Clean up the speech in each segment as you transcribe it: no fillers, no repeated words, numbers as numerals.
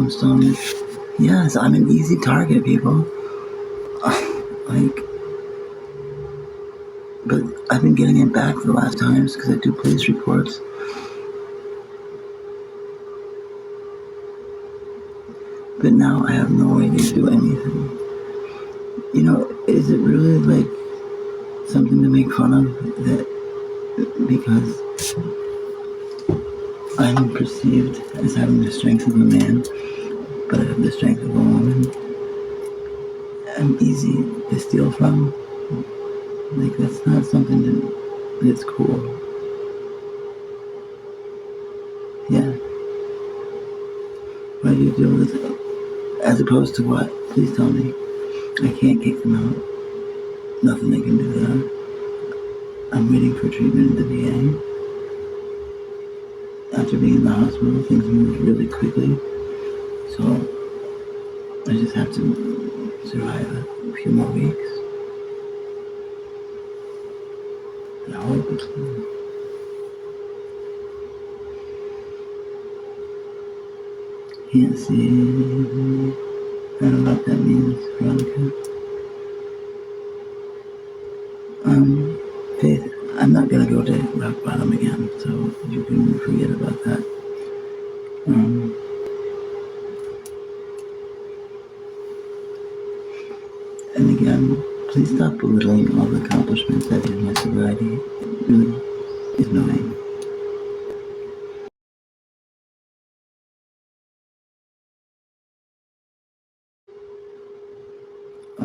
brownstone. Yes, I'm an easy target, people. But I've been getting it back for the last times because I do police reports. But now I have no way to do anything. Is it really something to make fun of that because I'm perceived as having the strength of a man, but I have the strength of a woman? I'm easy to steal from. That's not something that's cool. Yeah. Why do you deal with it? As opposed to what? Please tell me. I can't kick them out. Nothing they can do there. I'm waiting for treatment in the VA. After being in the hospital, things move really quickly. So I just have to survive a few more weeks. I hope it's good. Can't see. I don't know what that means, Veronica. Faith, I'm not gonna go to rock bottom again, so you can forget about that. And again, please stop belittling all the accomplishments I've had in my sobriety. It really is annoying.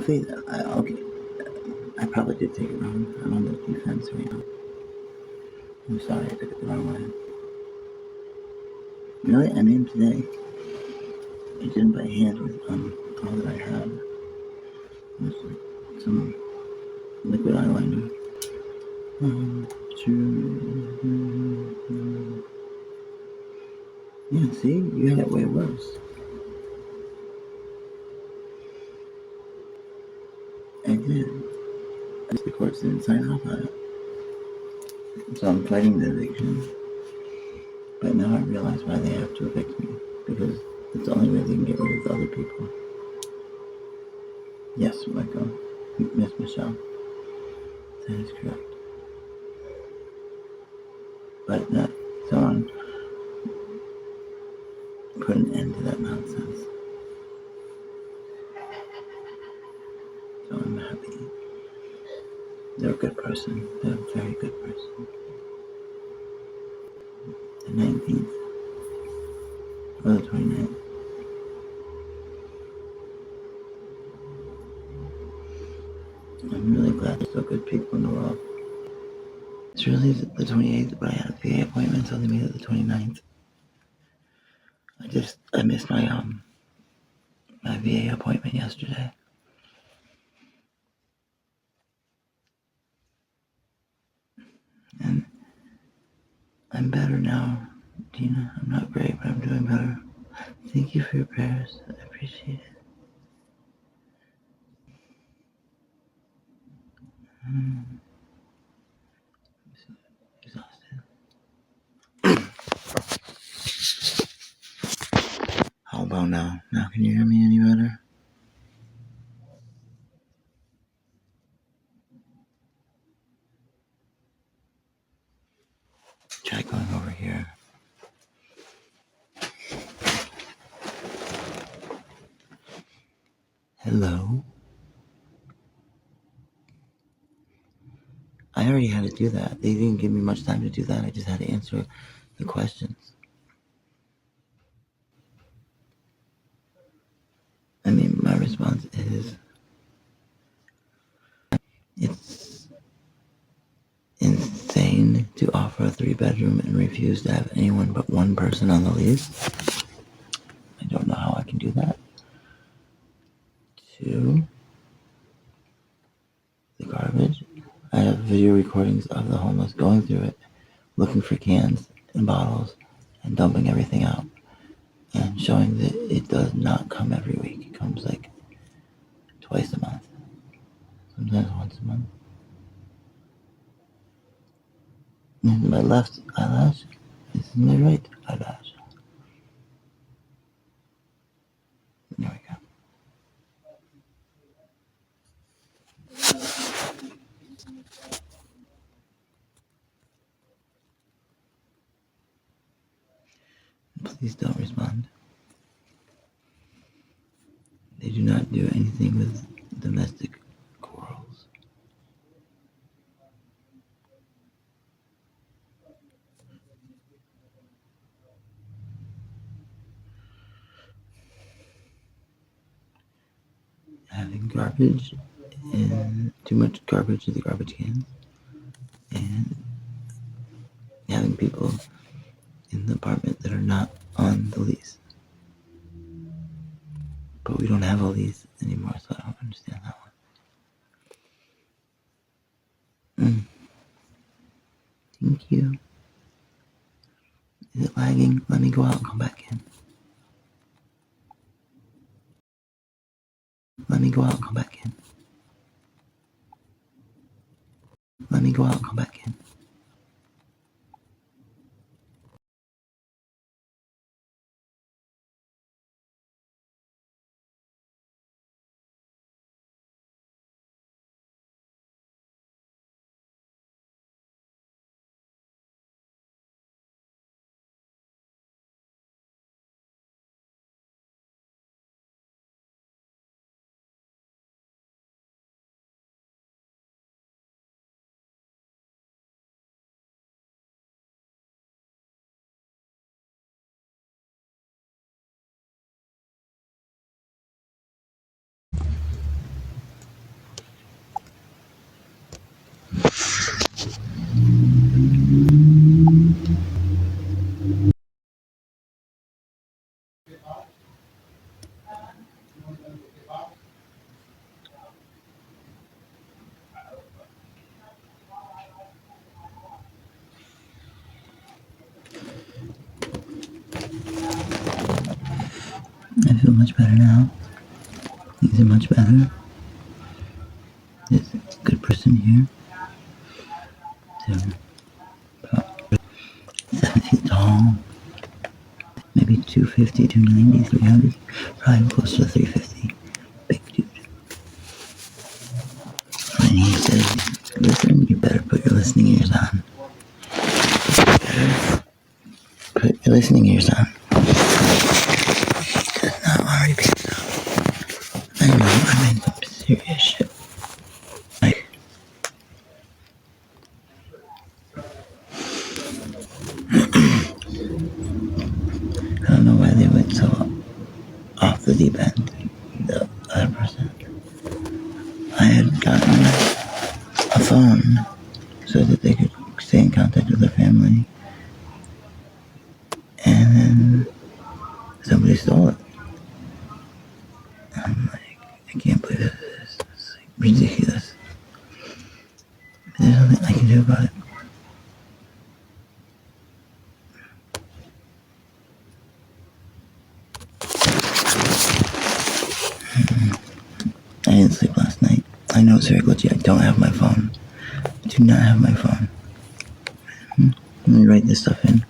Faith, okay. I probably did take it wrong. I'm on the defense right now. I'm sorry I took it the wrong way. Really? I made them today. I did them by hand with all that I had. Some liquid eyeliner. Yeah, see? You had it way worse. I did. The courts didn't sign off on it. So I'm fighting the eviction. But now I realize why they have to evict me. Because it's the only way they can get rid of the other people. Yes, Michael. Miss Michelle. That is correct. But that someone put an end to that nonsense. So I'm happy. They're a good person. They're a very good person. The 19th. Or the 29th. I'm really glad there's so good people in the world. It's really the 28th, but I had a VA appointment, so they made it the 29th. I missed my VA appointment yesterday. And I'm better now, Tina. I'm not great, but I'm doing better. Thank you for your prayers. I appreciate it. I'm exhausted. How about now? Now can you hear me any better? Try going over here. Hello? I already had to do that. They didn't give me much time to do that. I just had to answer the questions. I mean, my response is it's insane to offer a 3-bedroom and refuse to have anyone but one person on the lease. I don't know how I can do that. 2, the garbage. I have video recordings of the homeless going through it, looking for cans and bottles and dumping everything out and showing that it does not come every week. It comes like twice a month, sometimes once a month. And my left eyelash is my right eyelash. Please don't respond. They do not do anything with domestic quarrels. Having garbage and too much garbage in the garbage cans, and having people in the apartment that are not on the lease. But we don't have a lease anymore, so I don't understand that one. Thank you. Is it lagging? Let me go out and come back in. Let me go out and come back in. Let me go out and come back in. I feel much better now. Things are much better. There's a good person here. They're about 7 feet tall. Maybe 250, 290, 300. Probably close to 350. Big dude. And he says, listen, you better put your listening ears on. Put your listening ears on. He does not want to repeat stuff. I know, I mean some serious shit. Like, I don't know why they went so off the deep end. The other person. I had gotten a phone so that they could stay in contact with their family. And then somebody stole it. I'm like, I can't believe this is. It's like ridiculous. There's nothing I can do about it. I didn't sleep last night. I know it's very glitchy. I don't have my phone. I do not have my phone. Let me write this stuff in.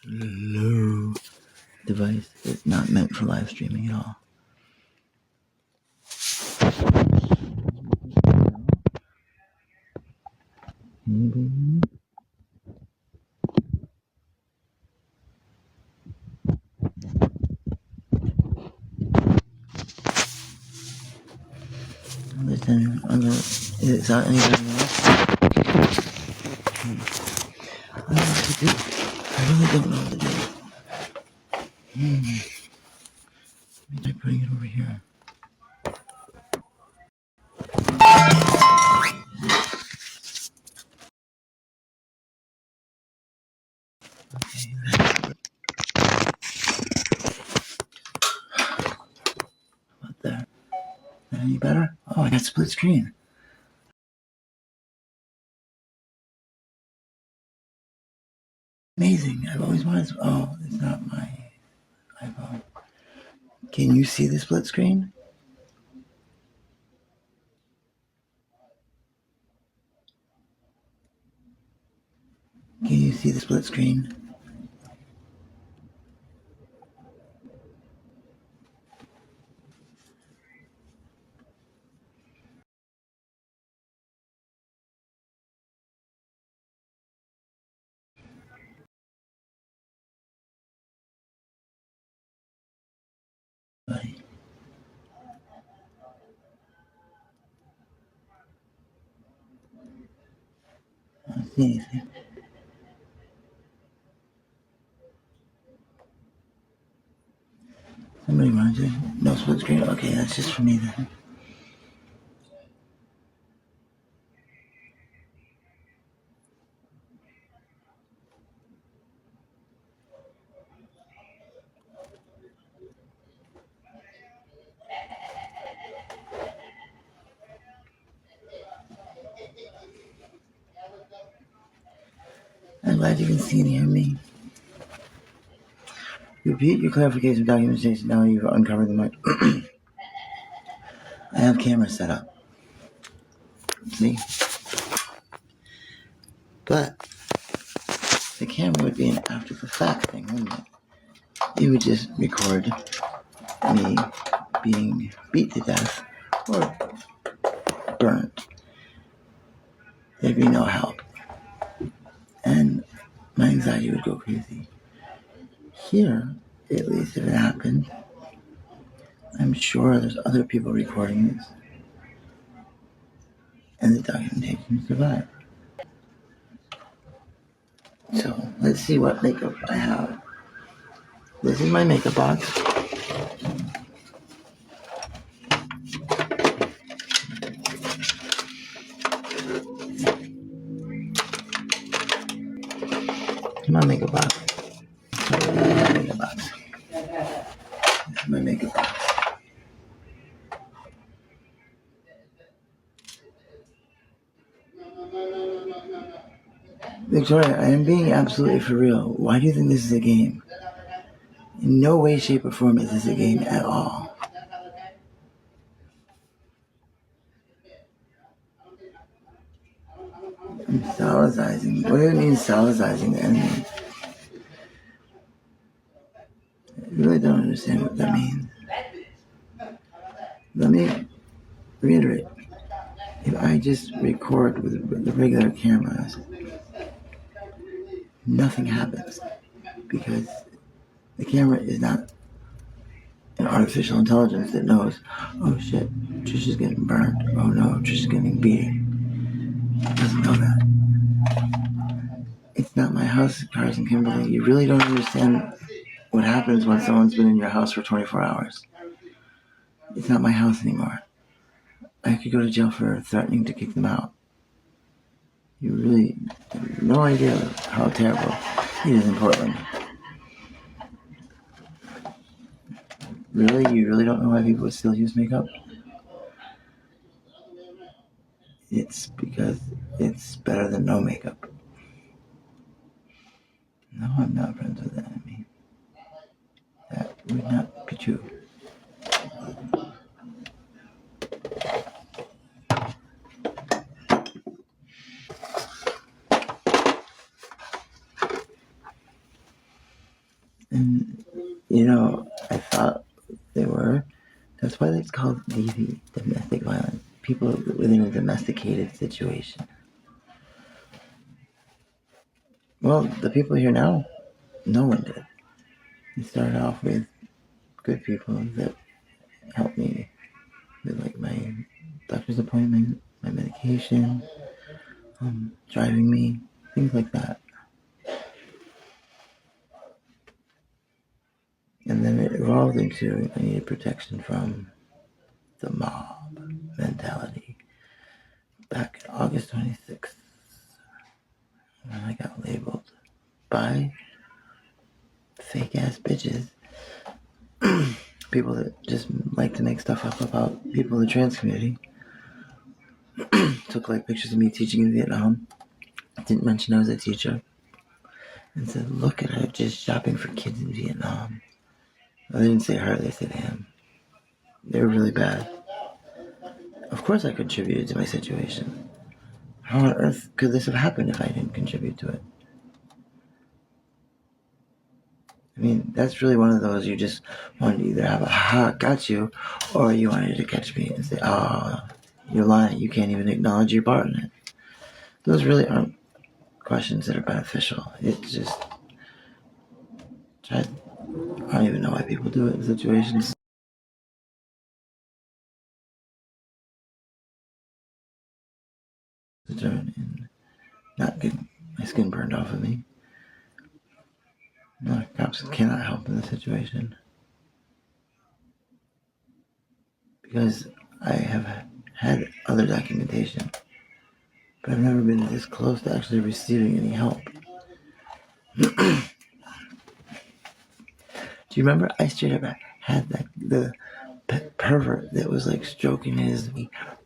No. Device is not meant for live streaming at all. Anybody? Listen, is that anybody else? I don't know what to do. I really don't know what to do. Let me try putting it over here. About there. Any better? Oh, I got split screen. Amazing. I've always wanted to. Oh, it's not my iPhone. Can you see the split screen? Can you see the split screen? anybody. I don't see anything. Somebody runs it. No split screen. Okay, that's just for me then. I'm glad you can see and hear me. Repeat your clarification documentation now you've uncovered the mic. I have cameras set up. See? But the camera would be an after the fact thing, wouldn't it? It would just record me being beat to death or burnt. There'd be no help. And my anxiety would go crazy. Here, at least if it happened, I'm sure there's other people recording this. And the documentation survived. So, let's see what makeup I have. This is my makeup box. My makeup box. My makeup box. This is my makeup box. Victoria, I am being absolutely for real. Why do you think this is a game? In no way, shape, or form is this a game at all. I'm salazizing. What do you mean salazizing the enemy? I really don't understand what that means. Let me reiterate. If I just record with the regular cameras, nothing happens because the camera is not an artificial intelligence that knows, oh shit, Trisha's getting burned. Oh no, Trisha's getting beaten. It doesn't know that. It's not my house, Carson Kimberly. You really don't understand what happens when someone's been in your house for 24 hours. It's not my house anymore. I could go to jail for threatening to kick them out. You really have no idea how terrible it is in Portland. Really? You really don't know why people would still use makeup? It's because it's better than no makeup. No, I'm not friends with the enemy. That would not be true. And, I thought they were. That's why it's called DV, domestic violence. People within a domesticated situation. Well, the people here now, no one did. It started off with good people that helped me with like my doctor's appointment, my medication, driving me, things like that. And then it evolved into I needed protection from the mob mentality. Back August 26th, when I got labeled by fake ass bitches, people that just like to make stuff up about people in the trans community. Took like pictures of me teaching in Vietnam. Didn't mention I was a teacher. And said, look at her just shopping for kids in Vietnam. Well, they didn't say her, they said him. They were really bad. Of course I contributed to my situation. How on earth could this have happened if I didn't contribute to it? I mean, that's really one of those you just wanted to either have a ha, got you, or you wanted to catch me and say, oh, you're lying. You can't even acknowledge your part in it. Those really aren't questions that are beneficial. It's just, I don't even know why people do it in situations. not getting my skin burned off of me. No, cops cannot help in this situation because I have had other documentation, but I've never been this close to actually receiving any help. Do you remember I straight up had the pervert that was like stroking his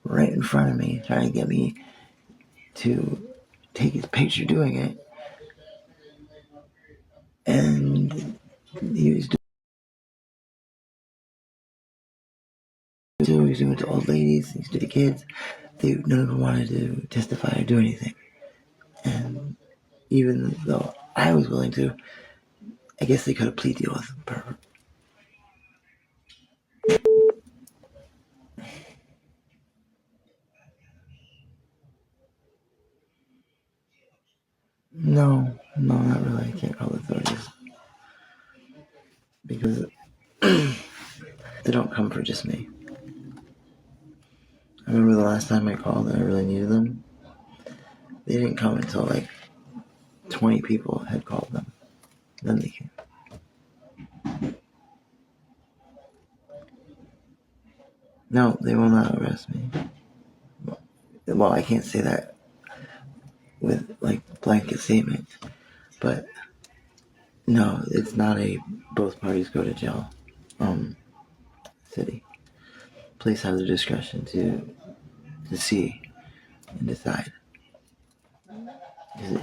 right in front of me, trying to get me to take his picture doing it, and he was doing it to old ladies, he was doing it to kids. None of them wanted to testify or do anything, and even though I was willing to, I guess they could have plea deal with the pervert. No, not really. I can't call the authorities because they don't come for just me. I remember the last time I called and I really needed them. They didn't come until like 20 people had called them. Then they came. No, they will not arrest me. Well, I can't say that with like blanket statement, but no, it's not a both parties go to jail city. Police have the discretion to see and decide.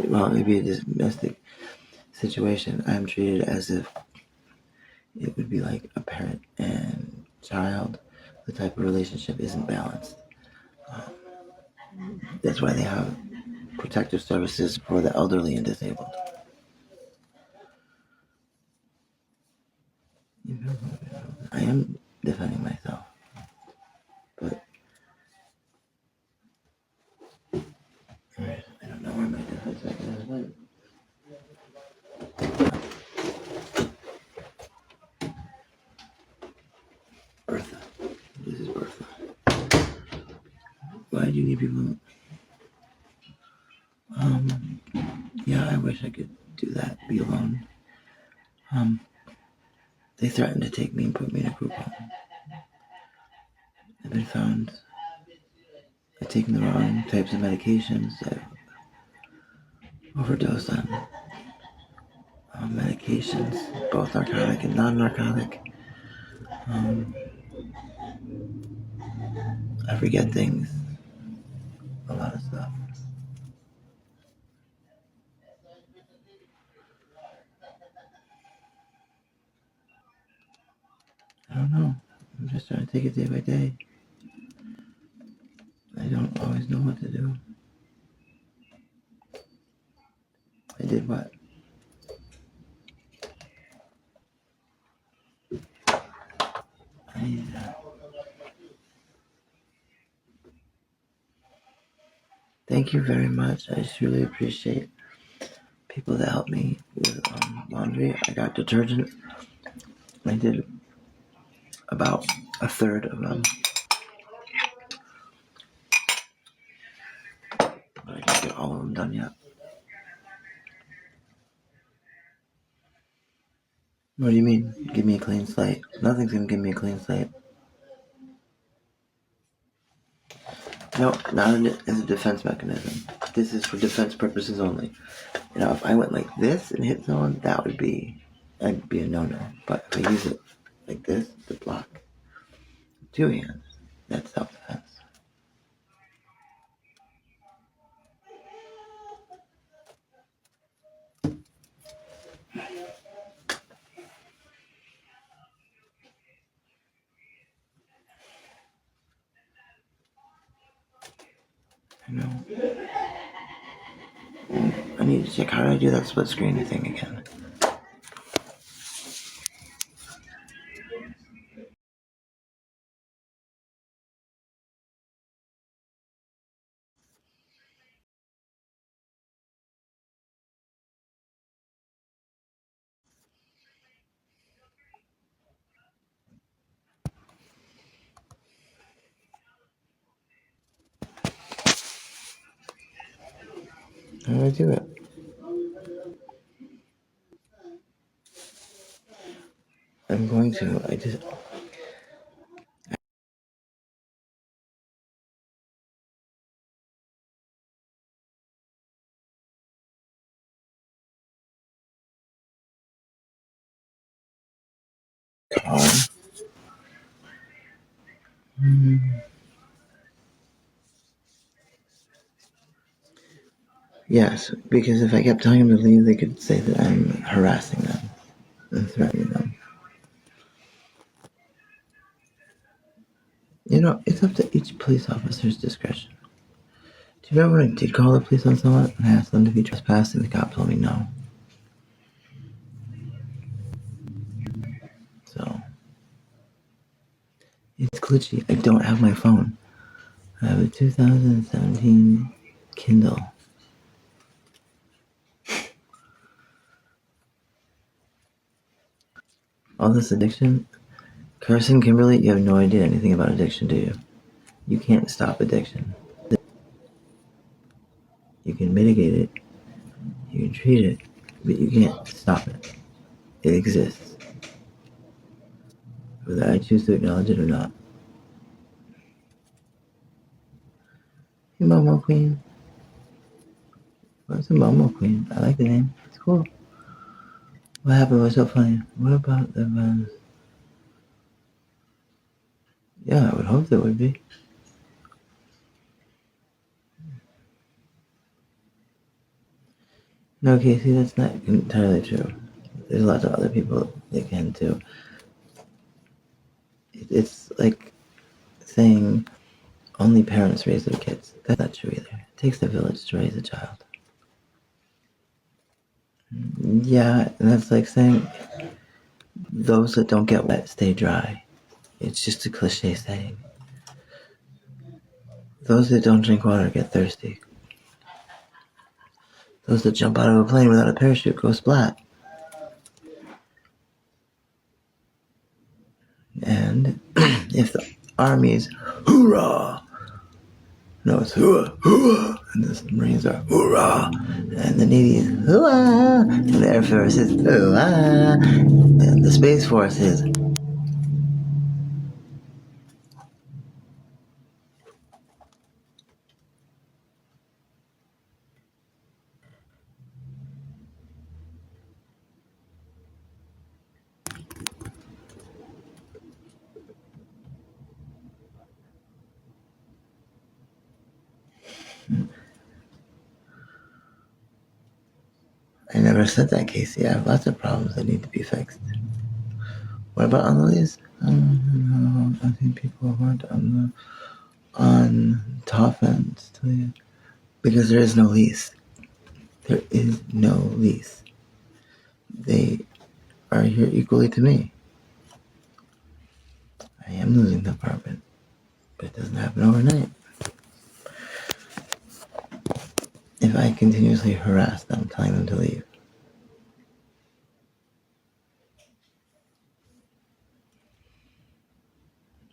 Well, maybe a domestic situation. I'm treated as if it would be like a parent and child. The type of relationship isn't balanced. That's why they have protective services for the elderly and disabled. I am defending myself, but I don't know where my defense mechanism went. Bertha. This is Bertha. Why do you need people? Yeah, I wish I could do that, be alone. They threatened to take me and put me in a group home. I've been found I've taken the wrong types of medications. I've overdosed on medications, both narcotic and non-narcotic. I forget things, a lot of stuff. I don't know. I'm just trying to take it day by day. I don't always know what to do. I did what? Thank you very much. I truly appreciate people that helped me with laundry. I got detergent. I did about a third of them. But I didn't get all of them done yet. What do you mean? Give me a clean slate. Nothing's gonna give me a clean slate. No, not as a defense mechanism. This is for defense purposes only. You know, if I went like this and hit someone, that'd be a no-no. But if I use it like this to block two hands, that's self-defense. I know. I need to check how do I do that split screen thing again. How do I do it? I'm going to. I just. Car. Yes, because if I kept telling them to leave, they could say that I'm harassing them and threatening them. You know, it's up to each police officer's discretion. Do you remember when I did call the police on someone and I asked them to be trespassing? The cop told me no. So, it's glitchy. I don't have my phone. I have a 2017 Kindle. All this addiction. Carson, Kimberly, you have no idea anything about addiction, do you? You can't stop addiction. You can mitigate it, you can treat it, but you can't stop it. It exists, whether I choose to acknowledge it or not. Hey, Momo Queen. What's a Momo Queen? I like the name. It's cool. What happened was so funny. What about the violence? Yeah, I would hope there would be. No, Casey, that's not entirely true. There's lots of other people that can too. It's like saying only parents raise their kids. That's not true either. It takes a village to raise a child. Yeah, and that's like saying those that don't get wet stay dry. It's just a cliche saying. Those that don't drink water get thirsty. Those that jump out of a plane without a parachute go splat. And if the army's hoorah, no, it's hooah, hooah, and the Marines are hoorah, and the Navy is hooah, and the Air Force is hooah, and the Space Force is. I never said that, Casey. I have lots of problems that need to be fixed. What about on the lease? I think people weren't on top ends because there is no lease. There is no lease. They are here equally to me. I am losing the apartment, but it doesn't happen overnight. If I continuously harass them, telling them to leave,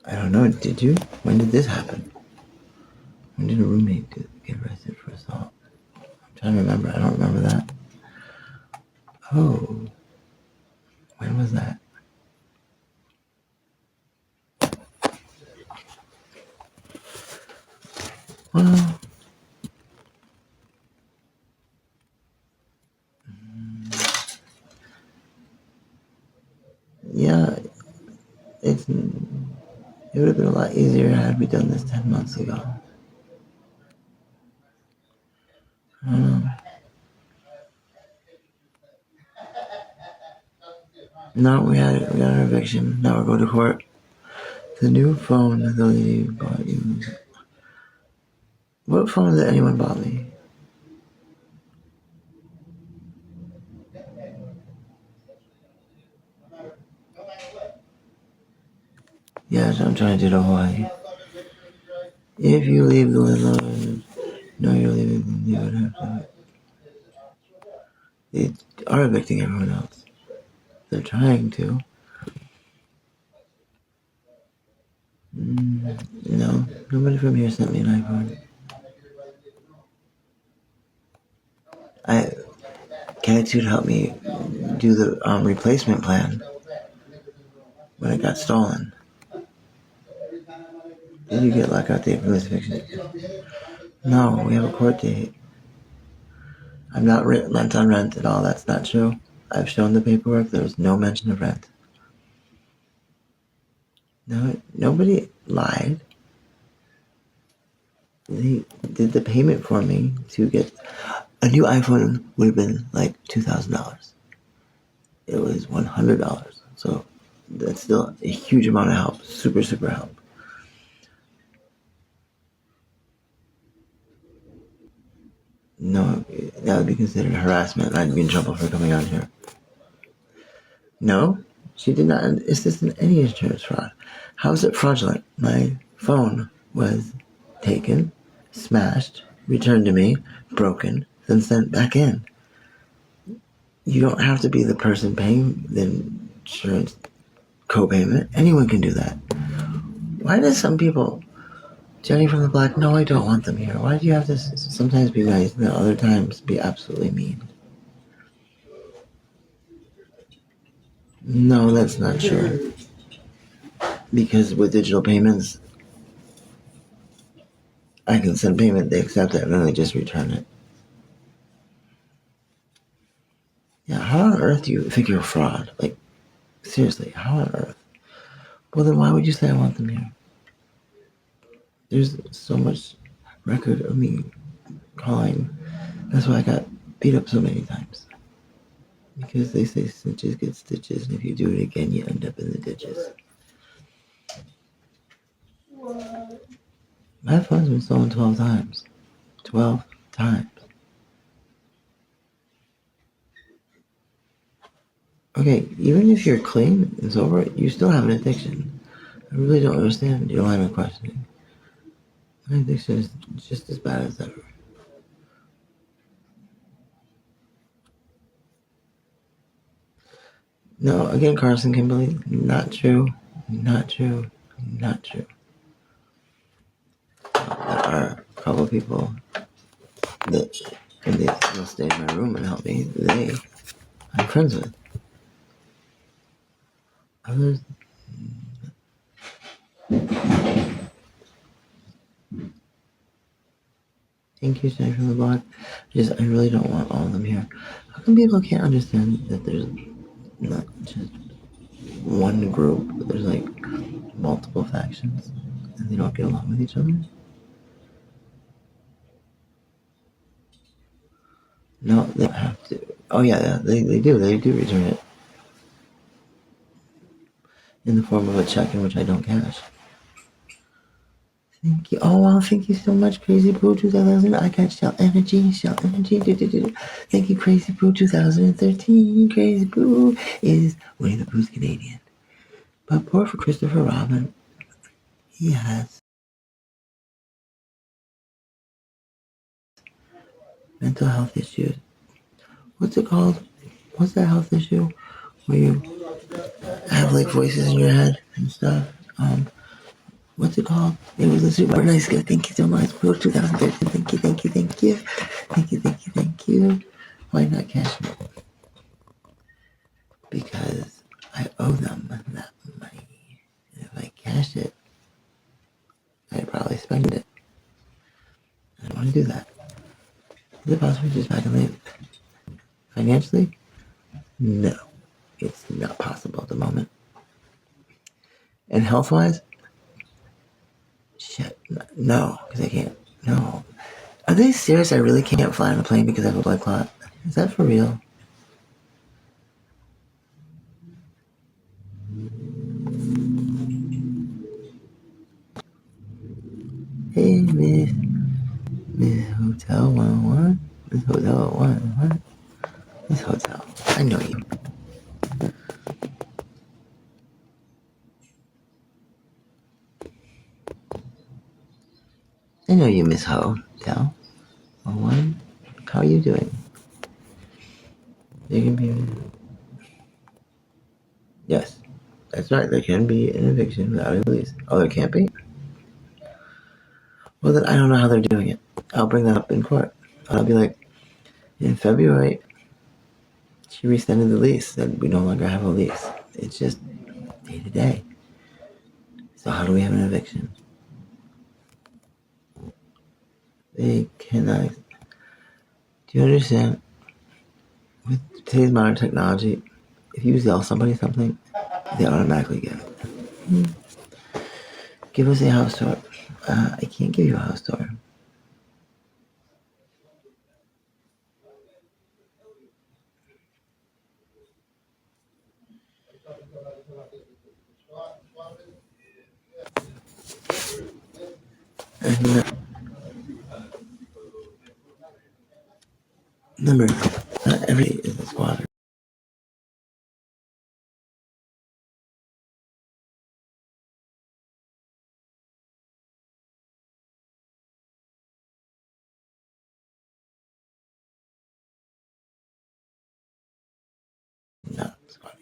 I don't know. Did you? When did this happen? When did a roommate get arrested for assault? I'm trying to remember. I don't remember that. Oh, when was that? Well, yeah, it would have been a lot easier had we done this 10 months ago. I don't know. No, we got an eviction. Now we're going to court. The new phone that the lady bought you. What phone did anyone bought me? Yes, I'm trying to do to Hawaii. If you leave the landlord, no, you're leaving, then you would have to. They are evicting everyone else. They're trying to. No, nobody from here sent me an iPhone. Catitude helped me do the replacement plan when it got stolen. Did you get lockout date from this eviction? No, we have a court date. I'm not lent on rent at all. That's not true. I've shown the paperwork. There was no mention of rent. No, nobody lied. They did the payment for me to get a new iPhone. Would have been like $2,000. It was $100. So that's still a huge amount of help. Super, super help. No, that would be considered harassment. I'd be in trouble for coming on here. No, she did not assist in any insurance fraud. How is it fraudulent? My phone was taken, smashed, returned to me, broken, then sent back in. You don't have to be the person paying the insurance co-payment. Anyone can do that. Why do some people, Jenny from the Block, no, I don't want them here. Why do you have to sometimes be nice and other times be absolutely mean? No, that's not true. Because with digital payments, I can send payment, they accept it, and then they just return it. Yeah, how on earth do you think you're a fraud? Like, seriously, how on earth? Well, then why would you say I want them here? There's so much record of me calling. That's why I got beat up so many times. Because they say snitches get stitches, and if you do it again, you end up in the ditches. My phone's been stolen 12 times. 12 times. Okay, even if you're clean and sober, you still have an addiction. I really don't understand your line of questioning. My addiction is just as bad as ever. No, again, Carson Kimberly, not true. Not true. Not true. There are a couple people that, and they'll stay in my room and help me, I'm friends with. Others, thank you, Jenny from the Block. I really don't want all of them here. How come people can't understand that there's not just one group, but there's like multiple factions, and they don't get along with each other? No, they have to. Oh yeah, they do. They do return it in the form of a check in which I don't cash. Thank you. Oh wow, thank you so much, Crazy Boo 2000. I got Shell Energy. Thank you, Crazy Boo 2013. Crazy Boo is Winnie the Pooh's Canadian. But poor for Christopher Robin. He has mental health issues. What's it called? What's that health issue where you have like voices in your head and stuff? What's it called? It was a super nice guy. Thank you so much. Boo 2013. Thank you. Why not cash me? Because I owe them that money. And if I cash it, I'd probably spend it. I don't want to do that. Is it possible to just back and live financially? No. It's not possible at the moment. And health-wise? Shit. No, because I can't. No. Are they serious? I really can't fly on a plane because I have a blood clot? Is that for real? Hey, Miss Hotel 101? Miss Hotel 101? Miss Hotel. I know you. I know you, Miss Hotel 101. How are you doing? There can be... Yes. That's right. There can be an eviction without a release. Oh, there can't be? Well, then I don't know how they're doing it. I'll bring that up in court. I'll be like, In February, she rescinded the lease, said we no longer have a lease. It's just day to day. So how do we have an eviction? They cannot. Do you understand? With today's modern technology, if you sell somebody something, they automatically get it. Give us a house tour. I can't give you a house tour. And remember, not every is a squatter. Not squatter.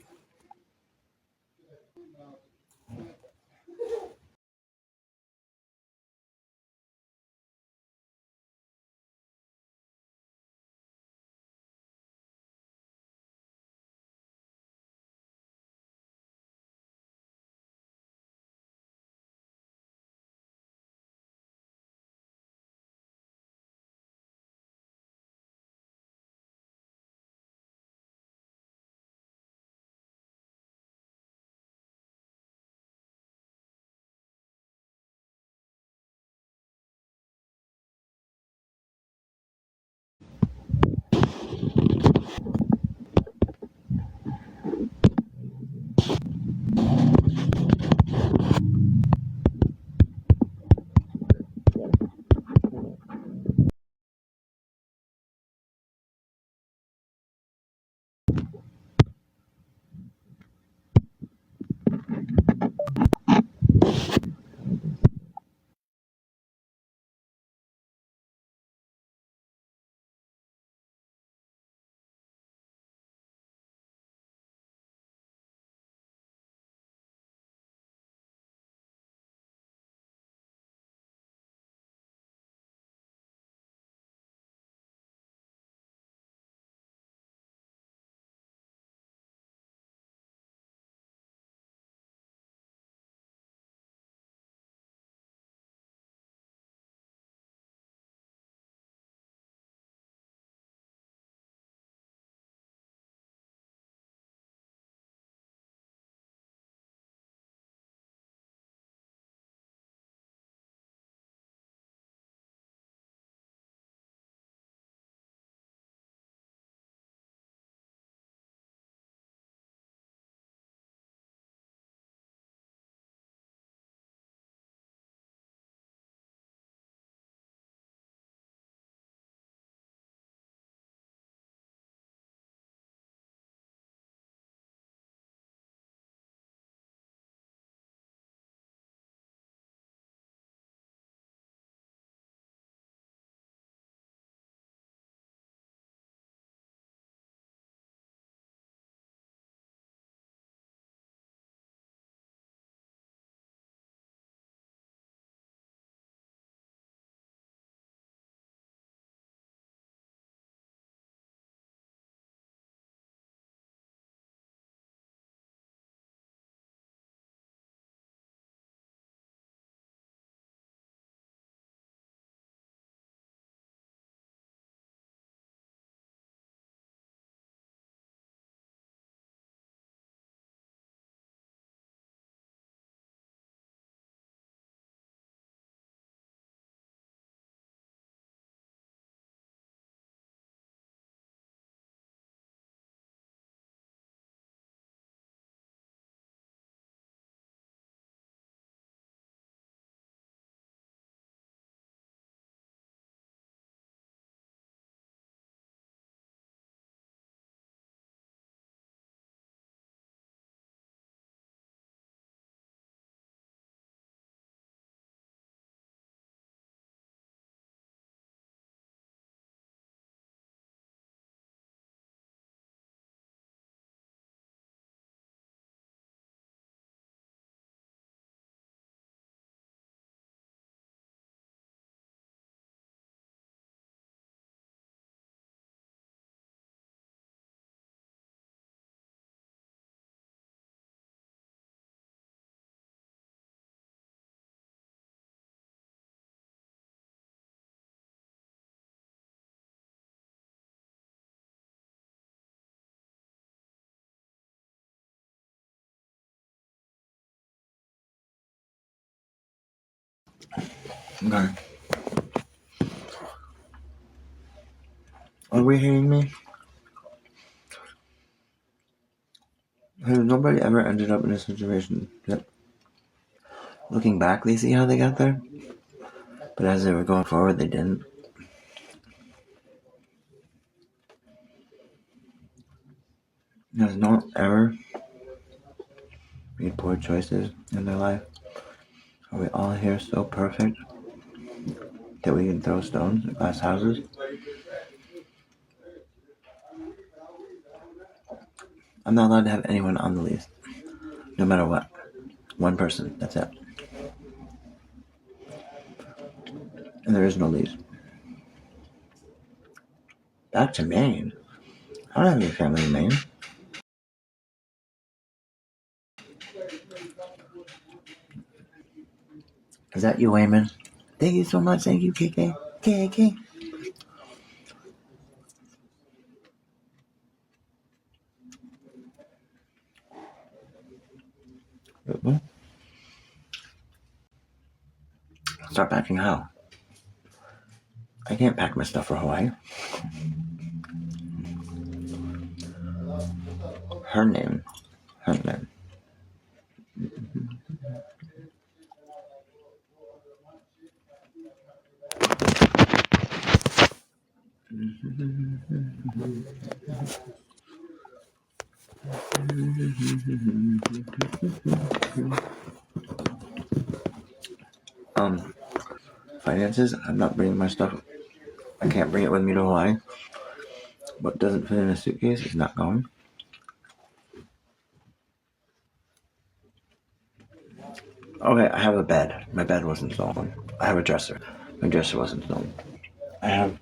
Okay. Are we hearing me? Has nobody ever ended up in a situation that, looking back, they see how they got there, but as they were going forward, they didn't? Has no one ever made poor choices in their life? Are we all here so perfect that we can throw stones at glass houses? I'm not allowed to have anyone on the lease, no matter what. One person, that's it. And there is no lease. Back to Maine. I don't have any family in Maine. Is that you, Wayman? Thank you so much. Thank you, KK. KK. Start packing how? I can't pack my stuff for Hawaii. Her name. Her name. Finances. I'm not bringing my stuff. I can't bring it with me to Hawaii. What doesn't fit in a suitcase is not going. Okay, I have a bed. My bed wasn't stolen. I have a dresser. My dresser wasn't stolen. I have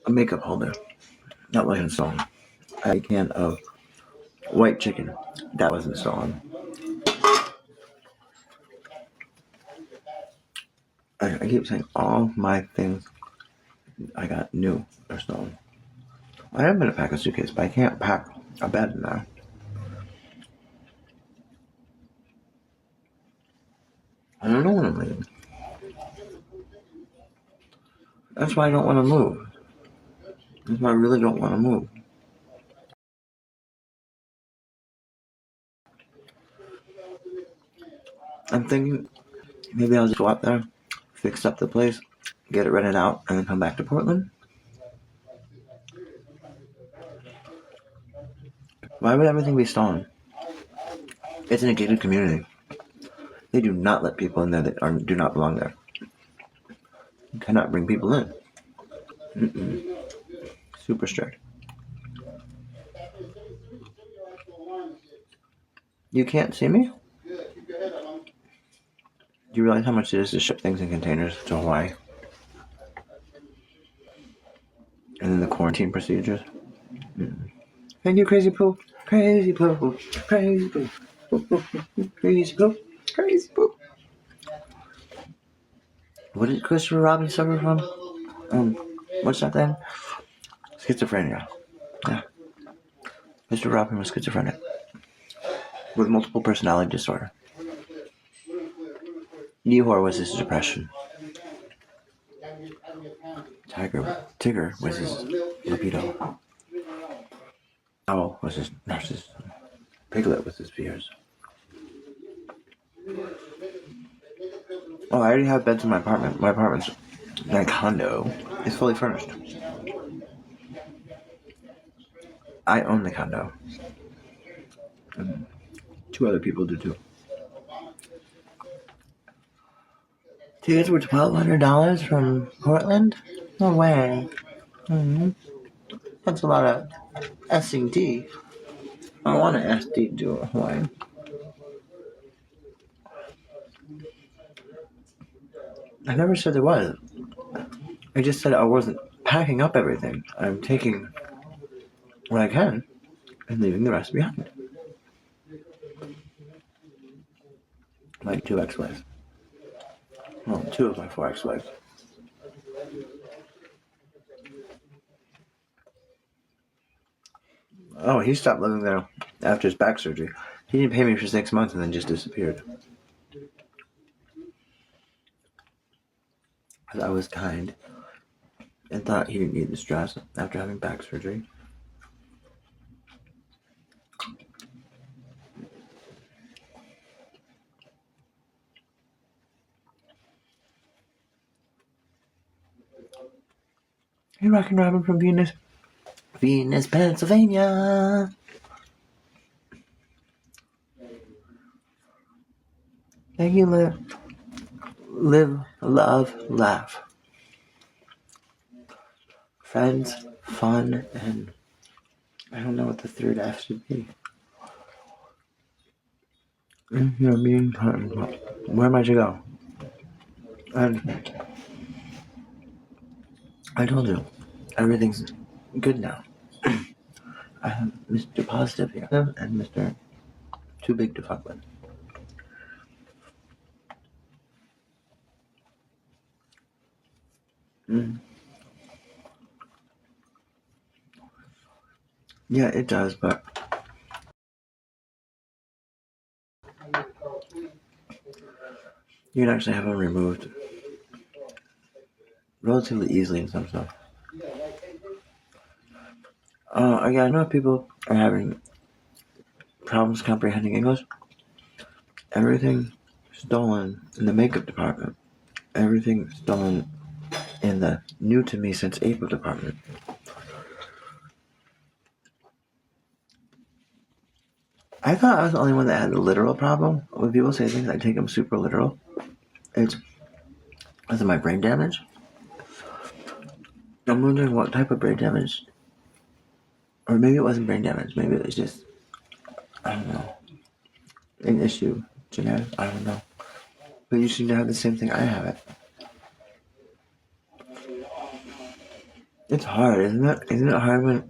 a makeup holder. That wasn't stolen. I have a can of white chicken. That wasn't stolen. I keep saying all my things I got new are stolen. I am going to pack a suitcase, but I can't pack a bed in there. I don't know when I'm leaving. That's why I don't want to move. That's why I really don't want to move. I'm thinking maybe I'll just go out there, fix up the place, get it rented out, and then come back to Portland. Why would everything be stolen? It's in a gated community. They do not let people in there that do not belong there. You cannot bring people in. Super strict. You can't see me? Do you realize how much it is to ship things in containers to Hawaii? And then the quarantine procedures? Thank you, Crazy Poo. Crazy Poo. Crazy Poo. Crazy Poo. Crazy Poo. What did Christopher Robin suffer from? What's that then? Schizophrenia. Yeah. Mr. Robin was schizophrenic with multiple personality disorder. Nehor was his depression. Tigger was his libido. Owl was his narcissism. Piglet was his fears. Oh, I already have beds in my apartment. My apartment's my condo is fully furnished. I own the condo. And 2 other people do too. Tickets were $1,200 from Portland? No way. That's a lot of S&D. I want to SD to Hawaii. I never said there was. I just said I wasn't packing up everything. I'm taking what I can and leaving the rest behind. Like 2 ex-wives. Well, 2 of my 4 ex-wives. Oh, he stopped living there after his back surgery. He didn't pay me for 6 months and then just disappeared. because I was kind and thought he didn't need the stress after having back surgery. Hey, Rockin' Robin from Venus, Pennsylvania. Thank you, live, love, laugh. Friends, fun, and I don't know what the third F should be. You're being kind. Where am I to go? And I told you, everything's good now. I have Mr. Positive here and Mr. Too Big to Fuck with. Yeah, it does, but you can actually have them removed relatively easily in some stuff. Again, I know people are having problems comprehending English. Everything stolen in the makeup department. Everything stolen in the new to me since April department. I thought I was the only one that had the literal problem. When people say things, I take them super literal. Is it my brain damage? I'm wondering what type of brain damage. Or maybe it wasn't brain damage. Maybe it was just, I don't know, an issue. Genetic, I don't know. But you seem to have the same thing I have it. It's hard, isn't it? Isn't it hard when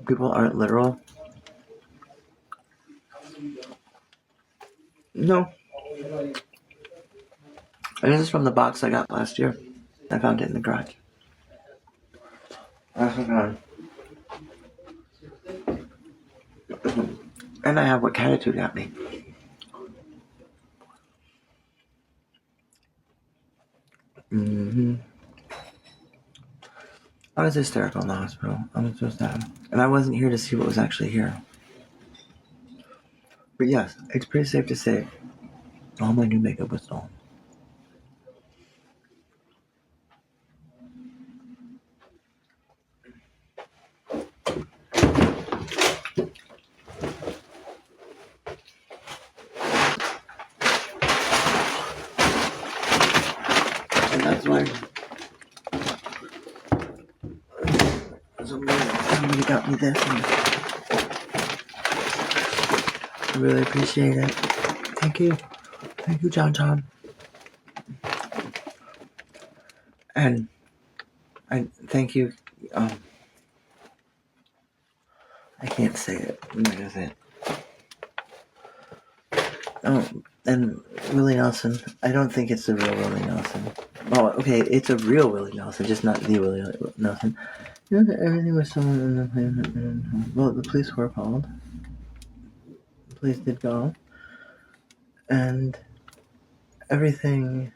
people aren't literal? No. And this is from the box I got last year. I found it in the garage. And I have what Catitude got me. I was hysterical in the hospital. I was so sad. And I wasn't here to see what was actually here. But yes, it's pretty safe to say all my new makeup was stolen. And that's why somebody got me this. I really appreciate it. Thank you. Thank you, John. And I thank you. I can't say it. I'm not gonna say it. Oh, and Willie Nelson. I don't think it's the real Willie Nelson. Oh, okay, it's a real Willie Nelson, just not the Willie Nelson. You know that everything was someone in the plane. Well, the police were called. The police did go. And everything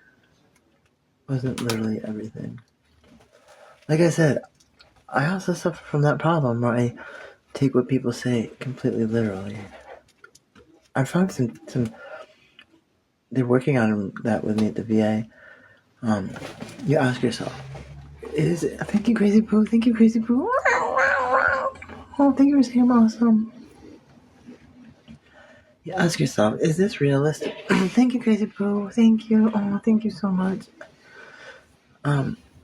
wasn't literally everything. Like I said, I also suffer from that problem where I take what people say completely literally. I found some they're working on that with me at the VA. You ask yourself, thank you, Crazy Pooh, thank you, Crazy Pooh. Oh, thank you for saying awesome. You ask yourself, is this realistic? Thank you, Crazy Pooh, thank you. Oh, thank you so much.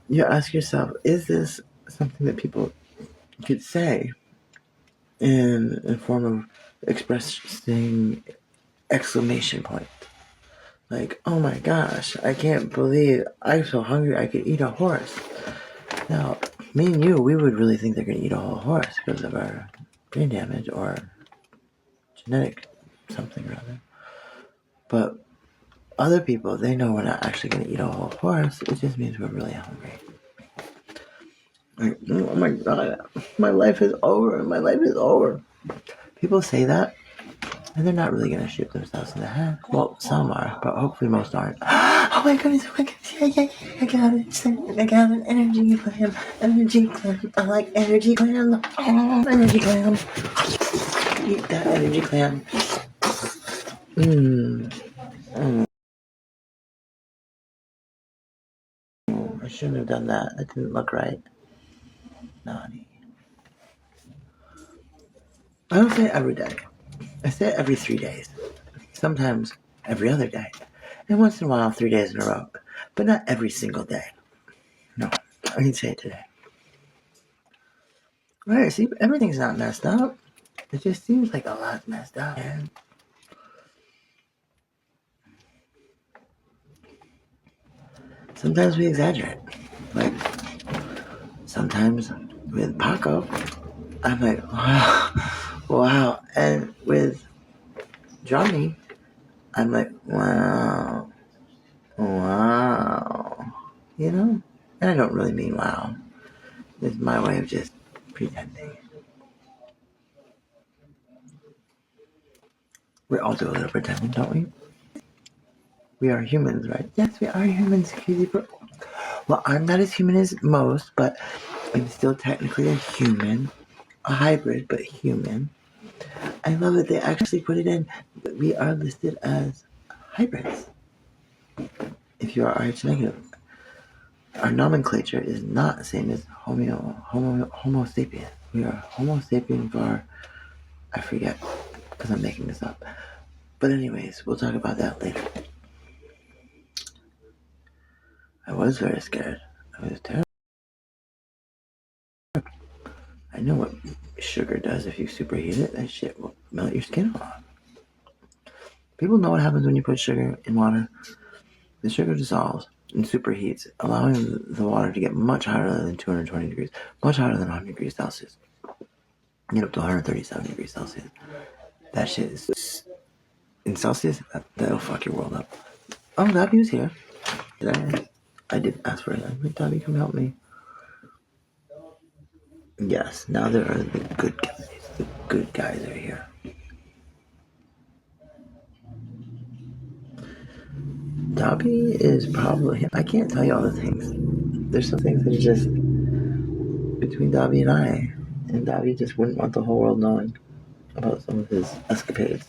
You ask yourself, is this something that people could say in a form of expressing exclamation point? Like, oh my gosh, I can't believe I'm so hungry I could eat a horse. Now, me and you, we would really think they're going to eat a whole horse because of our brain damage or genetic something or other. But other people, they know we're not actually going to eat a whole horse. It just means we're really hungry. Like, oh my god, my life is over. My life is over. People say that, and they're not really going to shoot themselves in the head. Well, some are, but hopefully most aren't. Oh my goodness, oh my goodness, yeah, I got it. I got an energy clam. Energy clam. I like energy clam. Oh, energy clam. Eat that energy clam. I shouldn't have done that. That didn't look right. Naughty. I don't say it every day. I say it every 3 days. Sometimes every other day. And once in a while, 3 days in a row. But not every single day. No, I can say it today. Right, see, everything's not messed up. It just seems like a lot messed up, man. Sometimes we exaggerate. Like, sometimes with Paco, I'm like, wow, wow. And with Johnny, I'm like, wow, wow. You know? And I don't really mean wow. It's my way of just pretending. We all do a little pretending, don't we? We are humans, right? Yes, we are humans, cutie. Well, I'm not as human as most, but I'm still technically a human. A hybrid, but human. I love that they actually put it in. We are listed as hybrids. If you are Rh negative, our nomenclature is not the same as Homo sapien. We are Homo sapien var. I forget because I'm making this up. But anyways, we'll talk about that later. I was very scared. I was terrified. I know what sugar does if you superheat it. That shit will melt your skin off. People know what happens when you put sugar in water. The sugar dissolves and superheats, allowing the water to get much higher than 220 degrees, much higher than 100 degrees Celsius. Get up to 137 degrees Celsius. That shit is in Celsius. That'll fuck your world up. Oh, Dobby's here. I did ask for it. Like, Dobby, come help me. Yes, now there are the good guys. The good guys are here. Dobby is probably. I can't tell you all the things. There's some things that are just between Dobby and I. And Dobby just wouldn't want the whole world knowing about some of his escapades.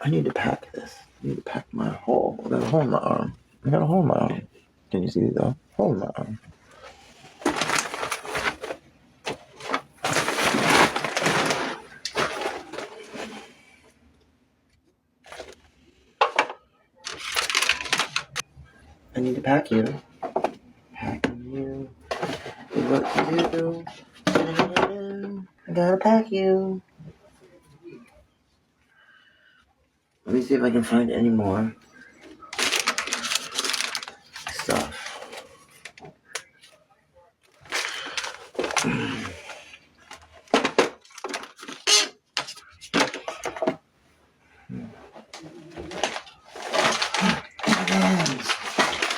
I need to pack this. I need to pack my hole. I got a hole in my arm. I got a hole in my arm. Can you see the hole in my arm? I need to pack you. Packing you is what to do. I gotta pack you. Let me see if I can find any more stuff.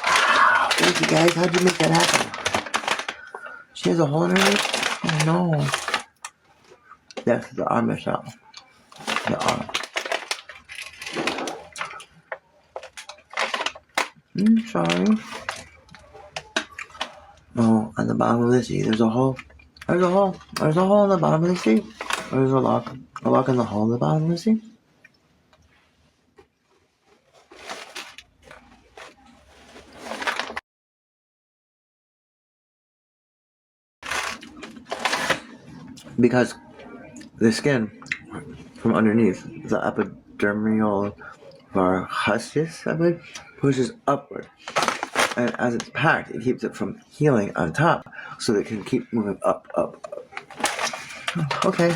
Wow, thank you guys. How'd you make that happen? She has a hole in her lip? Oh no. That's the arm is out. The arm. Sorry. Oh, on the bottom of the sea, there's a hole. There's a hole. There's a hole in the bottom of the sea. There's a lock. A lock in the hole in the bottom of the sea. Because the skin from underneath, the epidermal varicus, I believe, pushes upward. And as it's packed, it keeps it from healing on top, so that it can keep moving up, up, up. Okay.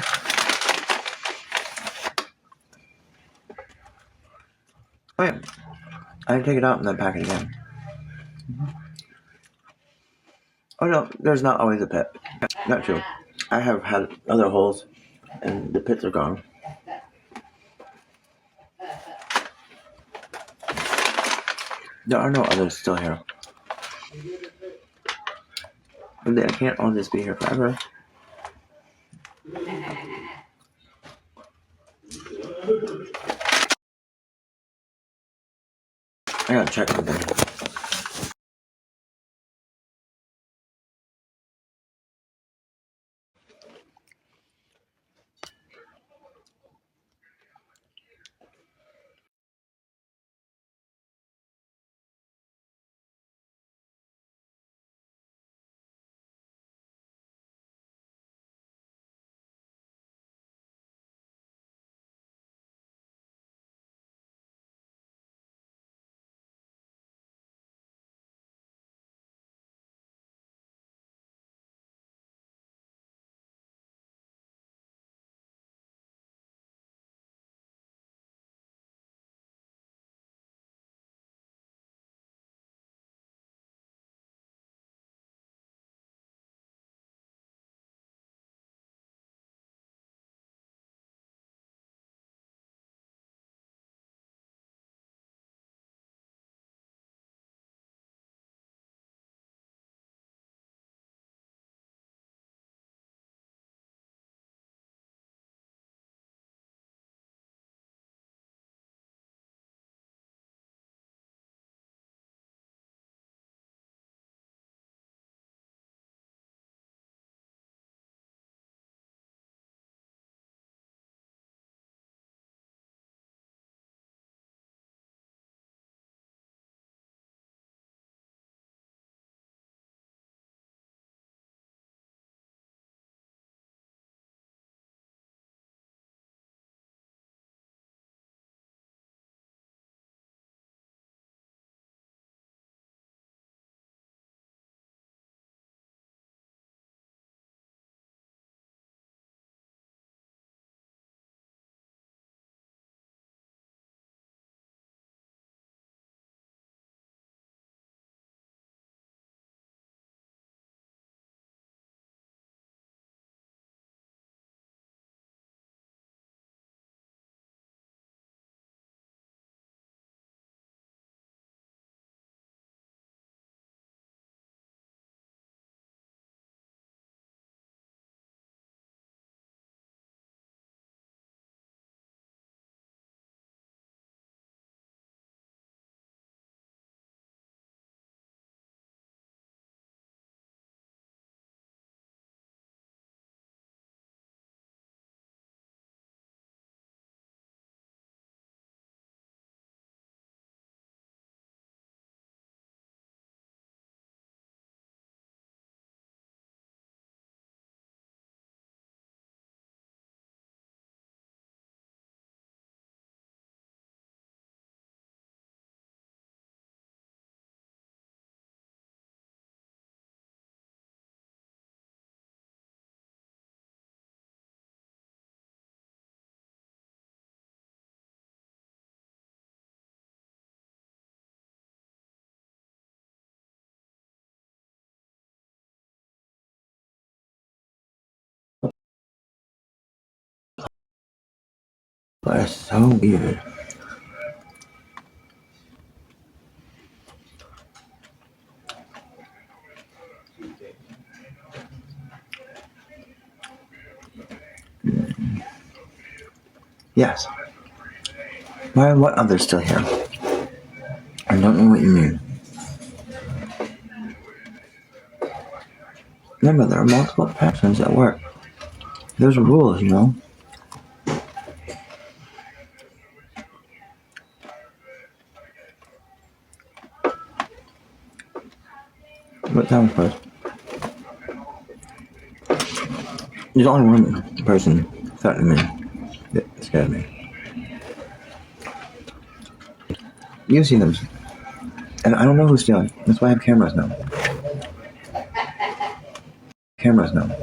Alright. I can take it out and then pack it again. Oh no, there's not always a pit. Not true. I have had other holes, and the pits are gone. There are no others still here. And they can't all just be here forever. I gotta check something. But it's so weird. Yes. Why are what others still here? I don't know what you mean. Remember, there are multiple persons at work. There's rules, you know. What time first? There's only one person threatening me that scared me. You see them, and I don't know who's stealing. That's why I have cameras now. Cameras now.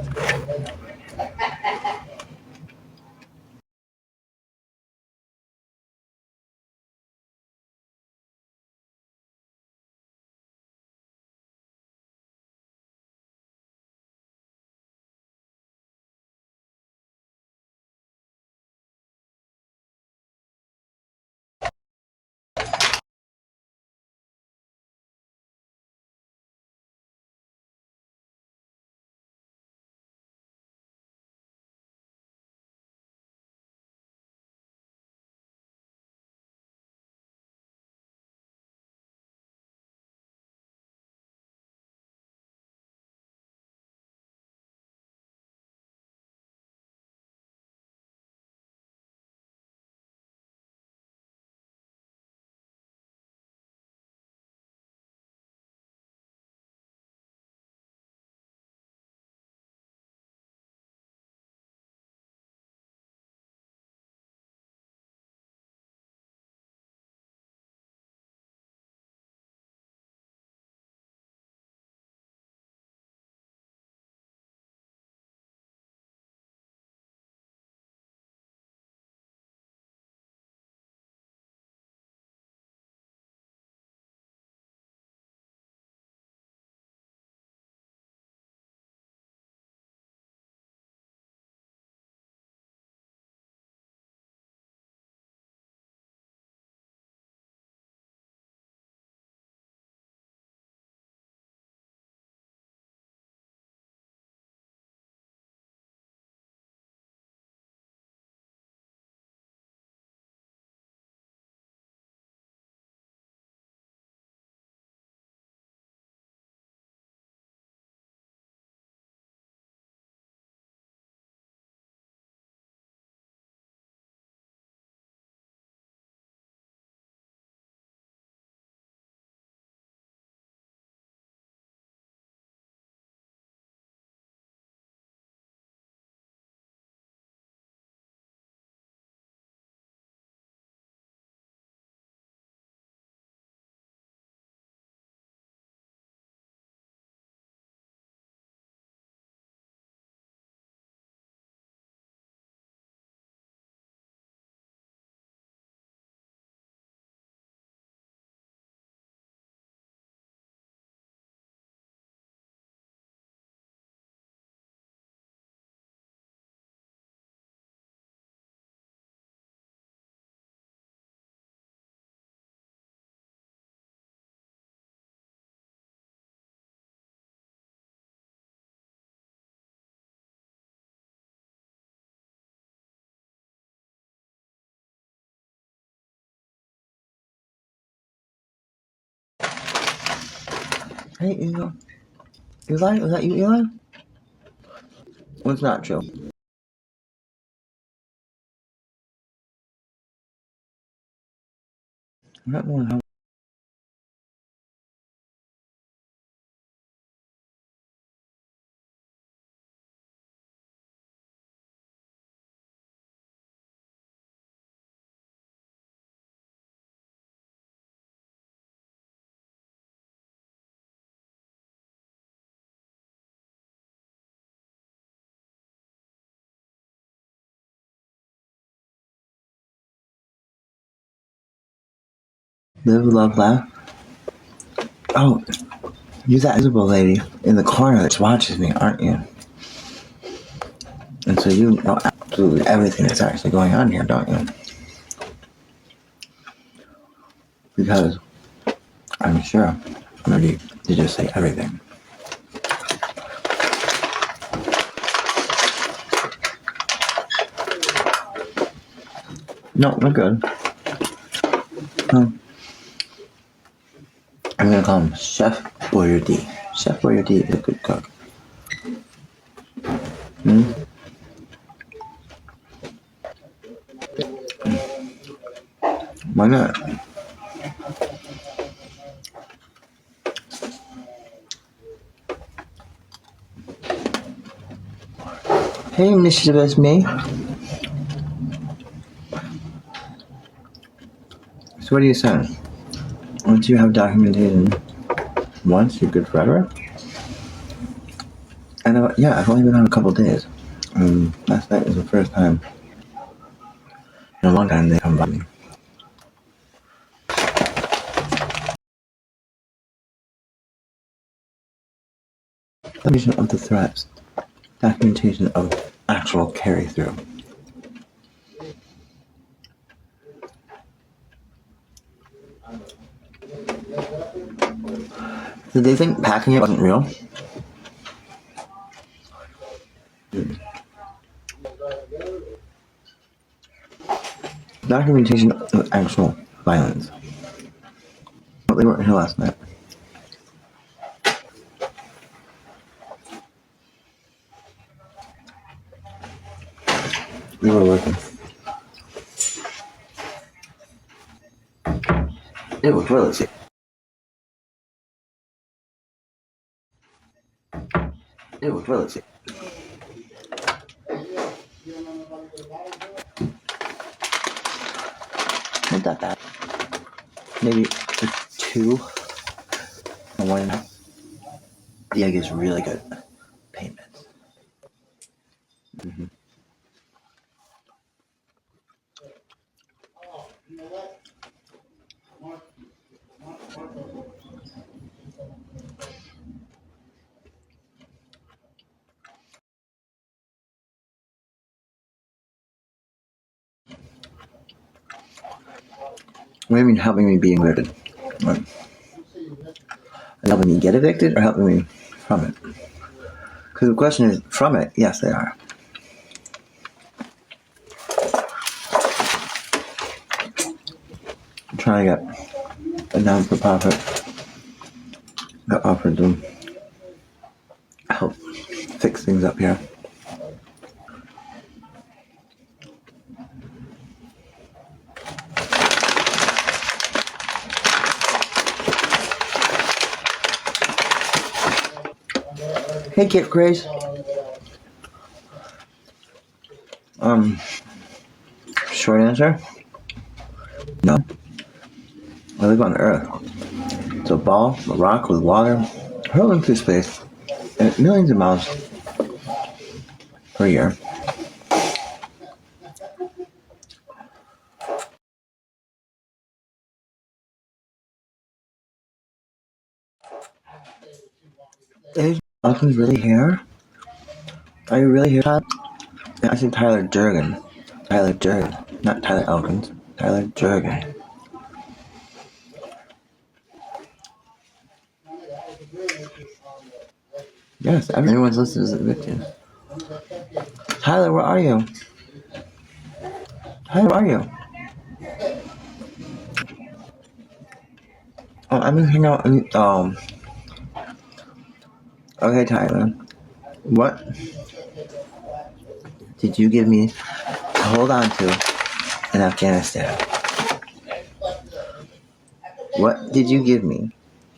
Hey, Eli? Was that you, Eli? What's not true? I don't know how. Live, love, laugh. Oh, you're that visible lady in the corner that watches me, aren't you? And so you know absolutely everything that's actually going on here, don't you? Because I'm sure I'm ready to just say everything. No, we're good. I'm gonna call him Chef Boyardee. Chef Boyardee is a good cook. Hmm? Why not? Hey, mischievous me. So what are you saying? Once you have documentation once, you're good forever? And yeah, I've only been on a couple days. Last night was the first time in a long time they come by me. Documentation of the threats. Documentation of actual carry through. Did they think packing it wasn't real? Documentation of actual violence. Well, they weren't here last night. We were working. It was really sick. It was really sick. Not that bad. Maybe a 2 and 1.5. The egg is really good. Payments. Mm-hmm. What do you mean helping me be evicted? What? Helping me get evicted or helping me from it? Because the question is, from it, yes, they are. I'm trying to get a non-for-profit that offered to help fix things up here. Hey, Kit Grace. Short answer? No. I live on Earth. It's a ball, a rock with water, hurling through space at millions of miles per year. Is Elkins really here? Are you really here, Todd? Yeah, I said Tyler Durgan. Tyler Durgan. Not Tyler Elkins. Tyler Durgan. Yes, everyone's listed as a victim. Tyler, where are you? Tyler, where are you? Oh, I've been hanging out in, Okay, Tyler. What did you give me to hold on to in Afghanistan? What did you give me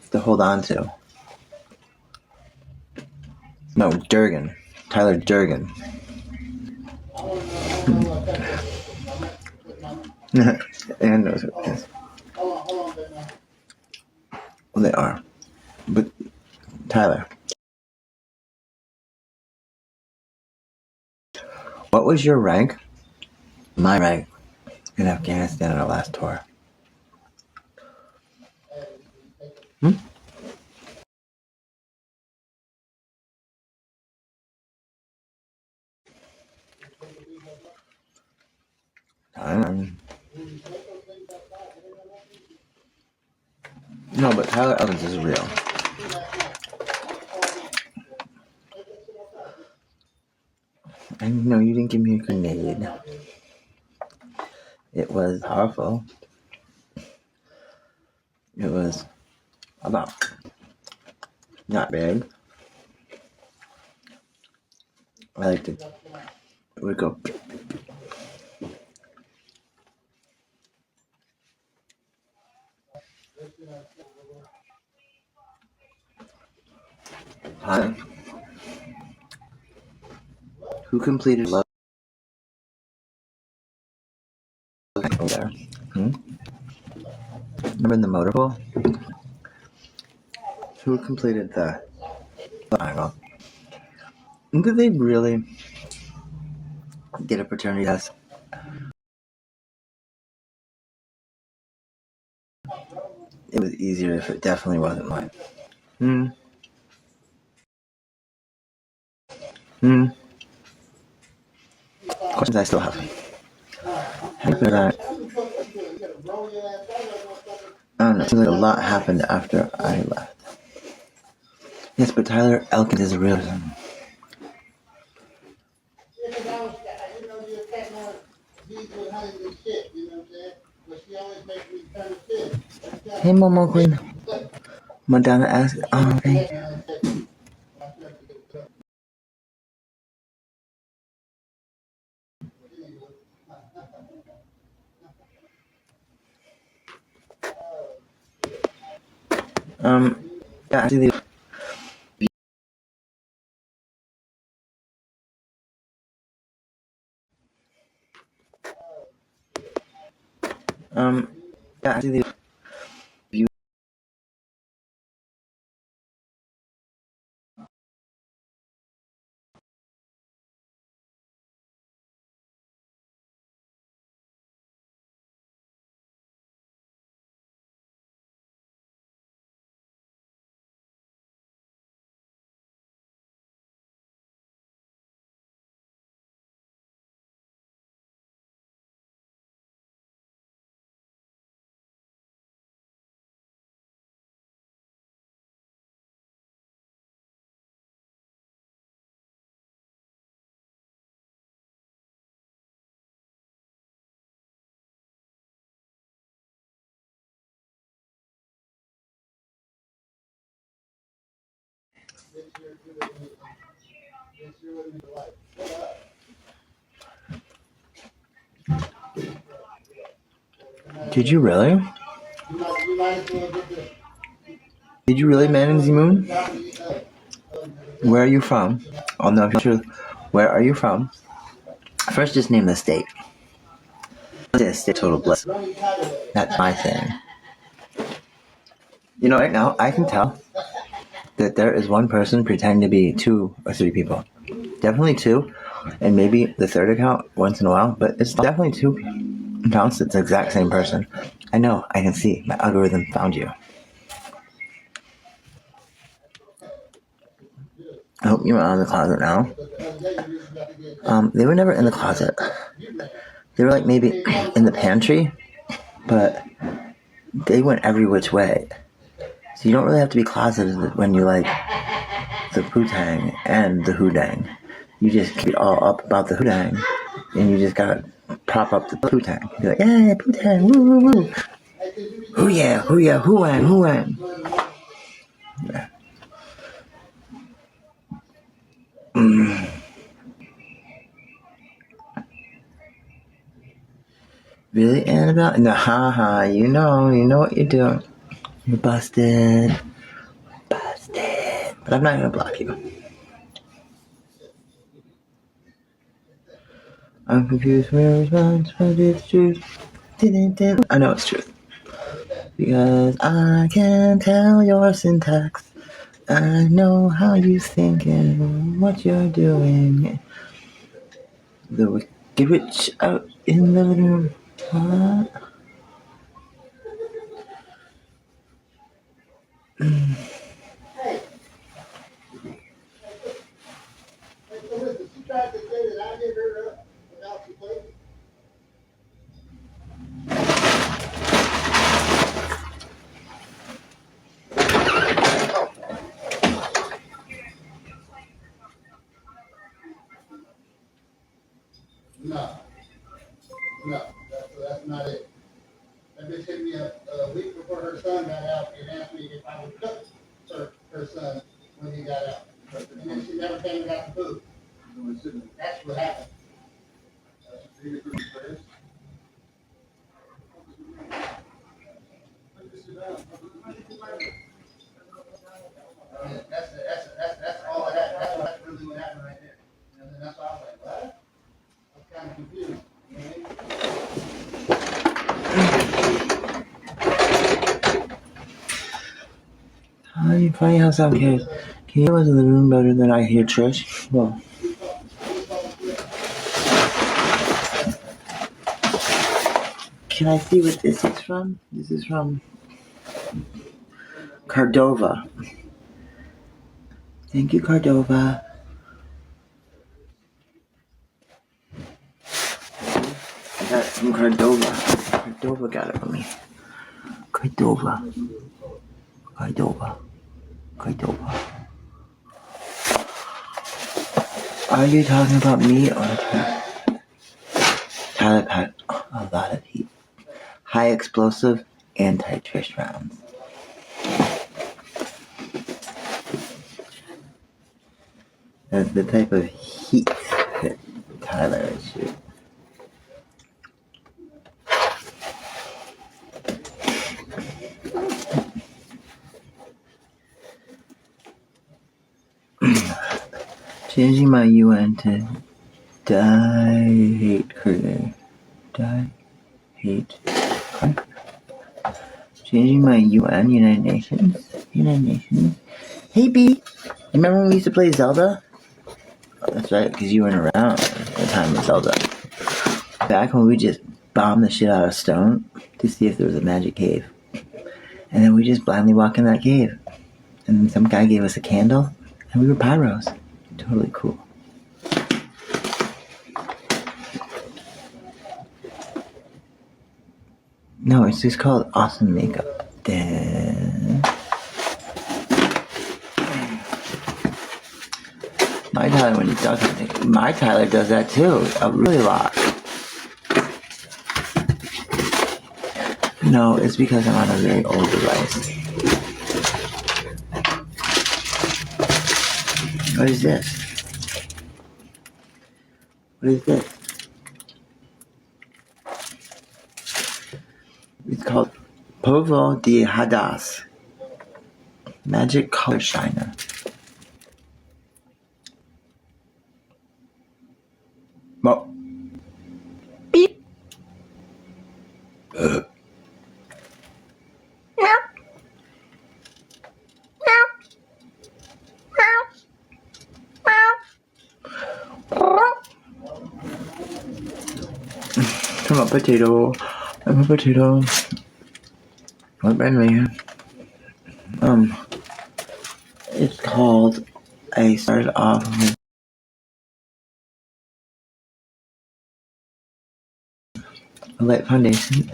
to hold on to? No, Durgan. Tyler Durgan. Ann knows who it is. Well, they are. But, Tyler, what was your rank? My rank in Afghanistan on our last tour. No, but Tyler Elkins is real. And no, you didn't give me a grenade. It was powerful. It was about not big. I liked it. It would go. Hi. Who completed love over there? Remember in the motorpool? Who completed the triangle? Did they really get a fraternity test? It was easier if it definitely wasn't mine. Questions I still have. After that, I don't know. It seems like a lot happened after I left. Yes, but Tyler Elkins is a real person. Hey, Momo Queen. Madonna asked, thank you. Yeah, actually, yeah, actually, view. Did you really? Did you really, Man in the Moon? Where are you from? Oh no, if you're sure. Where are you from? First, just name the state. Let's say total bliss. That's my thing. You know, right now, I can tell that there is one person pretending to be 2 or 3 people. Definitely 2, and maybe the third account once in a while, but it's definitely 2 accounts that's the exact same person. I know, I can see. My algorithm found you. I hope you're out of the closet now. They were never in the closet. They were like maybe in the pantry, but they went every which way. So you don't really have to be closeted when you like the Poo-Tang and the Hoodang. You just keep it all up about the Hoodang, and you just gotta prop up the Poo-Tang. Be like, yeah, Poo-Tang, woo, woo, woo. Hoo yeah, hoo yeah, hoo-wang, hoo-wang. Yeah. Really, Annabelle? No, haha, you know what you're doing. You're busted. Busted. But I'm not gonna block you. I'm confused where response, but it's truth. I know it's truth. Because I can tell your syntax. I know how you think and what you're doing. The wicked witch out in the living room. What? No, that's not it. That bitch hit me a week before her son got out and asked me if I would cook her son when he got out. And then she never came and got the food. That's what happened. That's all that. That's really what happened right there. And then that's why I was like, what? I was kind of confused. Funny how sound cares. Can you hear what's in the room better than I hear Trish? Well, can I see what this is from? This is from Cordova. Thank you, Cordova. I got it from Cordova. Cordova got it for me. Cordova. Are you talking about me or Tyler had a lot of heat. High explosive, anti-Trish rounds. That's the type of heat that Tyler is shooting. Changing my UN to die hate career. Die hate. Changing my UN, United Nations. Hey B, remember when we used to play Zelda? Oh, that's right, because you weren't around at the time of Zelda. Back when we just bombed the shit out of stone to see if there was a magic cave. And then we just blindly walk in that cave. And then some guy gave us a candle, and we were pyros. Totally cool. No, it's just called awesome makeup. Then my Tyler, when he does something, my Tyler does that too, a really lot. No, it's because I'm on a very old device. What is this? What is this? It's called Polvo de Hadas Magic Color Shiner. Well, beep. I'm a potato. What brand are you? It's called, I started off with a light foundation,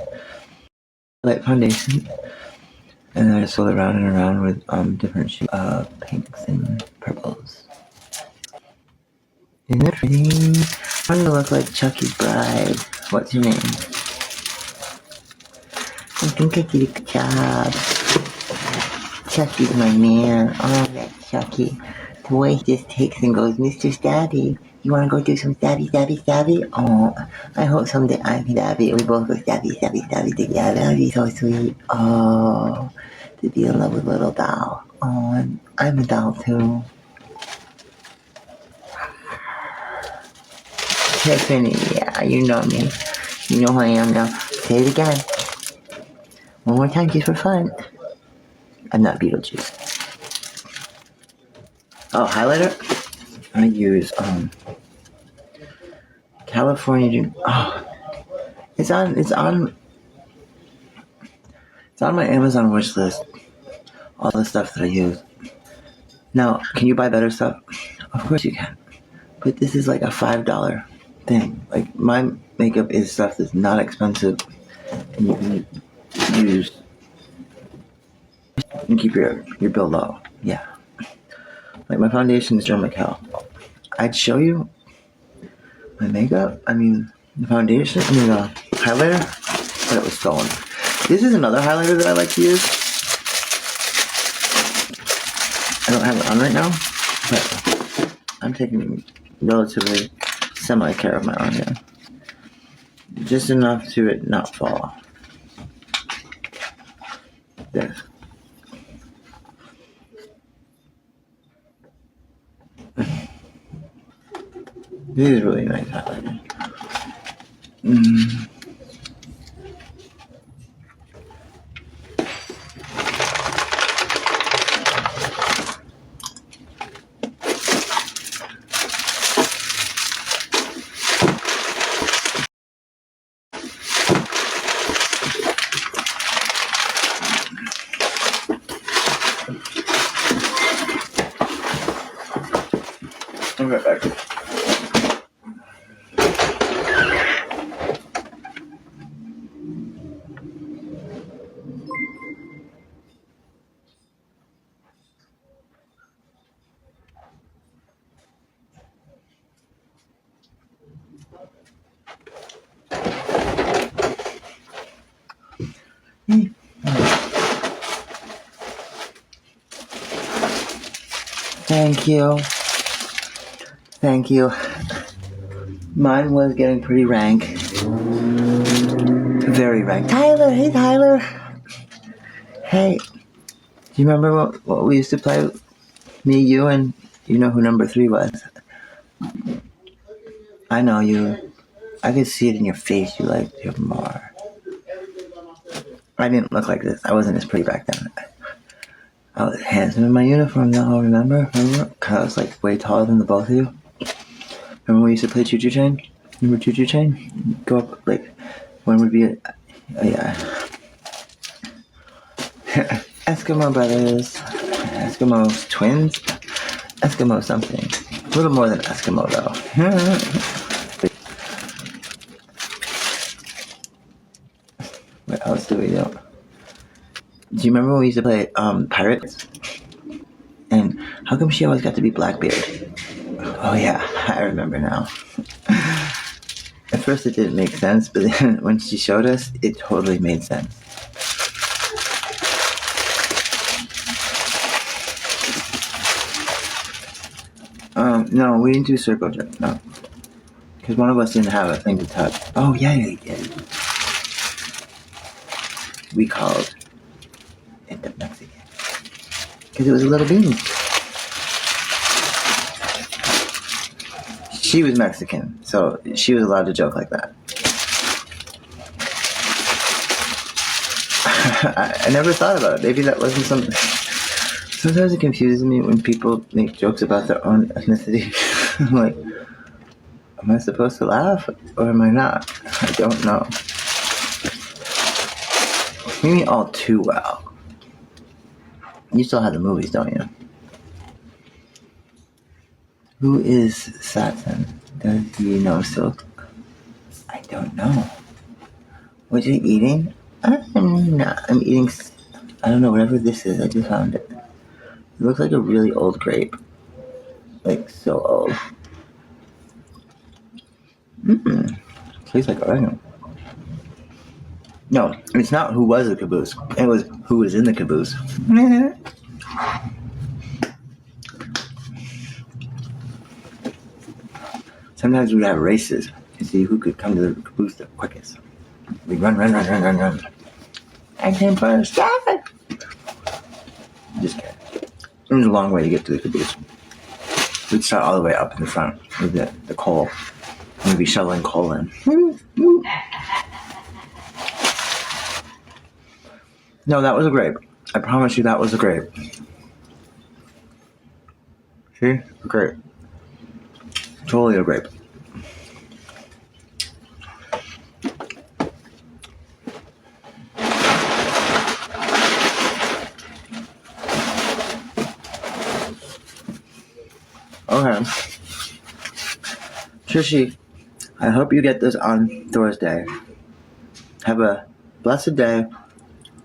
and then I just swirl it around and around with different shades of pinks and purples. Isn't it pretty? I'm gonna look like Chucky's bride. What's your name? I think I did a good job. Chucky's my man. Oh, that Chucky. voice just takes and goes, Mr. Stabby, you want to go do some stabby? Oh, I hope someday I can stabby. We both go stabby together. That'd be so sweet. Oh, to be in love with little doll. Oh, I'm a doll too. Tiffany, yeah, you know me. You know who I am now. Say it again. One more time, just for fun. I'm not Beetlejuice. Oh, highlighter? I use, California. Oh, it's on my Amazon wish list. All the stuff that I use. Now, can you buy better stuff? Of course you can. But this is like a $5 thing. Like, my makeup is stuff that's not expensive, and you can use and keep your bill low. Yeah. Like, my foundation is Joan McHale. I'd show you my makeup. I mean, the foundation. I mean, the highlighter. But it was stolen. This is another highlighter that I like to use. I don't have it on right now, but I'm taking relatively semi-care of my arm here. Just enough to it not fall off. There. This is really nice highlighter. I'll be right back. Thank you. Mine was getting pretty rank. Very rank. Tyler, hey Tyler. Hey, do you remember what we used to play? Me, you, and you know who number 3 was. I know you. I could see it in your face. You liked him more. I didn't look like this. I wasn't as pretty back then. I was handsome in my uniform though, remember? Because I was like way taller than the both of you. Remember we used to play Choo Choo Chain? Remember Choo Choo Chain? Go up, like, one would be yeah. Eskimo brothers. Eskimo twins? Eskimo something. A little more than Eskimo though. What else do we do? Do you remember when we used to play Pirates? And how come she always got to be Blackbeard? Oh yeah, I remember now. At first it didn't make sense, but then when she showed us, it totally made sense. No, we didn't do circle jerk, no. Because one of us didn't have a thing to touch. Oh yeah, we did. We called it the Mexican. Because it was a little bean. She was Mexican, so she was allowed to joke like that. I never thought about it. Maybe that wasn't something. Sometimes it confuses me when people make jokes about their own ethnicity. I'm like, am I supposed to laugh or am I not? I don't know. Maybe all too well. You still have the movies, don't you? Who is Satson? Does he know Silk? I don't know. What you eating? I'm eating, I don't know, whatever this is. I just found it. It looks like a really old grape. Like, so old. Tastes like oregano. No, it's not who was the caboose. It was who was in the caboose. Sometimes we'd have races to see who could come to the caboose the quickest. We'd run. I came first. Just kidding. It was a long way to get to the caboose. We'd start all the way up in the front with the coal. And we'd be shoveling coal in. No, that was a grape. I promise you that was a grape. See? A grape. Totally a grape. Okay. Trishi, I hope you get this on Thursday. Have a blessed day.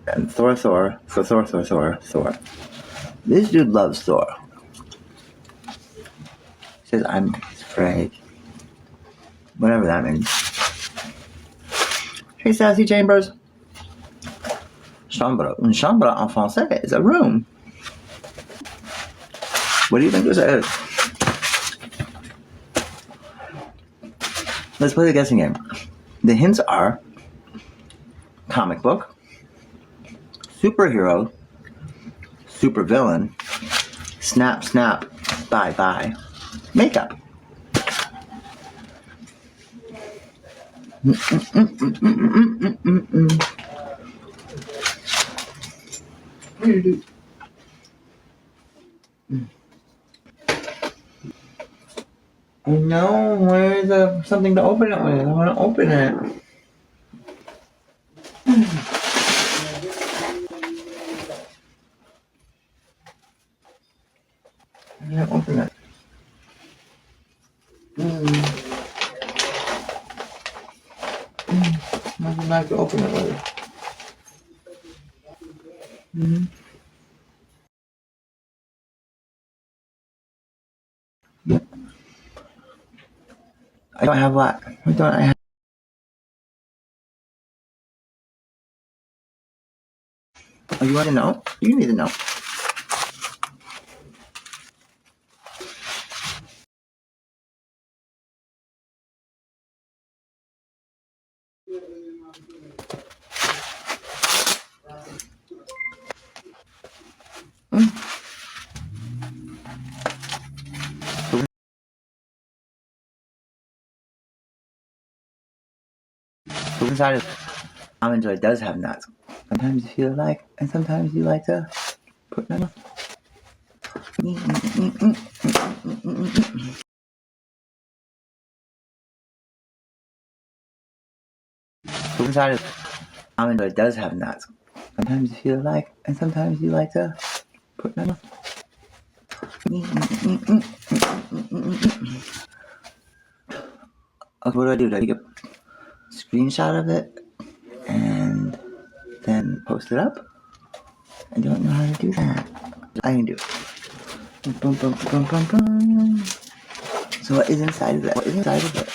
And Thor. This dude loves Thor. He says, I'm afraid. Whatever that means. Hey, Sassy Chambers. Chambre. Une chambre en français is a room. What do you think this is? Let's play the guessing game. The hints are comic book, superhero, supervillain, snap, bye, makeup. What do you do? No, where's something to open it with? I want to open it. I can't open it. Nothing back to open it with. Yep. I don't have what? What don't I have? Oh, you want to know? You need to know. Who's inside of almond joy does have nuts. Sometimes you feel like, and sometimes you like to put them. Who's inside of almond joy does have nuts. Sometimes you feel like, and sometimes you like to put them. Okay, what do I do? Do I take a screenshot of it and then post it up? I don't know how to do that. I can do it. So what is inside of it? What is inside of it?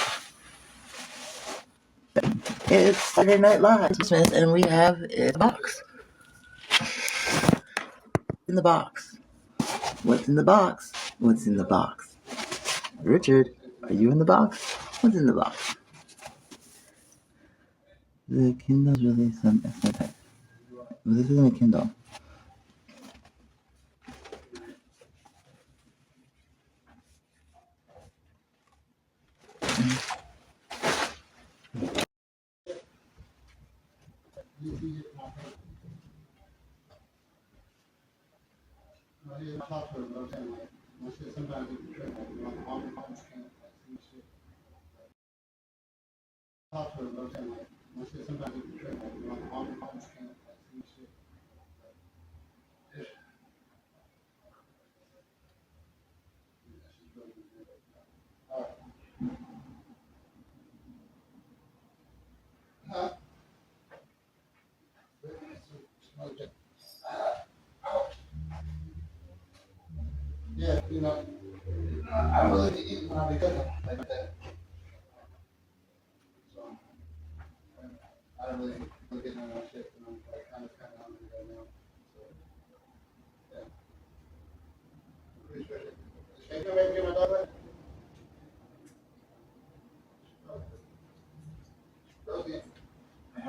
It's Saturday Night Live, Smith, and we have a box. In the box. What's in the box? What's in the box? Richard, are you in the box? What's in the box? The Kindle's really some extra. This isn't a Kindle. Yeah, I don't really eat when I be cooking like that. So, I don't really get none of that shit, and I'm like kind of hungry right now. So, yeah. Appreciate it. Can you come back and get my dog back?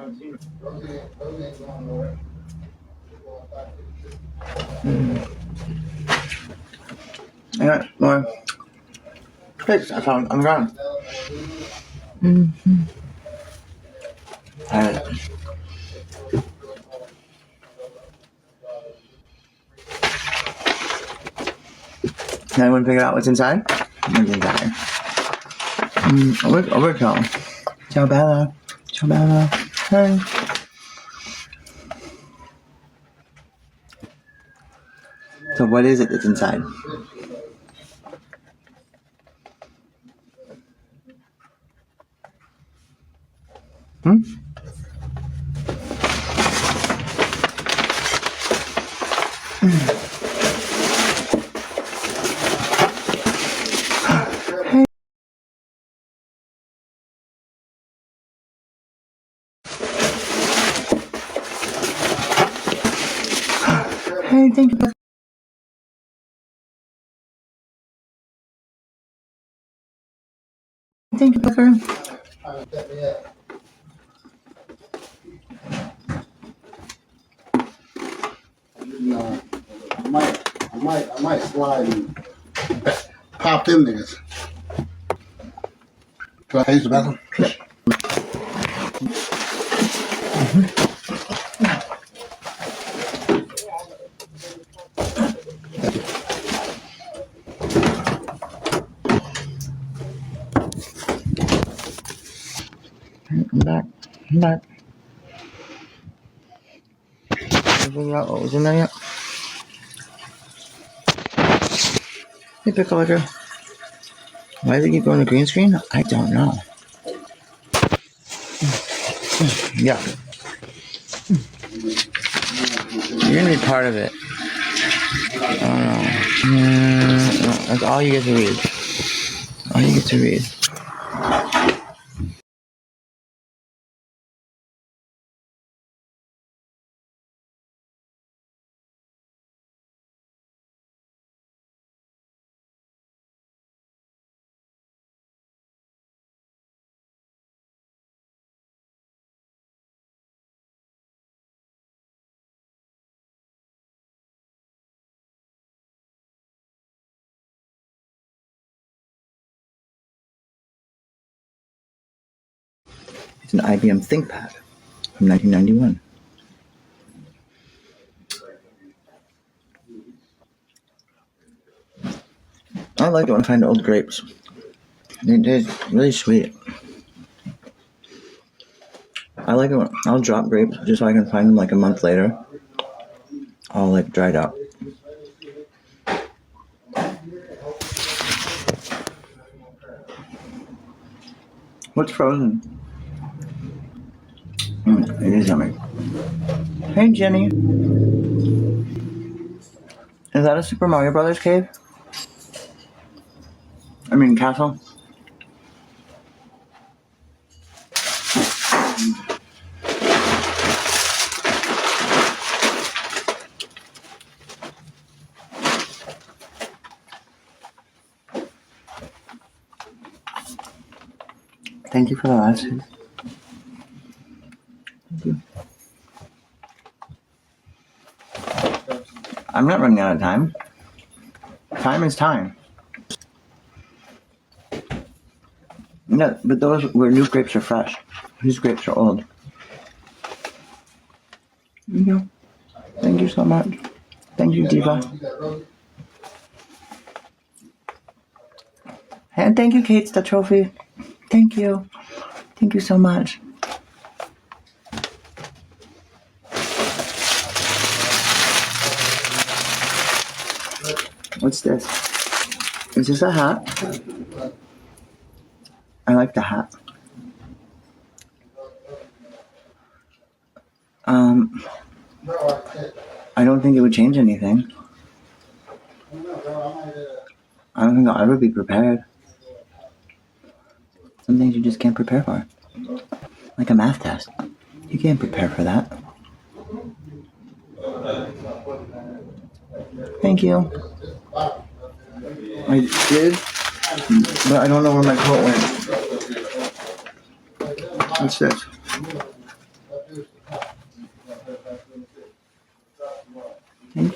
Rosie ain't going nowhere. I got more cakes I found on the ground. Mm-hmm. Alright. Can anyone figure out what's inside? What's inside? Overkill. Ciao Bella. Ciao Bella. Hey. So what is it that's inside? Hey, thank you. Thank you, Booker. No, I might slide and pop them niggas. Do I use the bathroom? I'm back. I'm back. Figure out what was in there yet? Hey, Pickle Licker. Why did it keep going to green screen? I don't know. Yeah. You're gonna be part of it. I don't know. That's all you get to read. All you get to read. It's an IBM ThinkPad from 1991. I like it when I find old grapes. They're really sweet. I like it when I'll drop grapes just so I can find them like a month later, all like dried out. What's frozen? It is yummy. Hey, Jenny. Is that a Super Mario Brothers cave? I mean, castle? Thank you for the lessons. Thank you. I'm not running out of time. Time is time. No, but those were new grapes are fresh. These grapes are old. Yeah. Thank you so much. Thank you, Diva. And thank you, Kate, the trophy. Thank you. Thank you so much. What's this? Is this a hat? I like the hat. I don't think it would change anything. I don't think I'll ever be prepared. Some things you just can't prepare for. Like a math test. You can't prepare for that. Thank you. I did, but I don't know where my coat went. What's this?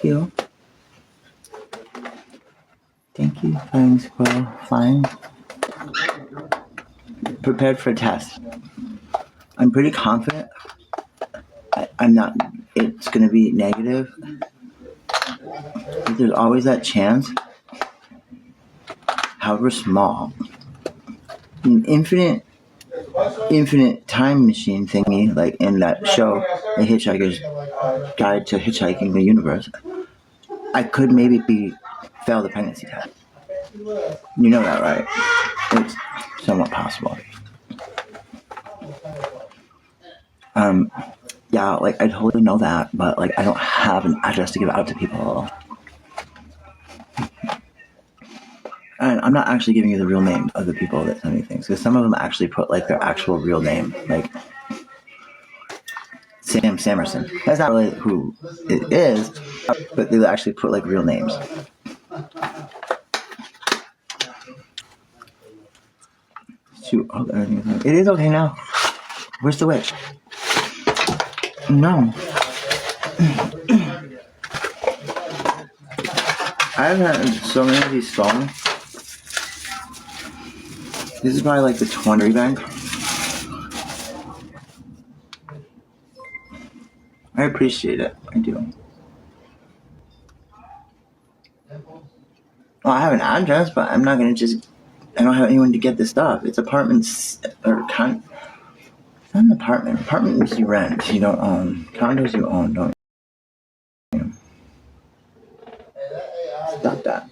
you. Thank you, Flying Squirrel. Flying. Prepared for a test. I'm pretty confident. I'm not. It's going to be negative. But there's always that chance, however small. An infinite time machine thingy, like in that show, The Hitchhiker's Guide to Hitchhiking the Universe, I could maybe fail the pregnancy test. You know that, right? It's somewhat possible. Yeah, like I totally know that, but like I don't have an address to give out to people. And I'm not actually giving you the real name of the people that send me things, because some of them actually put like their actual real name, like Sam Samerson. That's not really who it is, but they actually put like real names. Shoot, oh, it is okay now. Where's the witch? No. I've had so many of these songs. This is probably like the 20 bank. I appreciate it. I do. Well, I have an address, but I'm not gonna just. I don't have anyone to get this stuff. It's apartments or it's not an apartment. Apartments you rent, you don't own. Condos you own, don't you? Stop that.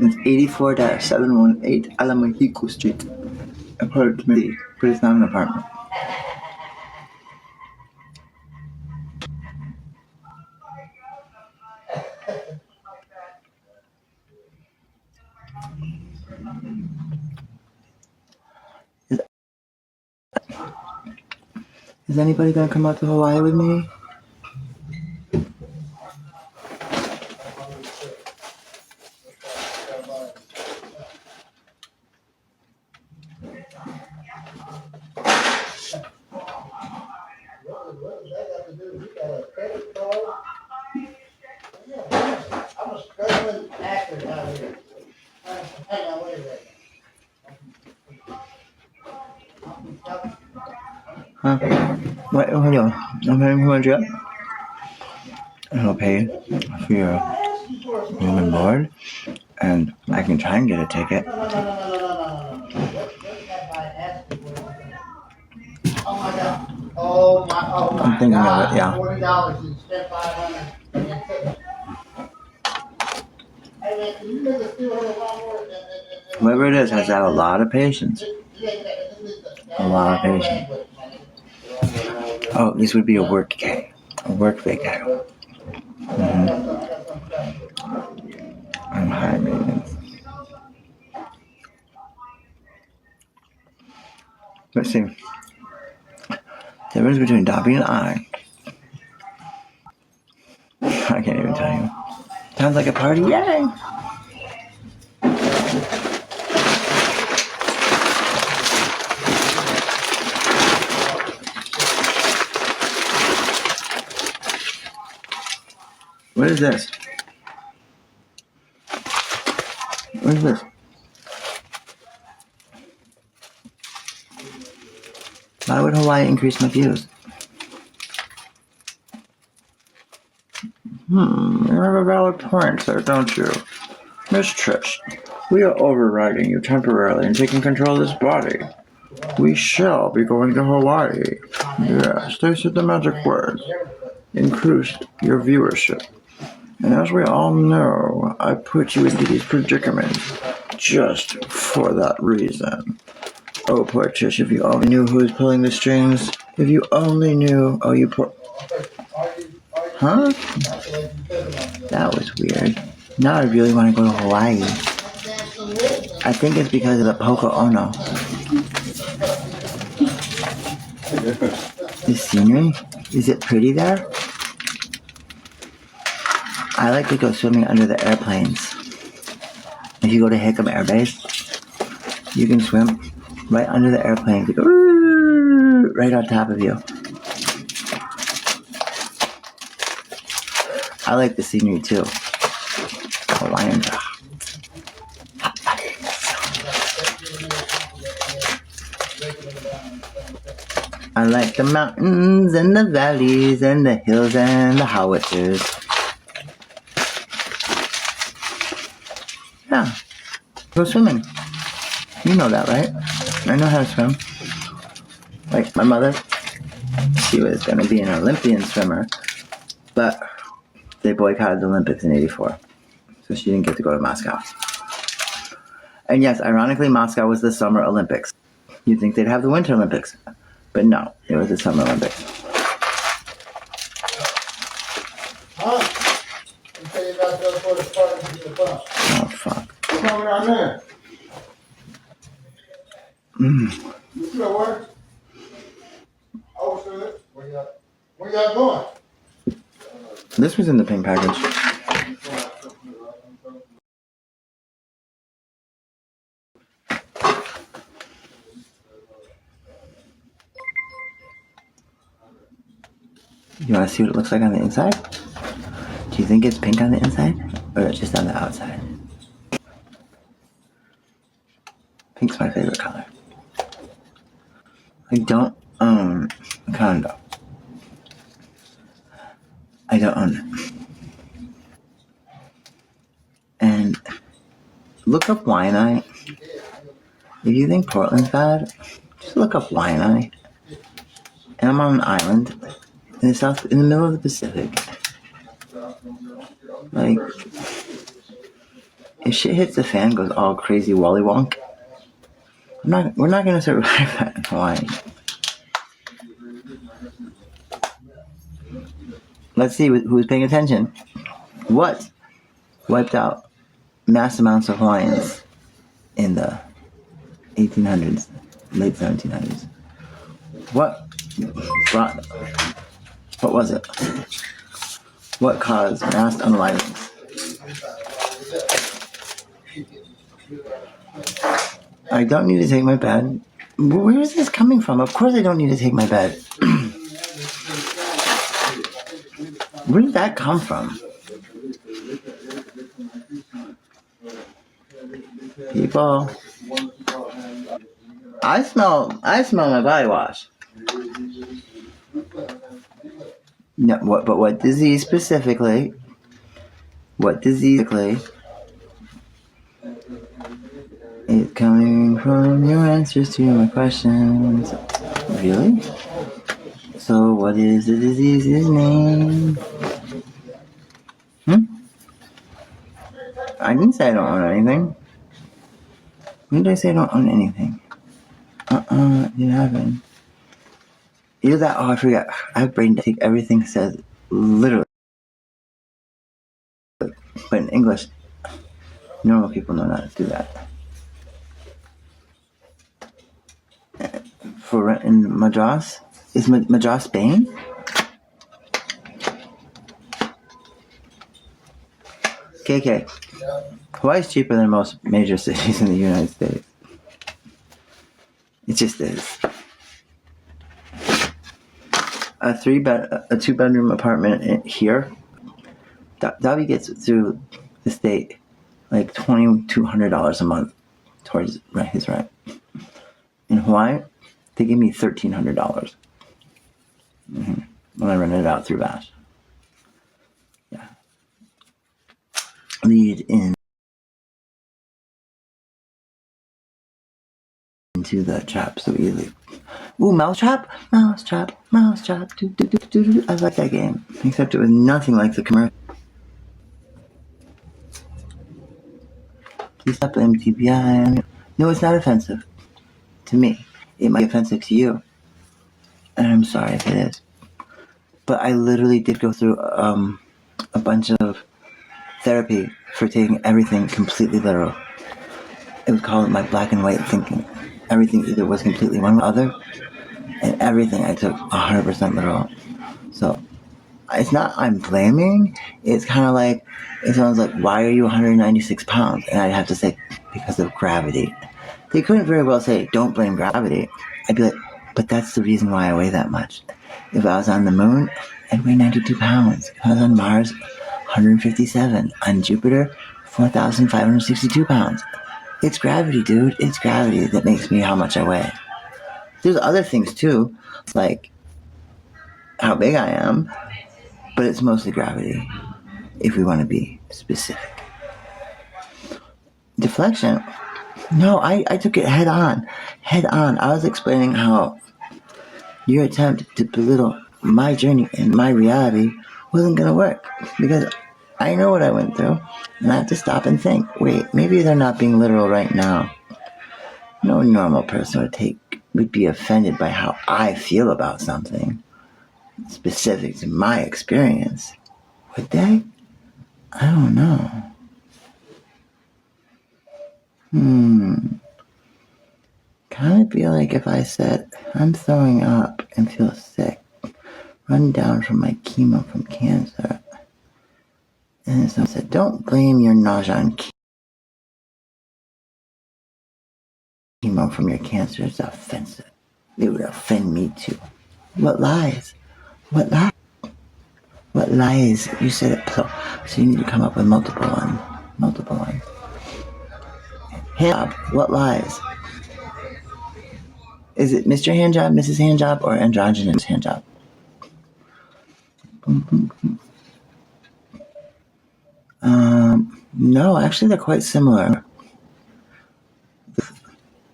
It's 84-718 Alamahico Street. Apartment, but it's not an apartment. Is anybody gonna come out to Hawaii with me? I'm a struggling actor out here. Hang on, wait a minute. Huh? What? Hold on. I'm paying $200. And I'll pay for your room and board, and I can try and get a ticket. No. Oh my God. I'm thinking of it, yeah. $40 and spent $500. Hey man, can you make us do a lot more? Whoever it is has to have a lot of patience. A lot of patience. Oh, this would be a work day. A work vacation. I'm high maintenance. Let's see. The difference between Dobby and I can't even tell you. Sounds like a party. Yay! What is this? What is this? Why would Hawaii increase my views? You have a valid point there, don't you? Miss Trish, we are overriding you temporarily and taking control of this body. We shall be going to Hawaii. Yes, they said the magic word. Increased your viewership. And as we all know, I put you into these predicaments just for that reason. Oh, poor Trish, if you only knew who was pulling the strings. If you only knew. Oh, you poor. Huh? That was weird. Now I really want to go to Hawaii. I think it's because of the Poko Ono. The scenery? Is it pretty there? I like to go swimming under the airplanes. If you go to Hickam Air Base, you can swim right under the airplane to go right on top of you. I like the scenery too. Hawaiian. I like the mountains and the valleys and the hills and the howitzers. Yeah. Go swimming. You know that, right? I know how to swim. Like my mother, she was going to be an Olympian swimmer, but they boycotted the Olympics in '84. So she didn't get to go to Moscow. And yes, ironically, Moscow was the Summer Olympics. You'd think they'd have the Winter Olympics. But no, it was the Summer Olympics. Huh? You say you got to go for the party to the pump. Oh, fuck. What's going on there? You still work? Oh, sure. Where y'all going? This was in the pink package. You want to see what it looks like on the inside? Do you think it's pink on the inside? Or just on the outside? Pink's my favorite color. I don't own a condo. I don't own it. And look up Waianae. If you think Portland's bad, just look up Waianae. And I'm on an island in the middle of the Pacific. Like, if shit hits the fan, goes all crazy Wally Wonk, we're not gonna survive that in Hawaii. Let's see who's paying attention. What wiped out mass amounts of Hawaiians in the 1800s, late 1700s? What was it? What caused mass unalivings? I don't need to take my bed. Where is this coming from? Of course I don't need to take my bed. Where did that come from? People. I smell my body wash. No, what disease specifically? What disease is coming from your answers to my questions? Really? So what is the disease's name? I didn't say I don't own anything. When did I say I don't own anything? It didn't happen. Either that, I forgot. I have brain to take everything says literally. But in English, normal people know not to do that. For rent in Madras? Is Madras Spain? KK. Hawaii's cheaper than most major cities in the United States. It just is. A 2-bedroom apartment here, Davi gets through the state like $2,200 a month towards his rent. In Hawaii, they give me $1,300 when I rent it out through Vash. Yeah. Lead into the trap so easily. Ooh, Mousetrap. I like that game. Except it was nothing like the commercial. Please stop blaming TBI. No, it's not offensive. To me. It might be offensive to you. And I'm sorry if it is. But I literally did go through a bunch of therapy for taking everything completely literal. It was called my black and white thinking. Everything either was completely one or other, and everything I took 100% literal. So it's not I'm blaming. It's kind of like if someone's like, "Why are you 196 pounds?" and I'd have to say, "Because of gravity." They couldn't very well say, don't blame gravity. I'd be like, but that's the reason why I weigh that much. If I was on the moon, I'd weigh 92 pounds. If I was on Mars, 157. On Jupiter, 4,562 pounds. It's gravity, dude. It's gravity that makes me how much I weigh. There's other things too, like how big I am, but it's mostly gravity, if we want to be specific. Deflection? No, I took it head on. Head on. I was explaining how your attempt to belittle my journey and my reality wasn't going to work, because I know what I went through, and I have to stop and think, wait, maybe they're not being literal right now. No normal person would be offended by how I feel about something specific to my experience. Would they? I don't know. Kind of feel like if I said, I'm throwing up and feel sick, run down from my chemo from cancer, and then someone said, don't blame your nausea on chemo from your cancer, it's offensive. It would offend me too. What lies? What lies? What lies? You said it, so you need to come up with multiple ones. Multiple ones. Handjob, what lies? Is it Mr. Handjob, Mrs. Handjob, or androgynous handjob? No, actually they're quite similar. The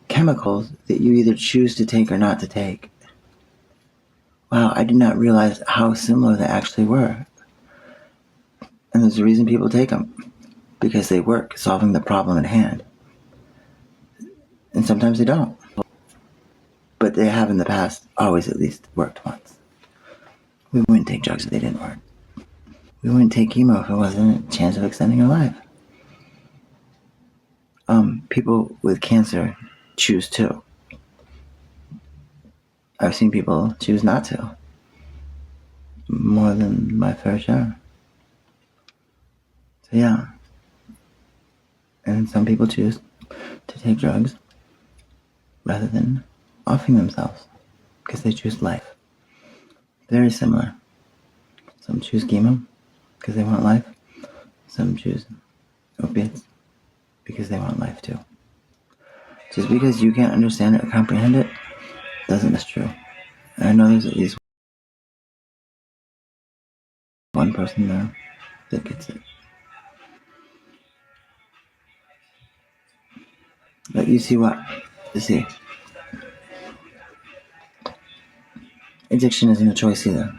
chemicals that you either choose to take or not to take. Wow, I did not realize how similar they actually were. And there's a reason people take them. Because they work solving the problem at hand. And sometimes they don't. But they have in the past always at least worked once. We wouldn't take drugs if they didn't work. We wouldn't take chemo if it wasn't a chance of extending our life. People with cancer choose to. I've seen people choose not to. More than my fair share. So yeah. And some people choose to take drugs rather than offing themselves because they choose life. Very similar. Some choose chemo because they want life. Some choose opiates because they want life too. Just because you can't understand it or comprehend it doesn't mean it's true. And I know there's at least one person there that gets it. But you see what? You see, addiction isn't a choice either.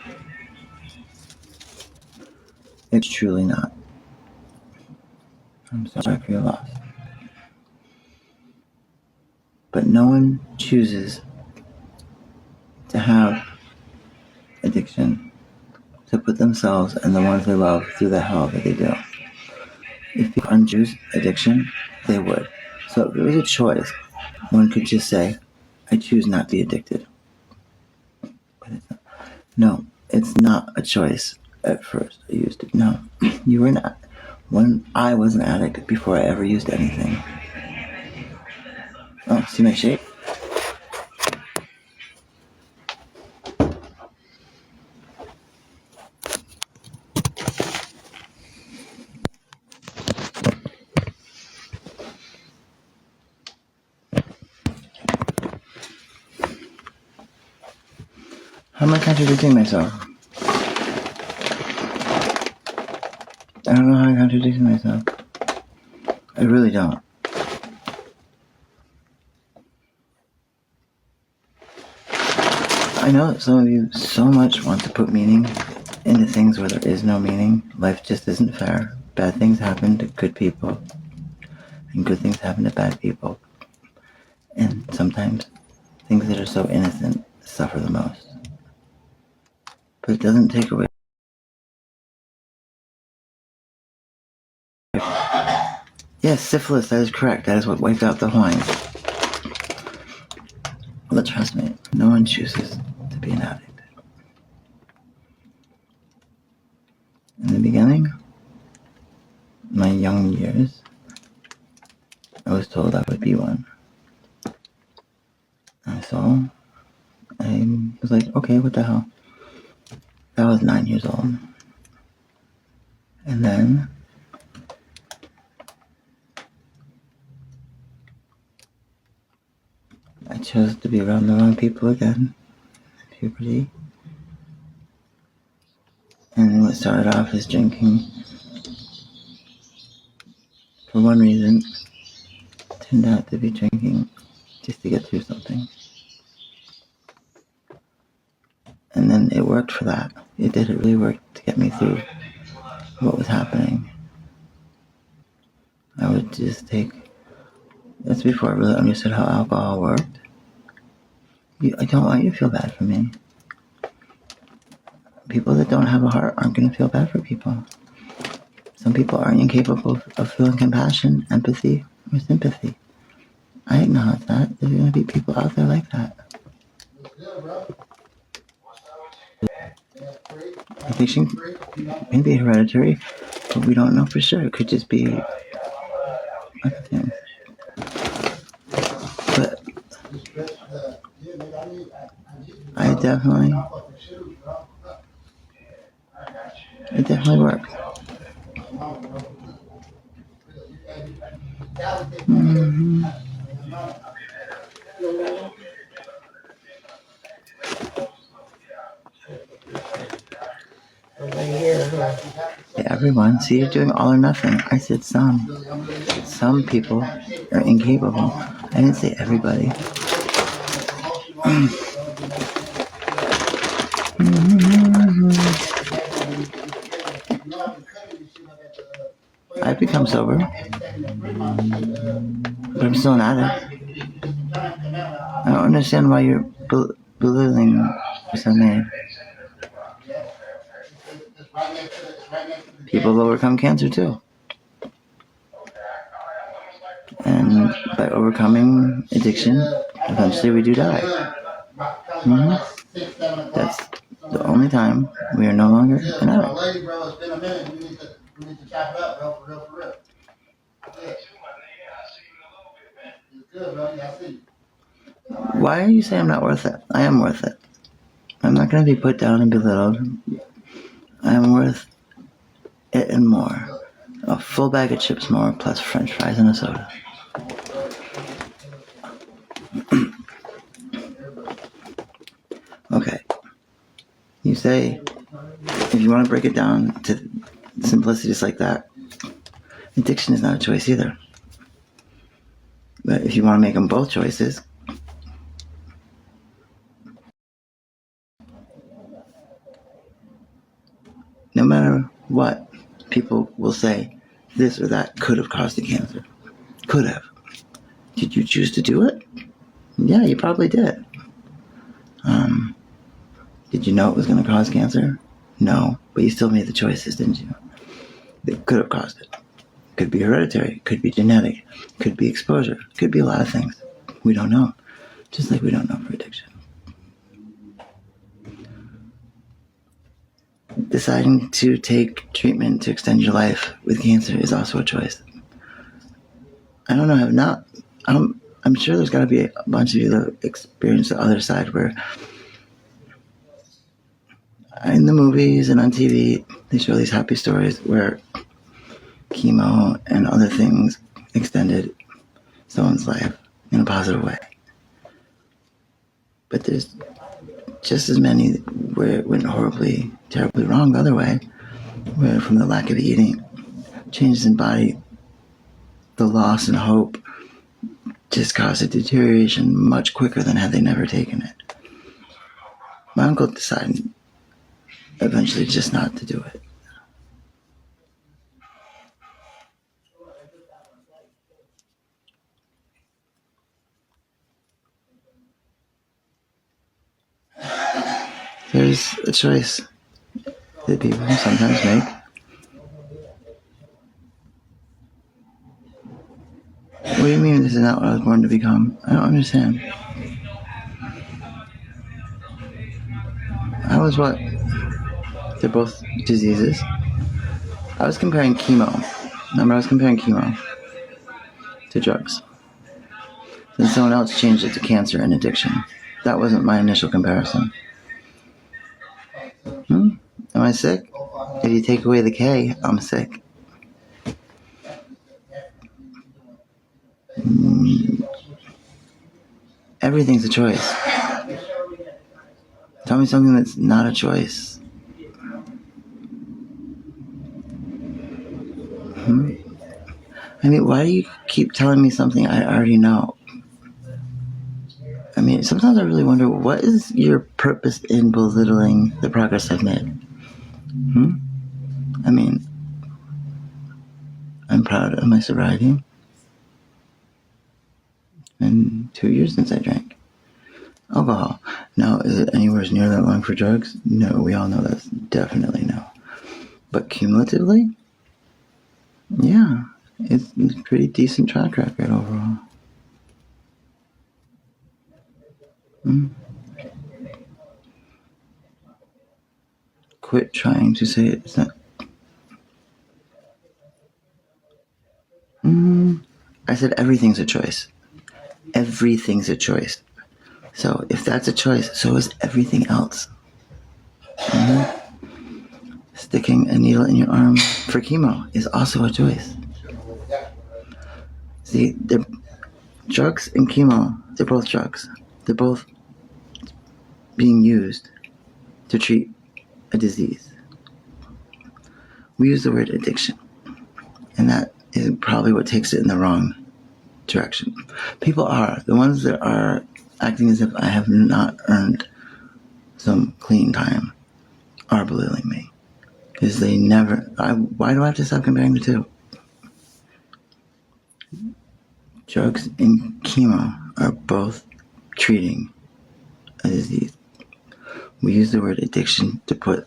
It's truly not. I'm sorry for your loss. But no one chooses to have addiction, to put themselves and the ones they love through the hell that they do. If people unchoose addiction, they would. So if it was a choice, one could just say, I choose not to be addicted. But it's not. No, it's not a choice at first. I used it. No, you were not. When I was an addict before I ever used anything. Oh, see my shape? How am I contradicting myself? I don't know how I'm contradicting myself. I really don't. I know that some of you so much want to put meaning into things where there is no meaning. Life just isn't fair. Bad things happen to good people, and good things happen to bad people. And sometimes things that are so innocent suffer the most. But it doesn't take away. Yes, syphilis, that is correct. That is what wiped out the Hawaiians. But trust me, no one chooses to be an addict. In the beginning, my young years, I was told I would be one. And so I was like, okay, what the hell? I was 9 years old. And then I chose to be around the wrong people again. Puberty. And what started off as drinking for one reason turned out to be drinking just to get through something. And then it worked for that. It really worked to get me through what was happening. I would just take, that's before I really understood how alcohol worked. I don't want you to feel bad for me. People that don't have a heart aren't going to feel bad for people. Some people are incapable of feeling compassion, empathy, or sympathy. I acknowledge that. There's going to be people out there like that. Addiction may be hereditary, but we don't know for sure. It could just be other things. But I definitely, it definitely worked. Mm-hmm. Everyone, see, you're doing all or nothing. I said some. Some people are incapable. I didn't say everybody. I've become sober, but I'm still an addict. I don't understand why you're belittling yourself, man. People overcome cancer too. And by overcoming addiction, eventually we do die. Mm-hmm. That's the only time we are no longer an addict. Why are you saying I'm not worth it? I am worth it. I'm not going to be put down and belittled. I am worth it and more. A full bag of chips more, plus french fries and a soda. Okay. You say, if you want to break it down to simplicities like that, addiction is not a choice either. But if you want to make them both choices, no matter what, people will say this or that could have caused the cancer. Could have. Did you choose to do it? Yeah, you probably did. Did you know it was going to cause cancer? No, but you still made the choices, didn't you? It could have caused it. Could be hereditary, could be genetic, could be exposure, could be a lot of things. We don't know. Just like we don't know for addiction. Deciding to take treatment to extend your life with cancer is also a choice. I don't know, I'm sure there's got to be a bunch of you that experience the other side where in the movies and on TV, they show these happy stories where chemo and other things extended someone's life in a positive way. But there's just as many where it went horribly, terribly wrong the other way, where from the lack of eating, changes in body, the loss in hope just caused a deterioration much quicker than had they never taken it. My uncle decided eventually just not to do it. There's a choice that people sometimes make. What do you mean this is not what I was born to become? I don't understand. I was what? They're both diseases. I was comparing chemo. Remember, I was comparing chemo to drugs. Then someone else changed it to cancer and addiction. That wasn't my initial comparison. Am I sick? If you take away the K, I'm sick. Everything's a choice. Tell me something that's not a choice. I mean, why do you keep telling me something I already know? I mean, sometimes I really wonder, what is your purpose in belittling the progress I've made? I mean, I'm proud of my sobriety. It's been 2 years since I drank alcohol. Now, is it anywhere near that long for drugs? No, we all know that's definitely no. But cumulatively, yeah, it's a pretty decent track record overall. Quit trying to say it's not. I said everything's a choice. Everything's a choice. So if that's a choice, so is everything else. Sticking a needle in your arm for chemo is also a choice. See, drugs and chemo, they're both drugs. They're both being used to treat a disease. We use the word addiction, and that is probably what takes it in the wrong direction. People are, the ones that are acting as if I have not earned some clean time, are belittling me. Because they never, why do I have to stop comparing the two? Drugs and chemo are both treating a disease. We use the word addiction to put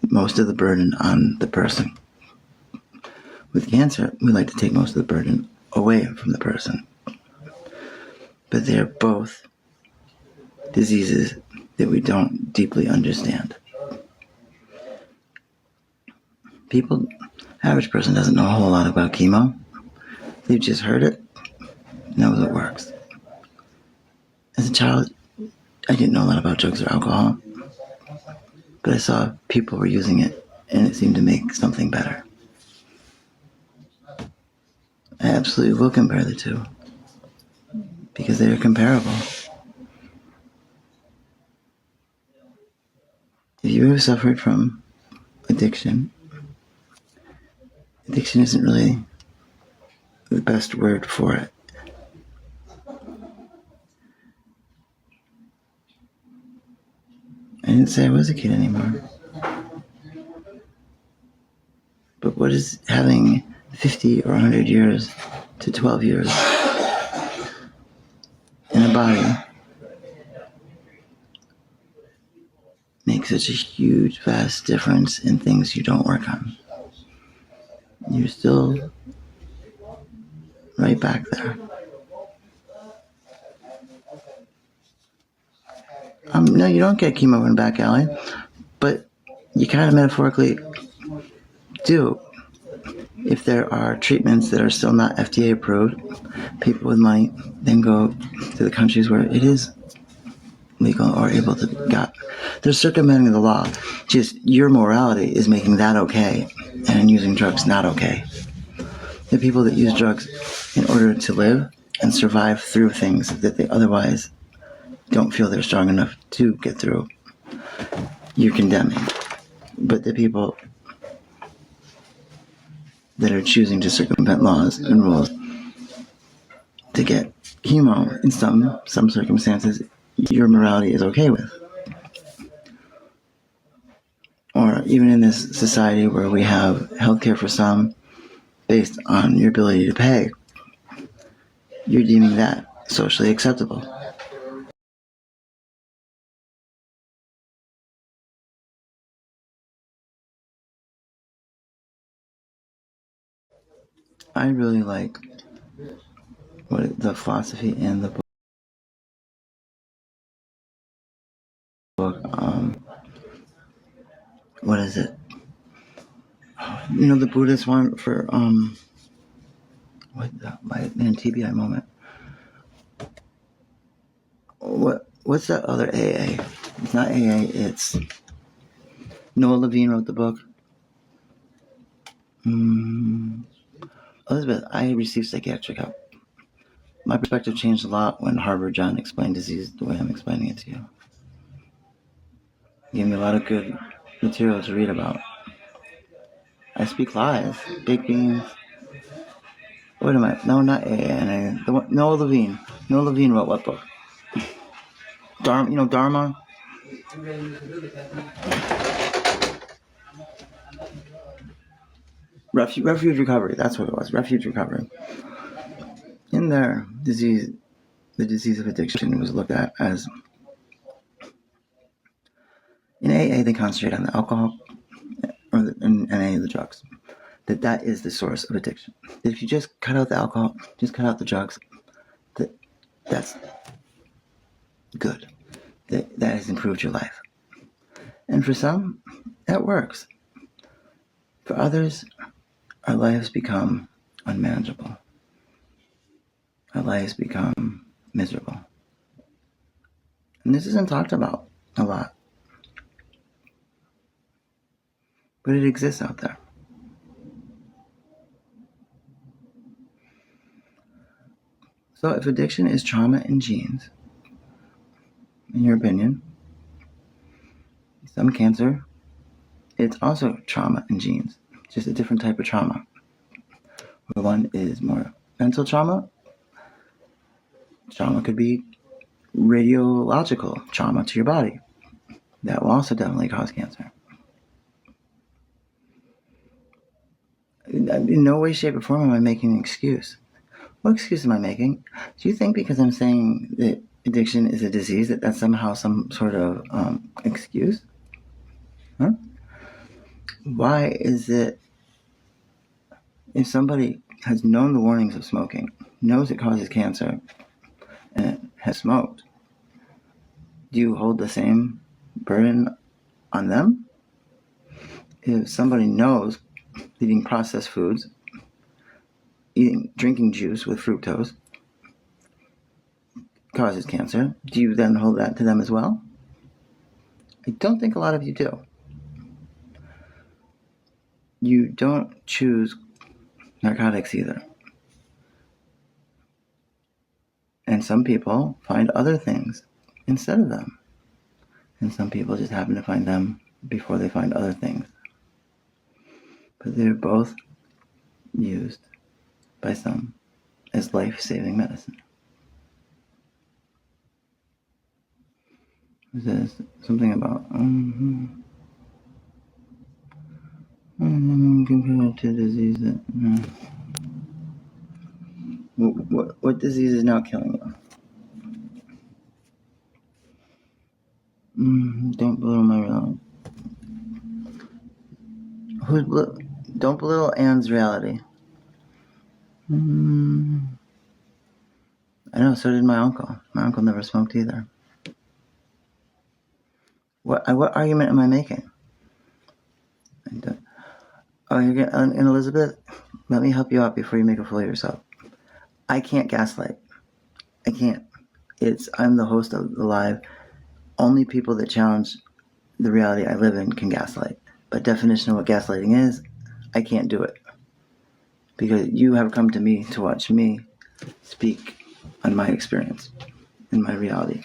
most of the burden on the person. With cancer, we like to take most of the burden away from the person. But they are both diseases that we don't deeply understand. Average person doesn't know a whole lot about chemo. They've just heard it, knows it works. As a child, I didn't know a lot about drugs or alcohol, but I saw people were using it, and it seemed to make something better. I absolutely will compare the two, because they are comparable. If you have suffered from addiction isn't really the best word for it. I didn't say I was a kid anymore. But what is having 50 or 100 years to 12 years in a body make such a huge, vast difference in things you don't work on? You're still right back there. No, you don't get chemo in back alley, but you kind of metaphorically do. If there are treatments that are still not FDA approved, people with money then go to the countries where it is legal or able to get. They're circumventing the law. Just your morality is making that okay, and using drugs not okay. The people that use drugs in order to live and survive through things that they otherwise don't feel they're strong enough to get through, you're condemning. But the people that are choosing to circumvent laws and rules to get chemo in some circumstances, your morality is okay with. Or even in this society where we have healthcare for some based on your ability to pay, you're deeming that socially acceptable. I really like the philosophy in the book. What is it? The Buddhist one for my TBI moment. what's that other AA? It's not AA, it's Noah Levine wrote the book. Elizabeth, I received psychiatric help. My perspective changed a lot when Harvard John explained disease the way I'm explaining it to you. He gave me a lot of good material to read about. I speak lies, baked beans. What am I? No, not AA. Noah Levine. Noah Levine wrote what book? Dharma. Dharma. Refuge Recovery. That's what it was. Refuge Recovery. In there, the disease of addiction was looked at as. In AA, they concentrate on the alcohol, or in NA, the drugs. That is the source of addiction. That if you just cut out the alcohol, just cut out the drugs, that's good. That has improved your life. And for some, that works. For others, our lives become unmanageable. Our lives become miserable. And this isn't talked about a lot. But it exists out there. So if addiction is trauma in genes, in your opinion, some cancer, it's also trauma in genes, just a different type of trauma. Where one is more mental trauma. Trauma could be radiological trauma to your body. That will also definitely cause cancer. In no way, shape, or form am I making an excuse. What excuse am I making? Do you think because I'm saying that addiction is a disease that that's somehow some sort of excuse? Huh? Why is it, if somebody has known the warnings of smoking, knows it causes cancer, and has smoked, do you hold the same burden on them? If somebody knows eating processed foods, drinking juice with fructose causes cancer, do you then hold that to them as well? I don't think a lot of you do. You don't choose narcotics either. And some people find other things instead of them. And some people just happen to find them before they find other things. But they're both used by some as life-saving medicine. There's something about compared to disease that what disease is now killing you? Don't belittle my reality. Don't belittle Anne's reality. I know, so did my uncle. My uncle never smoked either. What argument am I making? And Elizabeth, let me help you out before you make a fool of yourself. I can't gaslight. I can't. I'm the host of the live. Only people that challenge the reality I live in can gaslight. But definition of what gaslighting is, I can't do it. Because you have come to me to watch me speak on my experience and my reality.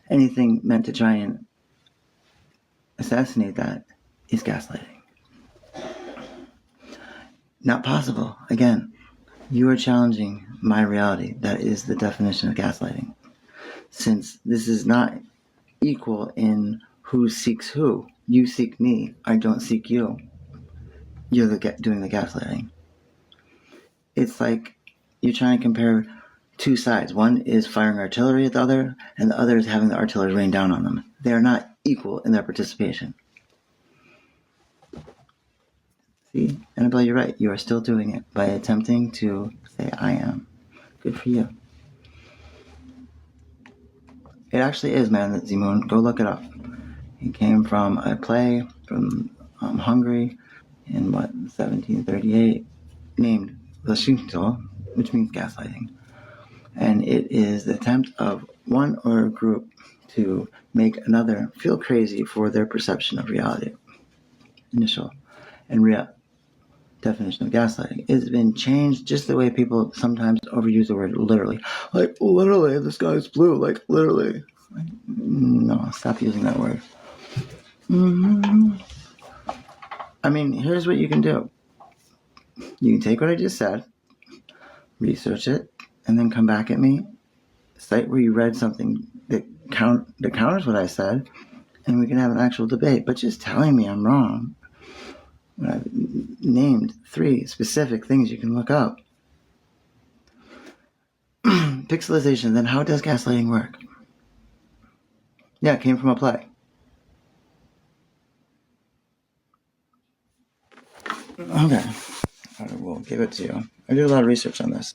Anything meant to try and assassinate that is gaslighting. Not possible. Again, you are challenging my reality. That is the definition of gaslighting. Since this is not equal in who seeks who. You seek me, I don't seek you. You're doing the gaslighting. It's like you're trying to compare two sides. One is firing artillery at the other, and the other is having the artillery rain down on them. They are not equal in their participation. See, Annabelle, you're right. You are still doing it by attempting to say, I am. Good for you. It actually is Man That Moon. Go look it up. It came from a play from Hungary in 1738, named Leshinto, which means gaslighting. And it is the attempt of one or a group to make another feel crazy for their perception of reality. Initial and real definition of gaslighting. It's been changed just the way people sometimes overuse the word literally. Like, literally, the sky is blue. Like, literally. No, stop using that word. I mean, here's what you can do. You can take what I just said, research it, and then come back at me, cite where you read something that counters what I said, and we can have an actual debate. But just telling me I'm wrong, when I've named 3 specific things you can look up. Pixelization, then how does gaslighting work? Yeah, it came from a play. Okay, I will give it to you. I did a lot of research on this.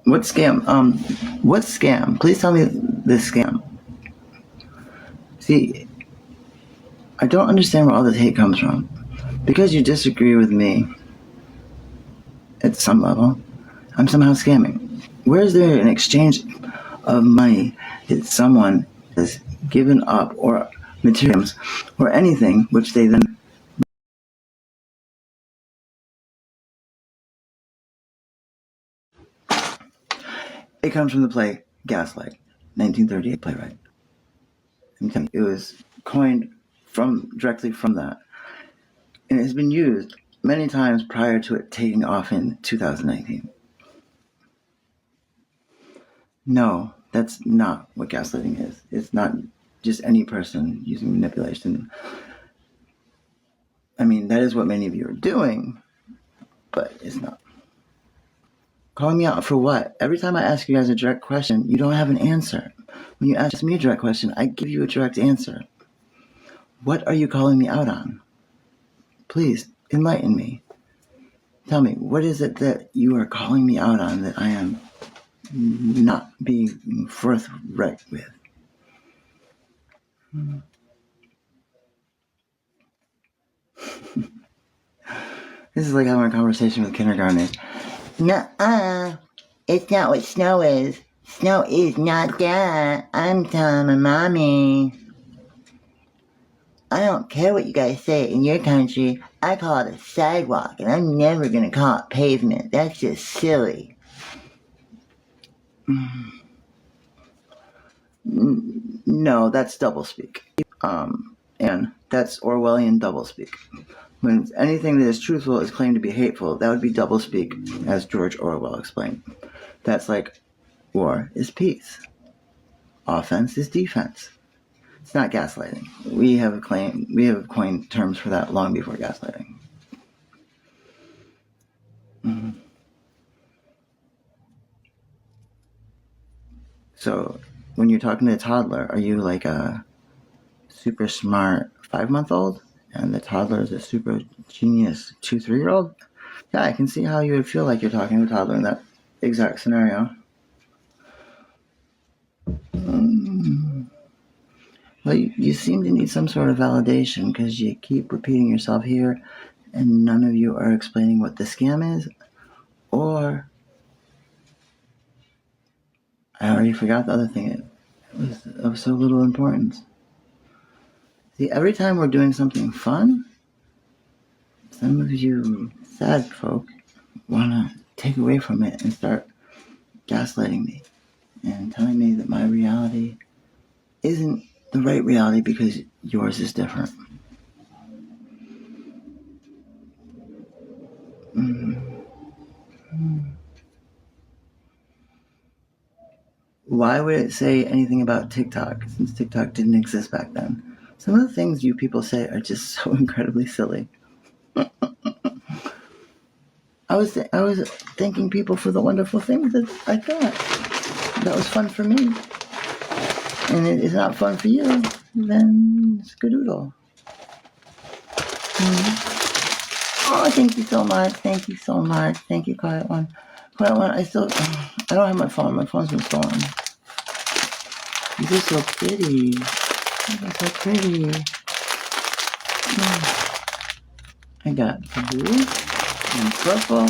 What scam? What scam? Please tell me this scam. See, I don't understand where all this hate comes from. Because you disagree with me at some level, I'm somehow scamming. Where is there an exchange of money that someone has given up, or materials, or anything which they then... It comes from the play Gaslight, 1938 playwright. It was coined directly from that. And it has been used many times prior to it taking off in 2019. No, that's not what gaslighting is. It's not just any person using manipulation. I mean, that is what many of you are doing, but it's not. Calling me out for what? Every time I ask you guys a direct question, you don't have an answer. When you ask me a direct question, I give you a direct answer. What are you calling me out on? Please, enlighten me. Tell me, what is it that you are calling me out on that I am not being forthright with? This is like having a conversation with kindergartners. Nuh-uh. It's not what snow is. Snow is not that. I'm telling my mommy. I don't care what you guys say in your country. I call it a sidewalk, and I'm never going to call it pavement. That's just silly. No, that's doublespeak. And That's Orwellian doublespeak. When anything that is truthful is claimed to be hateful, that would be doublespeak, as George Orwell explained. That's like war is peace. Offense is defense. It's not gaslighting. We have coined terms for that long before gaslighting. Mm-hmm. So when you're talking to a toddler, are you like a super smart 5-month-old and the toddler is a super genius 2-3-year-old? Yeah, I can see how you would feel like you're talking to a toddler in that exact scenario. Well, you seem to need some sort of validation because you keep repeating yourself here and none of you are explaining what the scam is, or I already forgot the other thing. It was of so little importance. See, every time we're doing something fun, some of you sad folk want to take away from it and start gaslighting me and telling me that my reality isn't the right reality because yours is different. Why would it say anything about TikTok since TikTok didn't exist back then? Some of the things you people say are just so incredibly silly. I was thanking people for the wonderful things that I thought. That was fun for me. And it is not fun for you, then skadoodle. Oh, thank you so much. Thank you so much. Thank you, Quiet One. Quiet One, I don't have my phone. My phone's been stolen. These are so pretty. These are so pretty. I got blue and purple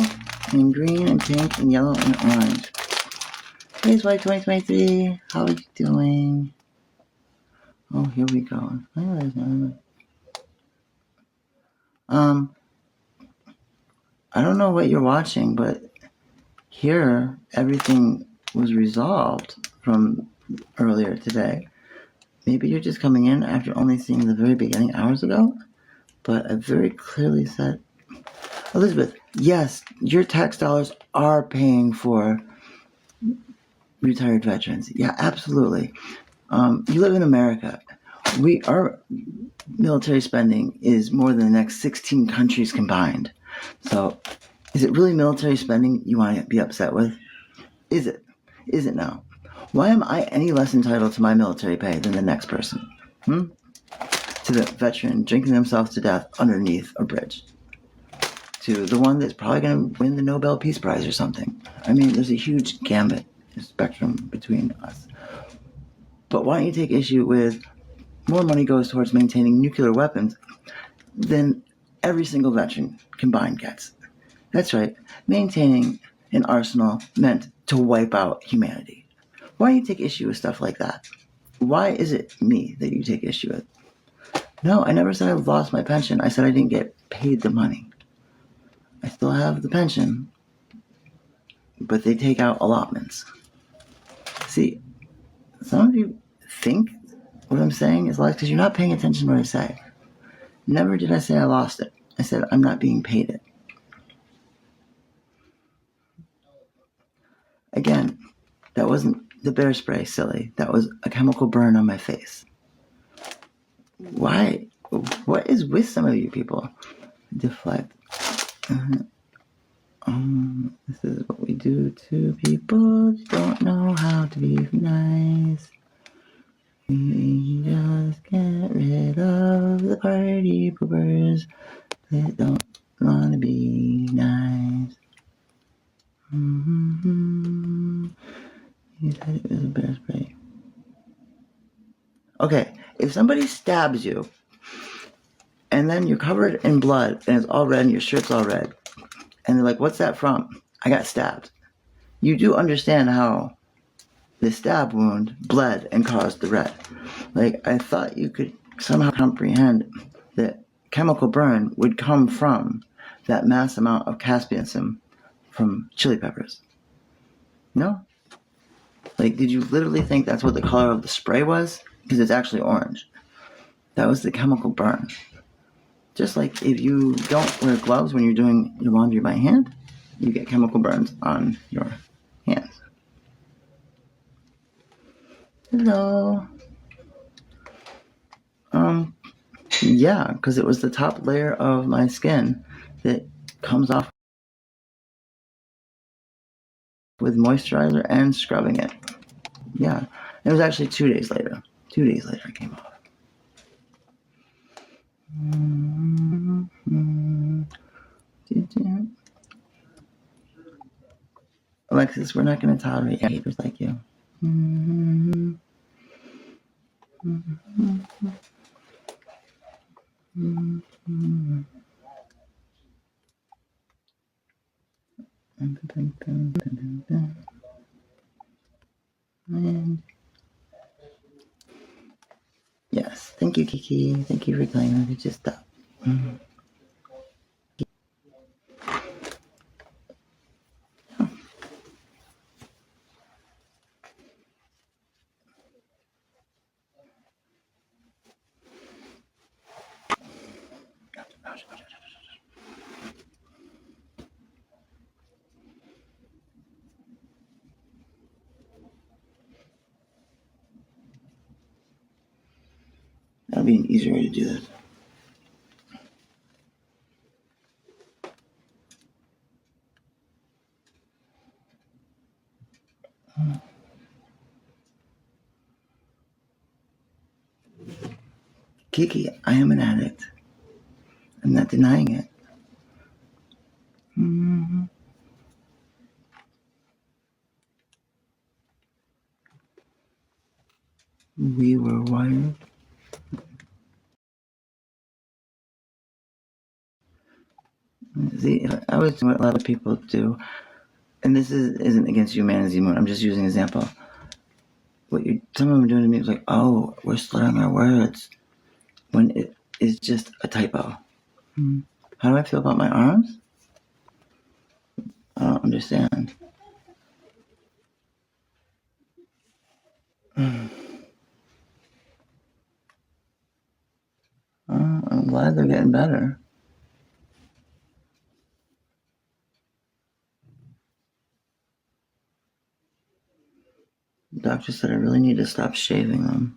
and green and pink and yellow and orange. Today's White 2023. How are you doing? Oh, here we go. I don't know what you're watching, but here everything was resolved from earlier today. Maybe you're just coming in after only seeing the very beginning hours ago, but I very clearly said, Elizabeth, yes, your tax dollars are paying for retired veterans. Yeah, absolutely. You live in America. Our military spending is more than the next 16 countries combined. So, is it really military spending you want to be upset with? Is it? Is it now? Why am I any less entitled to my military pay than the next person? To the veteran drinking themselves to death underneath a bridge. To the one that's probably going to win the Nobel Peace Prize or something. I mean, there's a huge gambit spectrum between us. But why don't you take issue with more money goes towards maintaining nuclear weapons than every single veteran combined gets? That's right, maintaining an arsenal meant to wipe out humanity. Why do you take issue with stuff like that? Why is it me that you take issue with? No, I never said I lost my pension. I said I didn't get paid the money. I still have the pension, but they take out allotments. See, some of you think what I'm saying is lies because you're not paying attention to what I say. Never did I say I lost it. I said I'm not being paid it. Again, that wasn't the bear spray, silly. That was a chemical burn on my face. Why? What is with some of you people? Deflect. This is what we do to people who don't know how to be nice. We just get rid of the party poopers that don't want to be nice. You said it was a bear spray. Okay, if somebody stabs you, and then you're covered in blood, and it's all red, and your shirt's all red, and they're like, what's that from? I got stabbed. You do understand how the stab wound bled and caused the red. Like, I thought you could somehow comprehend that chemical burn would come from that mass amount of caspiosin from chili peppers. No? Like, did you literally think that's what the color of the spray was? Because it's actually orange. That was the chemical burn. Just like if you don't wear gloves when you're doing your laundry by hand, you get chemical burns on your hands. Hello. Yeah, because it was the top layer of my skin that comes off with moisturizer and scrubbing it. Yeah, it was actually 2 days later. 2 days later, it came off. Alexis, we're not going to tolerate haters like you. Yes, thank you, Kiki. Thank you for claiming it. Just stop. That'll be an easier way to do this. Kiki, I am an addict. I'm not denying it. We were wired. See, I was doing what a lot of people do, and this isn't against you, man, Moon. I'm just using an example. Some of them are doing to me is like, oh, we're slurring our words, when it is just a typo. How do I feel about my arms? I don't understand. I'm glad they're getting better. The doctor said I really need to stop shaving them.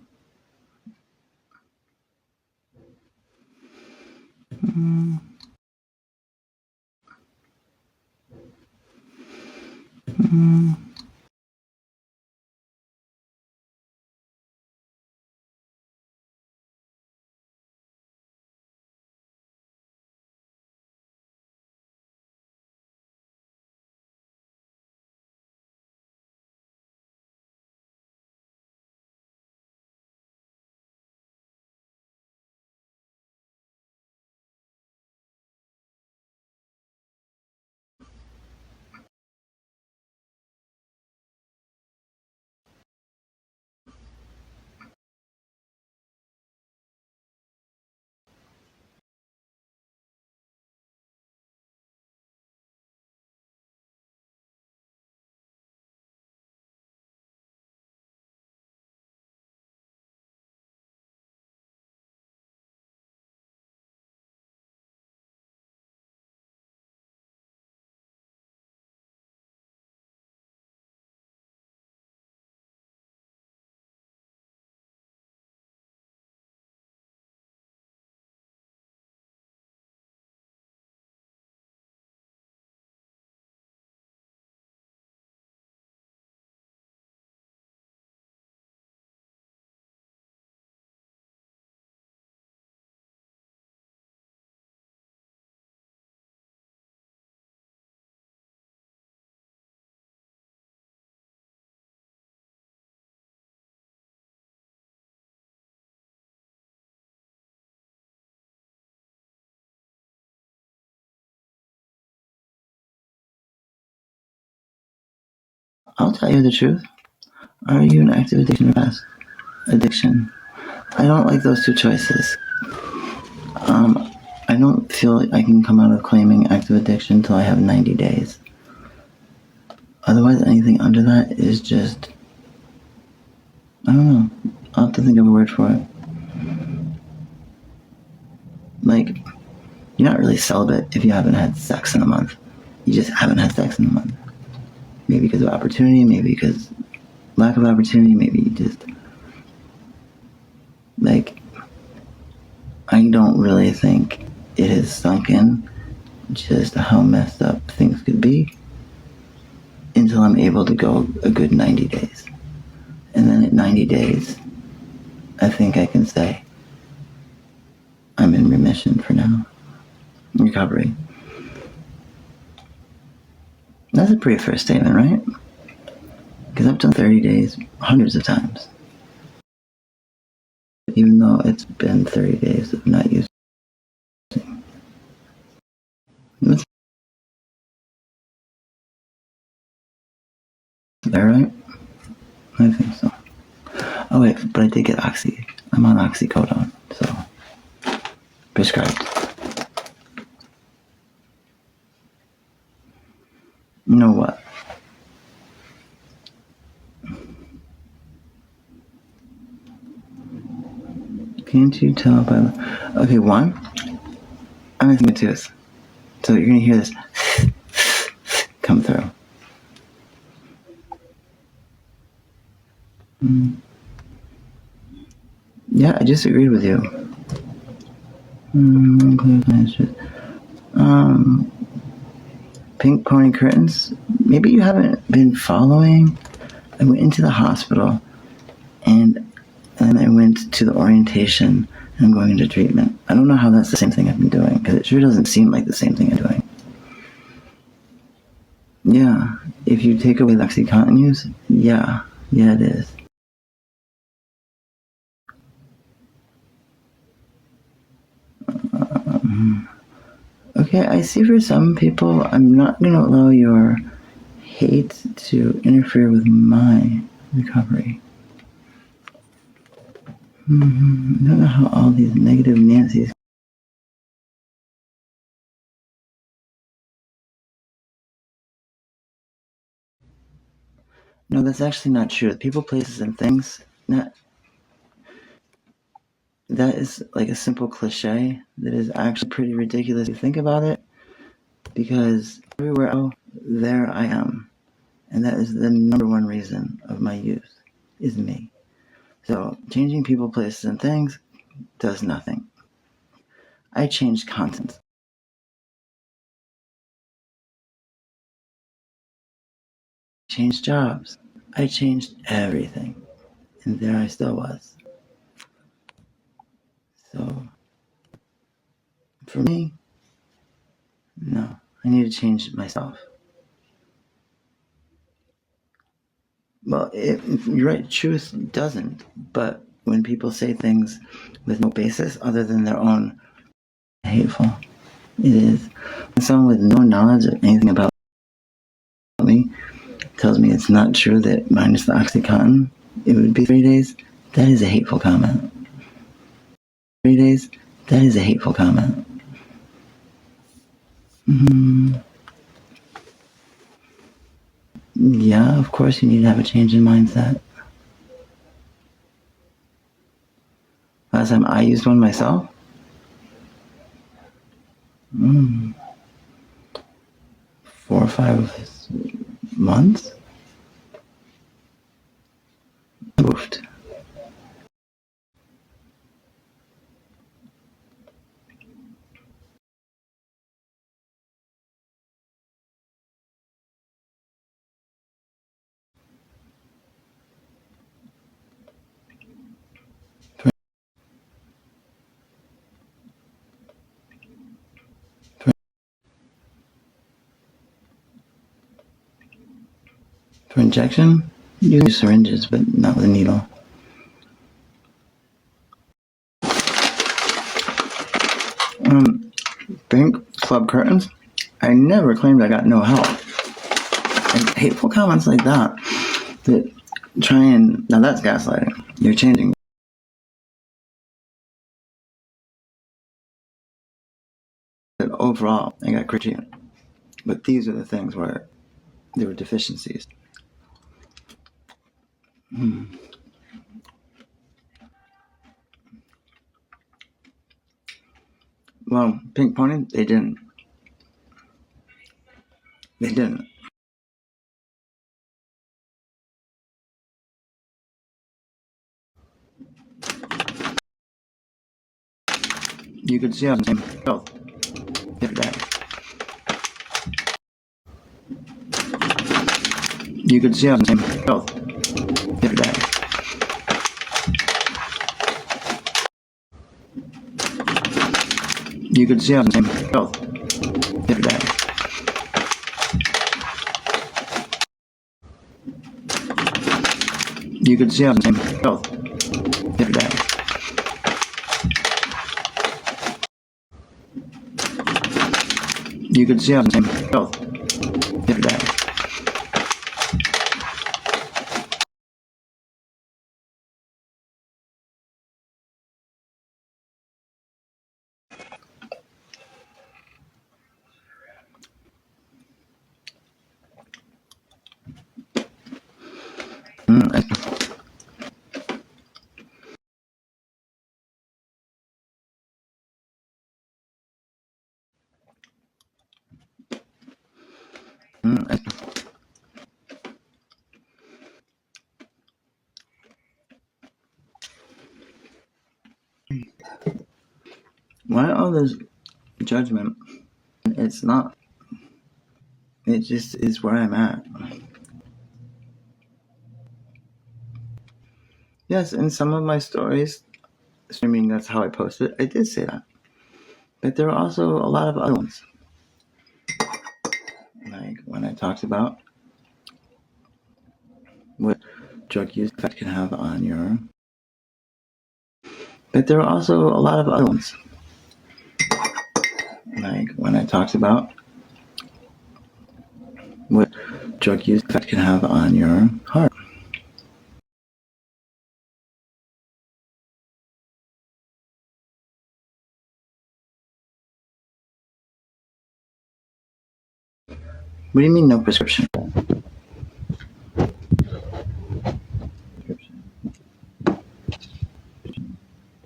I'll tell you the truth. Are you an active addiction or fast addiction? I don't like those two choices. I don't feel I can come out of claiming active addiction until I have 90 days. Otherwise, anything under that is just, I don't know. I'll have to think of a word for it. like, you're not really celibate if you haven't had sex in a month. You just haven't had sex in a month. Maybe because of opportunity, maybe because lack of opportunity, maybe you just, like, I don't really think it has sunk in just how messed up things could be until I'm able to go a good 90 days. And then at 90 days, I think I can say I'm in remission for now. Recovery. That's a pretty fair statement, right? Because I've done 30 days hundreds of times. Even though it's been 30 days of not using. Is that right? I think so. Oh wait, but I did get oxy. I'm on oxycodone, so prescribed. You know what? Can't you tell by the... Okay, one, I'm missing a tooth. So you're gonna hear this come through. Yeah, I just agreed with you. Pink pony curtains. Maybe you haven't been following. I went into the hospital and then I went to the orientation and I'm going into treatment. I don't know how that's the same thing I've been doing because it sure doesn't seem like the same thing I'm doing. Yeah, if you take away the OxyContin use, yeah, it is. Okay, I see for some people, I'm not going to allow your hate to interfere with my recovery. I don't know how all these negative Nancy's. No, that's actually not true. People, places, and things, not, that is like a simple cliche that is actually pretty ridiculous if you think about it, because everywhere else, there I am. And that is the number one reason of my use, is me. So changing people, places, and things does nothing. I changed content. Changed jobs. I changed everything. And there I still was. So for me, no. I need to change myself. Well, you're right, truth doesn't. But when people say things with no basis other than their own, hateful. It is. When someone with no knowledge of anything about me tells me it's not true that minus the OxyContin, it would be 3 days, that is a hateful comment. 3 days, that is a hateful comment. Yeah, of course you need to have a change in mindset. Last time I used one myself, 4 or 5 months. Oofed. For injection, use syringes, but not with a needle. Pink club curtains. I never claimed I got no help. And hateful comments like that try and, now that's gaslighting. You're changing. Overall, I got critique. But these are the things where there were deficiencies. Well, Pink Pony, they didn't. They didn't. You could see on the same both the other day. You could see on the same both the other day. You could see on the same both the other day. You could see on the same both the other day. You could see on the same both the other day. Why all this judgment? It's not. It just is where I'm at. Yes, in some of my stories, streaming, that's how I post it, I did say that. But there are also a lot of other ones. Like when I talked about what drug use effect can have on your. But there are also a lot of other ones. Like when I talked about what drug use effect can have on your heart. What do you mean no prescription? Prescription.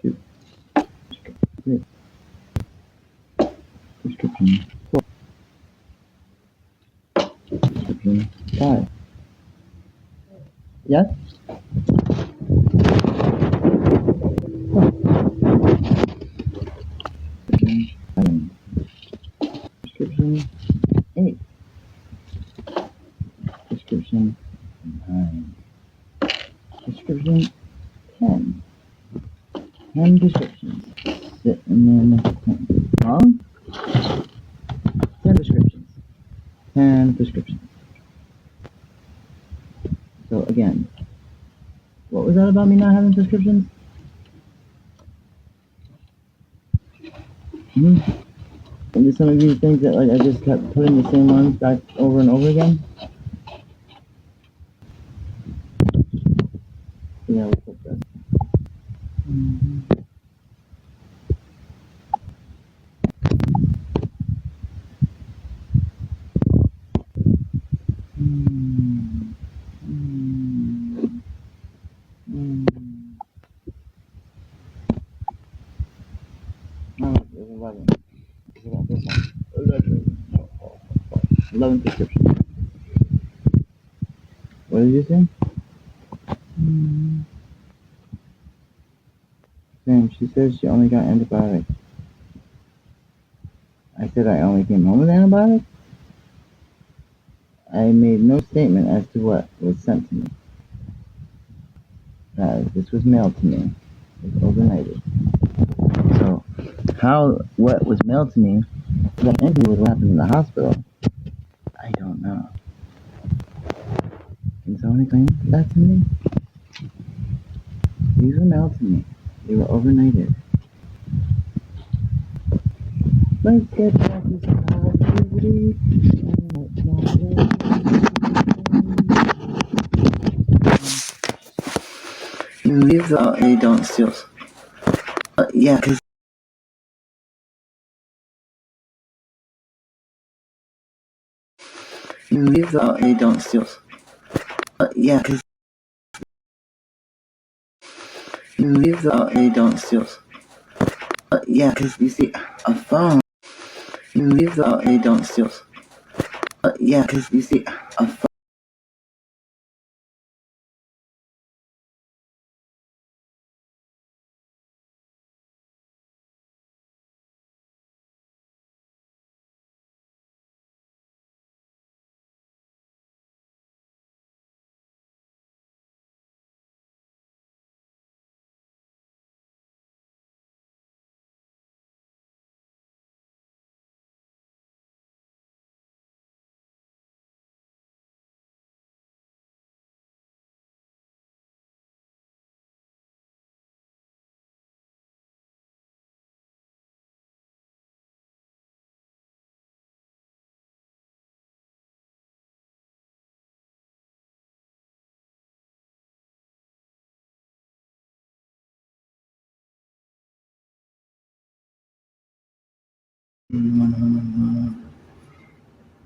2. 3. Prescription 4. Prescription 5. Yes? Prescription 8. Prescription 9. Prescription 10. 10 prescriptions. And then 10. Wrong? 10 prescriptions. 10 prescriptions. So again, what was that about me not having prescriptions? And do some of you think that like I just kept putting the same ones back over and over again? Yeah, we put that. Oh, there's 11. It's about this one. 11 prescriptions. What did you say? Sam, she says she only got antibiotics. I said I only came home with antibiotics? I made no statement as to what was sent to me. This was mailed to me. It was overnighted. So, what was mailed to me got anything with what happened in the hospital, I don't know. Can someone explain that to me? These were mailed to me. They were overnighted. Let's get back to positivity. You leave the they don't steal. Yeah, because you leave the they don't steal. Yeah, because you leave the they don't steal. Yeah, because you see, a phone, you leave the, they don't steal. Yeah, because you see, a phone.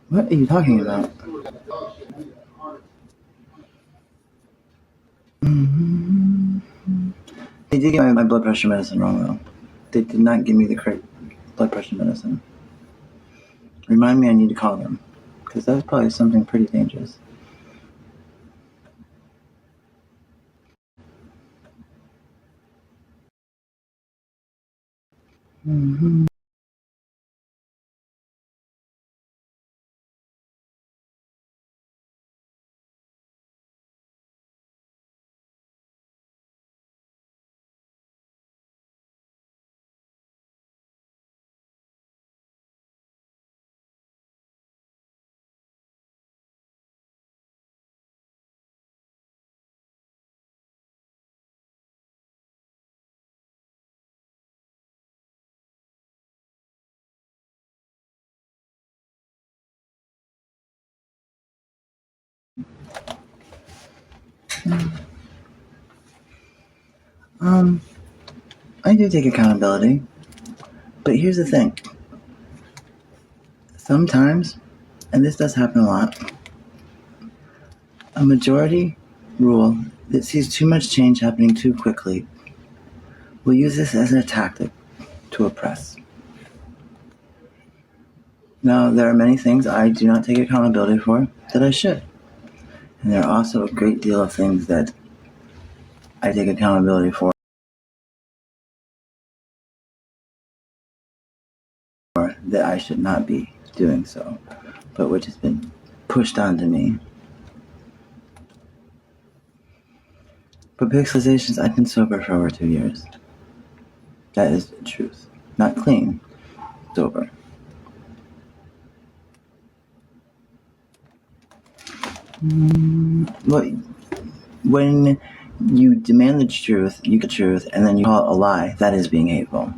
What are you talking about? They did give me my blood pressure medicine wrong, though. They did not give me the correct blood pressure medicine. Remind me I need to call them, because that's probably something pretty dangerous. Mm-hmm. I do take accountability, but here's the thing. Sometimes, and this does happen a lot, a majority rule that sees too much change happening too quickly will use this as a tactic to oppress. Now, there are many things I do not take accountability for that I should. And there are also a great deal of things that I take accountability for that I should not be doing so, but which has been pushed onto me. For pixelizations, I've been sober for over 2 years. That is the truth. Not clean, sober. Well, when you demand the truth, you get the truth, and then you call it a lie, that is being hateful.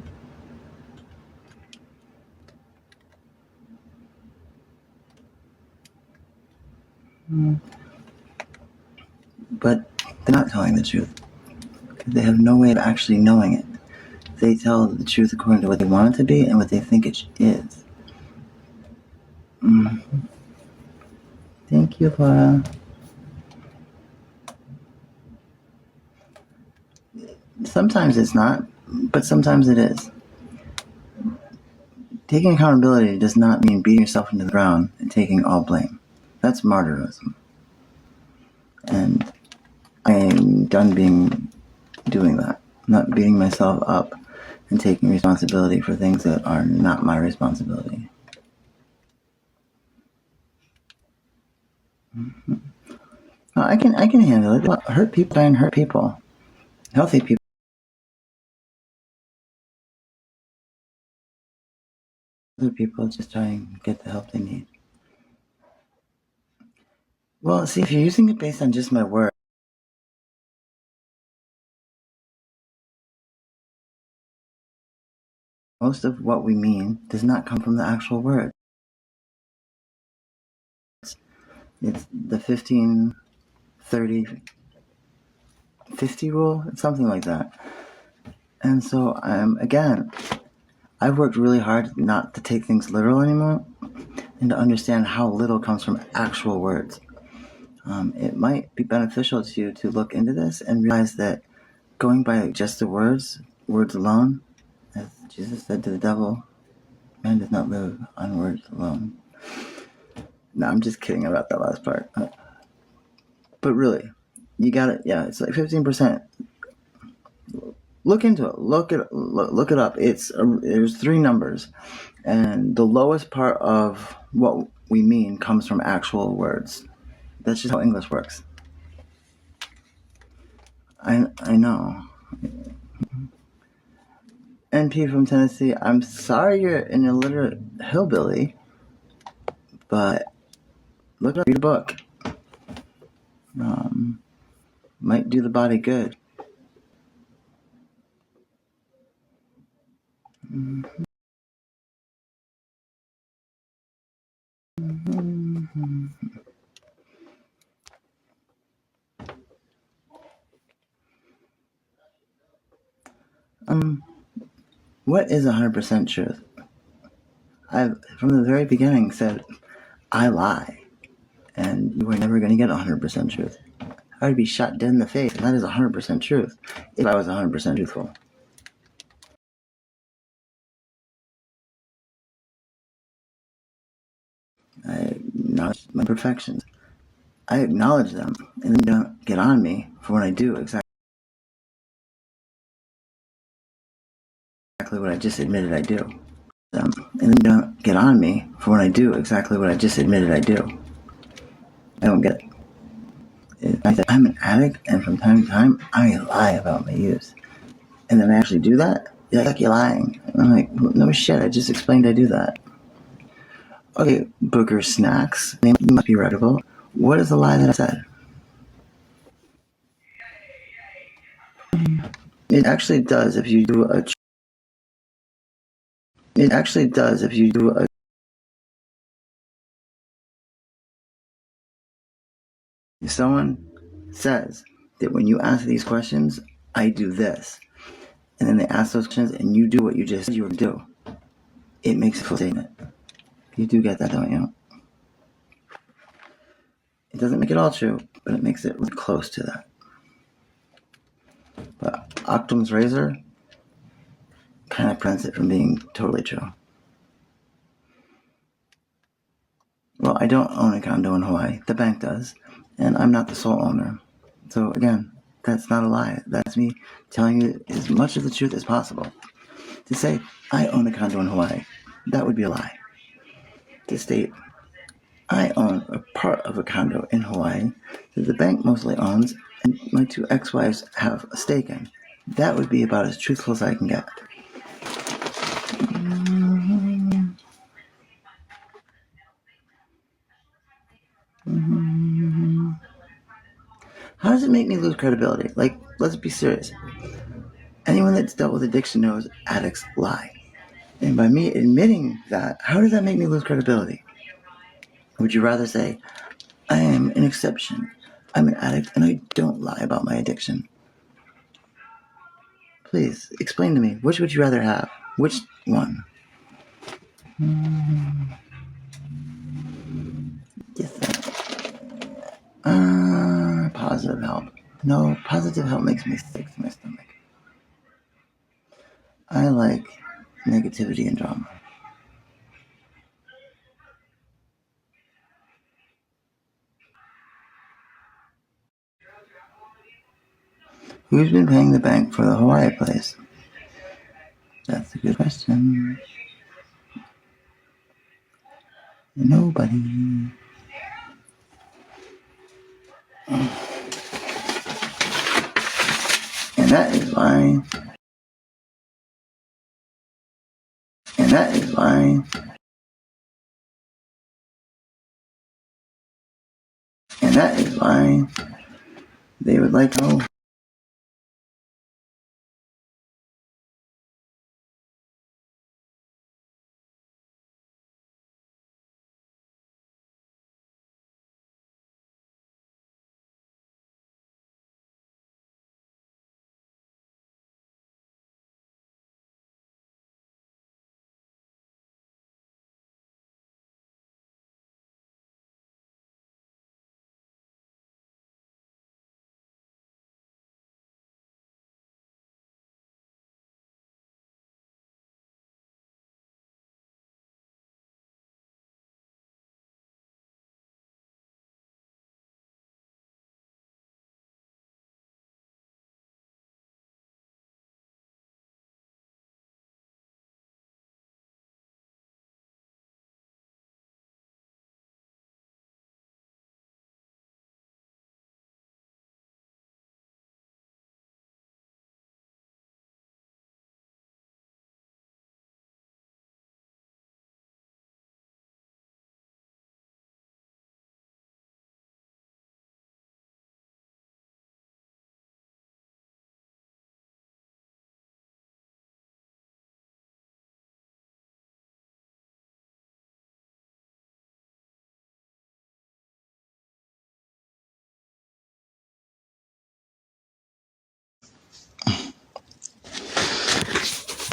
But they're not telling the truth, because they have no way of actually knowing it. They tell the truth according to what they want it to be and what they think it is. Thank you, Laura. Sometimes it's not, but sometimes it is. Taking accountability does not mean beating yourself into the ground and taking all blame. That's martyrism. And I am done doing that. Not beating myself up and taking responsibility for things that are not my responsibility. I can handle it. Hurt people die and hurt people. Healthy people. Other people just try and get the help they need. Well, see, if you're using it based on just my word, most of what we mean does not come from the actual word. It's the 15, 30, 50 rule. It's something like that. And so, again, I've worked really hard not to take things literal anymore and to understand how little comes from actual words. It might be beneficial to you to look into this and realize that going by just the words alone, As Jesus said to the devil, man does not live on words alone. No, I'm just kidding about that last part. But really, you got it. Yeah, it's like 15%. Look into it. Look it up. There's three numbers, and the lowest part of what we mean comes from actual words. That's just how English works. I know. NP from Tennessee. I'm sorry you're an illiterate hillbilly, but look it up. Read a book. Might do the body good. What is 100% truth? I've, from the very beginning, said I lie, and you are never going to get 100% truth. I would be shot dead in the face, and that is 100% truth if I was 100% truthful. I acknowledge my imperfections. I acknowledge them, and then don't get on me for when I do exactly what I just admitted I do. And then don't get on me for when I do exactly what I just admitted I do. I don't get it. I'm an addict, and from time to time, I lie about my use. And then I actually do that? You're like, you're lying. And I'm like, no shit, I just explained I do that. Okay, Booger Snacks, name must be reputable. What is the lie that I said? It actually does if you do a. It actually does if you do a. If someone says that when you ask these questions, I do this, and then they ask those questions and you do what you just said you were going to do, it makes a full statement. You do get that, don't you? It doesn't make it all true, but it makes it really close to that. But Octum's razor kind of prevents it from being totally true. Well, I don't own a condo in Hawaii. The bank does, and I'm not the sole owner. So again, that's not a lie. That's me telling you as much of the truth as possible. To say I own a condo in Hawaii, that would be a lie. To state I own a part of a condo in Hawaii that the bank mostly owns and my two ex-wives have a stake in, that would be about as truthful as I can get. How does it make me lose credibility? Like, let's be serious. Anyone that's dealt with addiction knows addicts lie. And by me admitting that, how does that make me lose credibility? Would you rather say, I am an exception, I'm an addict, and I don't lie about my addiction? Please, explain to me, which would you rather have? Which one? Yes, positive help. No, positive help makes me sick to my stomach. I like negativity and drama. Who's been paying the bank for the Hawaii place? That's a good question. Nobody. And that is why. And that is why. And that is why they would like to know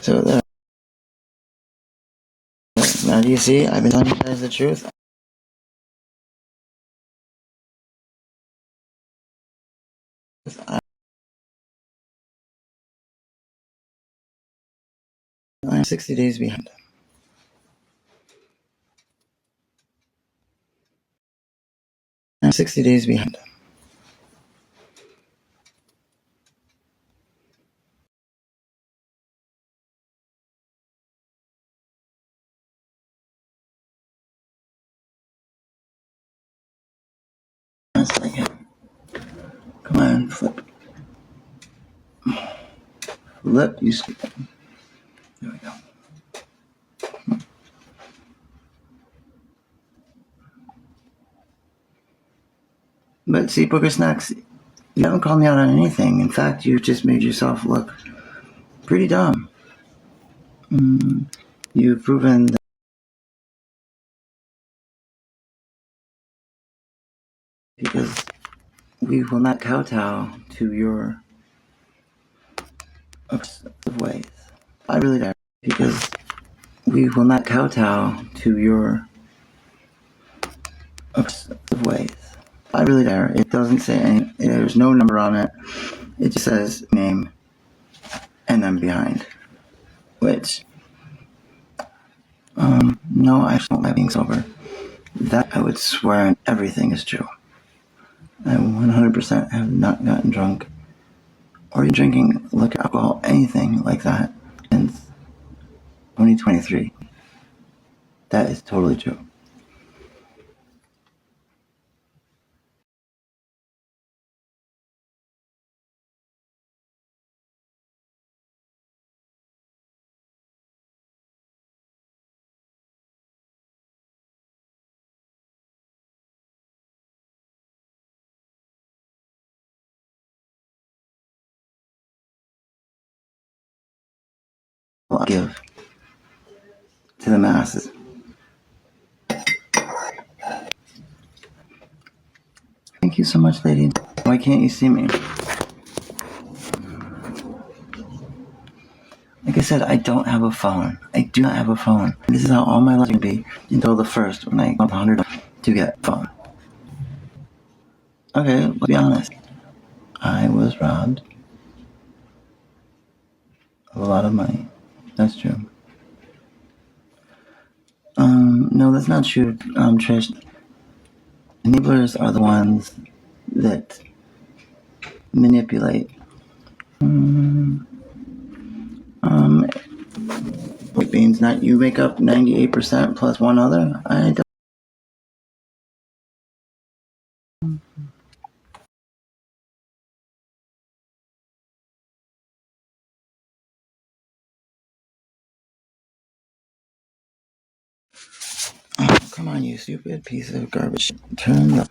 So there. Now do you see? I've been telling you guys the truth. I'm 60 days behind. I'm 60 days behind. That's like it. Come on, flip. Flip, you stupid. There we go. But see, Booger Snacks, you haven't called me out on anything. In fact, you just made yourself look pretty dumb. You've proven that because we will not kowtow to your obsessive ways. I really doubt because we will not kowtow to your obsessive ways. I really doubt it. Doesn't say any. There's no number on it. It just says name, and I'm behind. Which, no, I don't like being sober. That I would swear everything is true. I 100% have not gotten drunk or drinking liquor, alcohol, anything like that since 2023. That is totally true. I'll give to the masses. Thank you so much, lady. Why can't you see me? Like I said, I don't have a phone. I do not have a phone. This is how all my life will be until the first when I got $100 to get a phone. Okay, let's be honest. I was robbed of a lot of money. That's true. No, that's not true, Trish. Enablers are the ones that manipulate. Which means not you make up 98% plus one other. I don't. Oh, come on, you stupid piece of garbage. Turn up.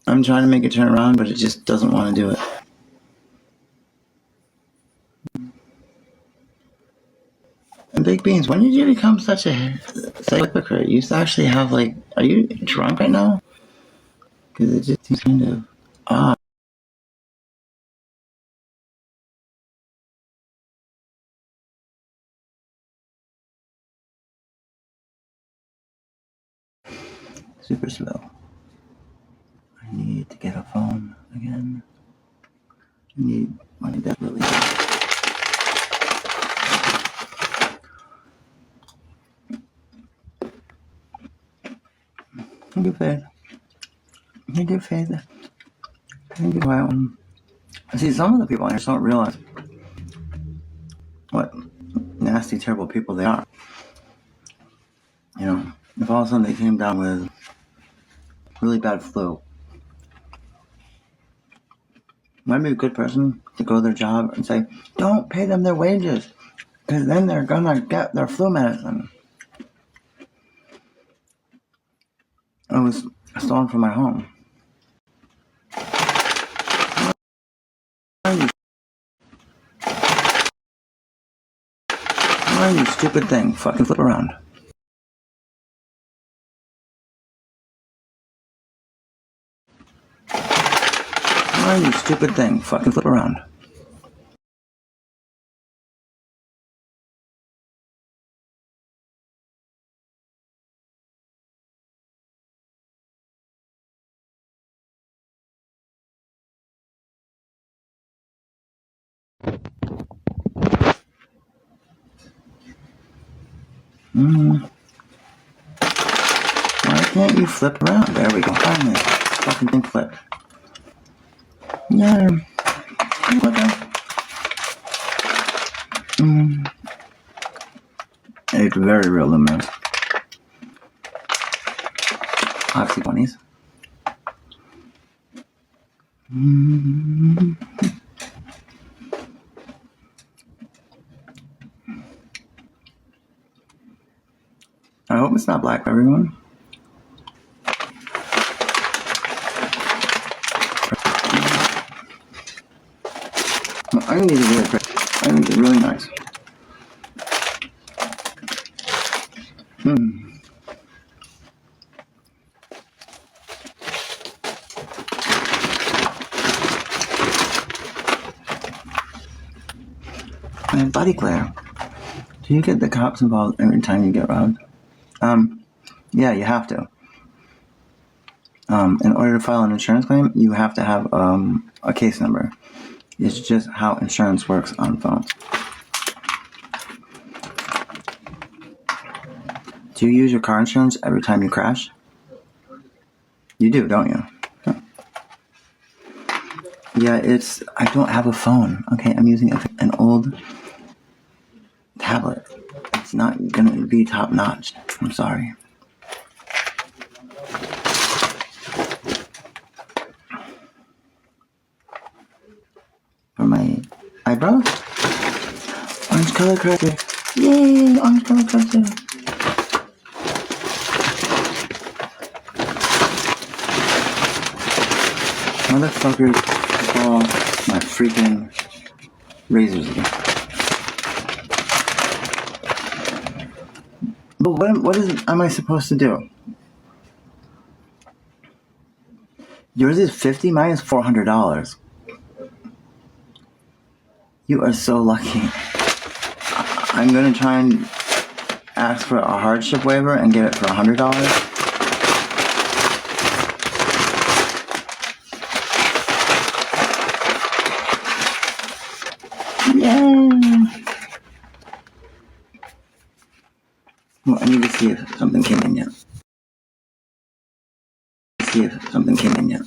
I'm trying to make it turn around, but it just doesn't want to do it. And Baked Beans, when did you become such a hypocrite? You used to actually have, like, are you drunk right now? Because it just seems kind of odd. Super slow. I need to get a phone again. I need money desperately. Thank you, Faith. Thank you, Faith. Thank you, Wild. See, some of the people I just don't realize what nasty, terrible people they are. You know, if all of a sudden they came down with really bad flu, might be a good person to go to their job and say, don't pay them their wages, because then they're gonna get their flu medicine. It was stolen from my home. Why you stupid thing? Fucking flip around. Why you stupid thing? Fucking flip around. Why can't you flip around? There we go. Finally. Fucking thing flip. Yeah. What the? It's very real luminous. Oxy 20s. I hope it's not black for everyone. I think these are really pretty. I think they're really nice. And Buddy Claire, do you get the cops involved every time you get robbed? Yeah, you have to. In order to file an insurance claim, you have to have a case number. It's just how insurance works on phones. Do you use your car insurance every time you crash? You do, don't you? Yeah, I don't have a phone. Okay, I'm using an old tablet. It's not gonna be top notch. I'm sorry. For my eyebrows? Orange color corrector. Yay, orange color corrector. Motherfuckers saw my freaking razors again. But what am I supposed to do? Yours is $50, mine is $400. You are so lucky. I'm gonna try and ask for a hardship waiver and get it for $100. Yay! Well, I need to see if something came in yet. See if something came in yet.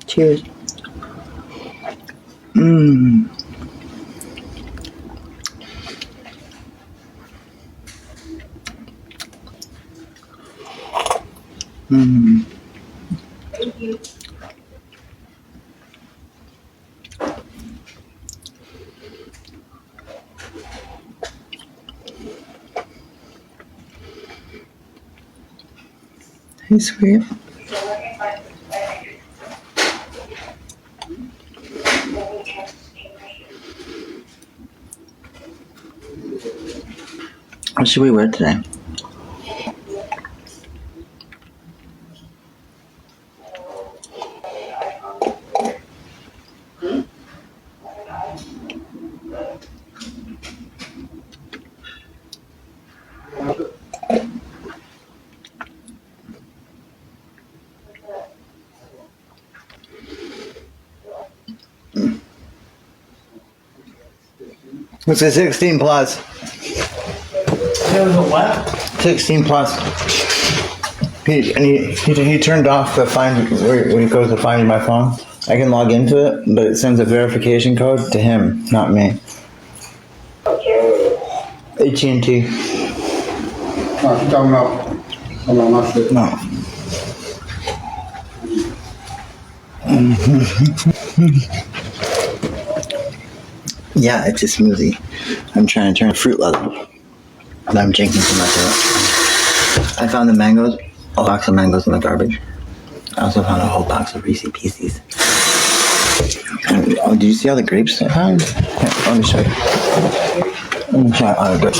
Cheers. Mmm. Mmm. Hey, sweet. What should we wear today? It's a 16 plus. It was a what? 16 plus. He turned off the find where he goes to find my phone. I can log into it, but it sends a verification code to him, not me. AT&T. Oh, she's talking about, hold on, that's it. No. Yeah, it's a smoothie. I'm trying to turn fruit leather. But I'm drinking too much of it. I found the mangoes, a box of mangoes in the garbage. I also found a whole box of Reese's Pieces. And, oh, did you see all the grapes I found? Here, let me show you. Let me try all the grapes.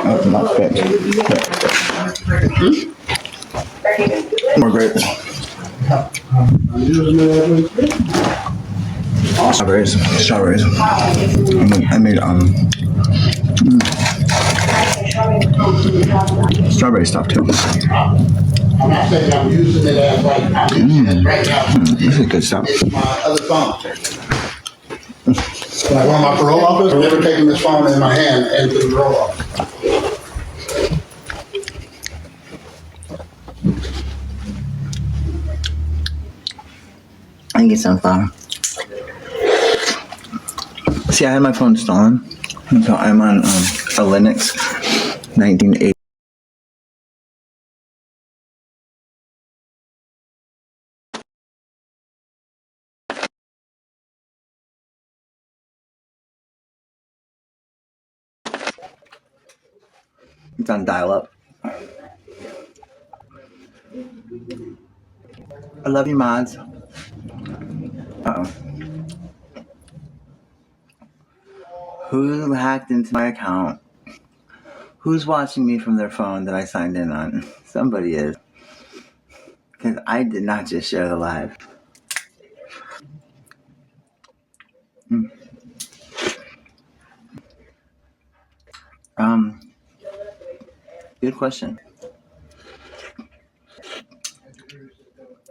Oh, not grapes. More grapes. Strawberries. I made strawberry stuff too. I'm not saying I'm using it as like, I'm using it right now. This is good stuff. It's my other phone. When I go in my parole office, I'm never taking this phone in my hand into the parole office. I can get some fun. See, I had my phone stolen. So I'm on a Linux 1980. It's on dial-up. I love you, mods. Uh-oh. Who hacked into my account? Who's watching me from their phone that I signed in on? Somebody is. Because I did not just share the live. Good question.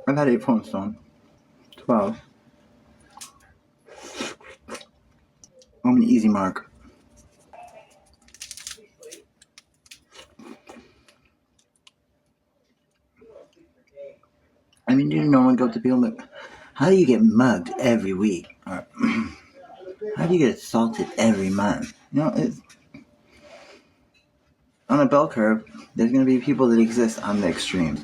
I've had 8 phones stolen. 12. I'm an easy mark. I mean, do you normally go to people like, how do you get mugged every week? Or how do you get assaulted every month? You know, it's on a bell curve, there's going to be people that exist on the extremes.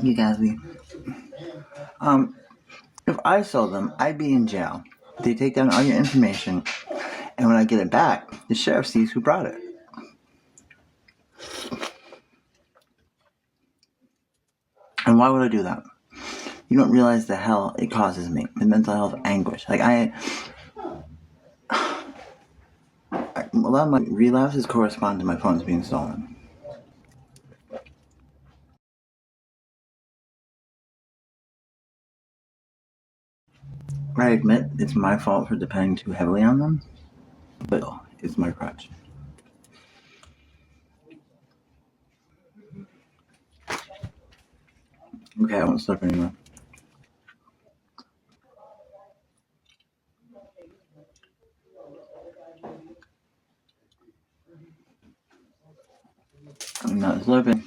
You guys, if I sold them, I'd be in jail. They take down all your information, and when I get it back, the sheriff sees who brought it. And why would I do that? You don't realize the hell it causes me, the mental health anguish. Like a lot of my relapses correspond to my phones being stolen. I admit it's my fault for depending too heavily on them, but it's my crutch. Okay, I won't slurp anymore. I'm not slurping.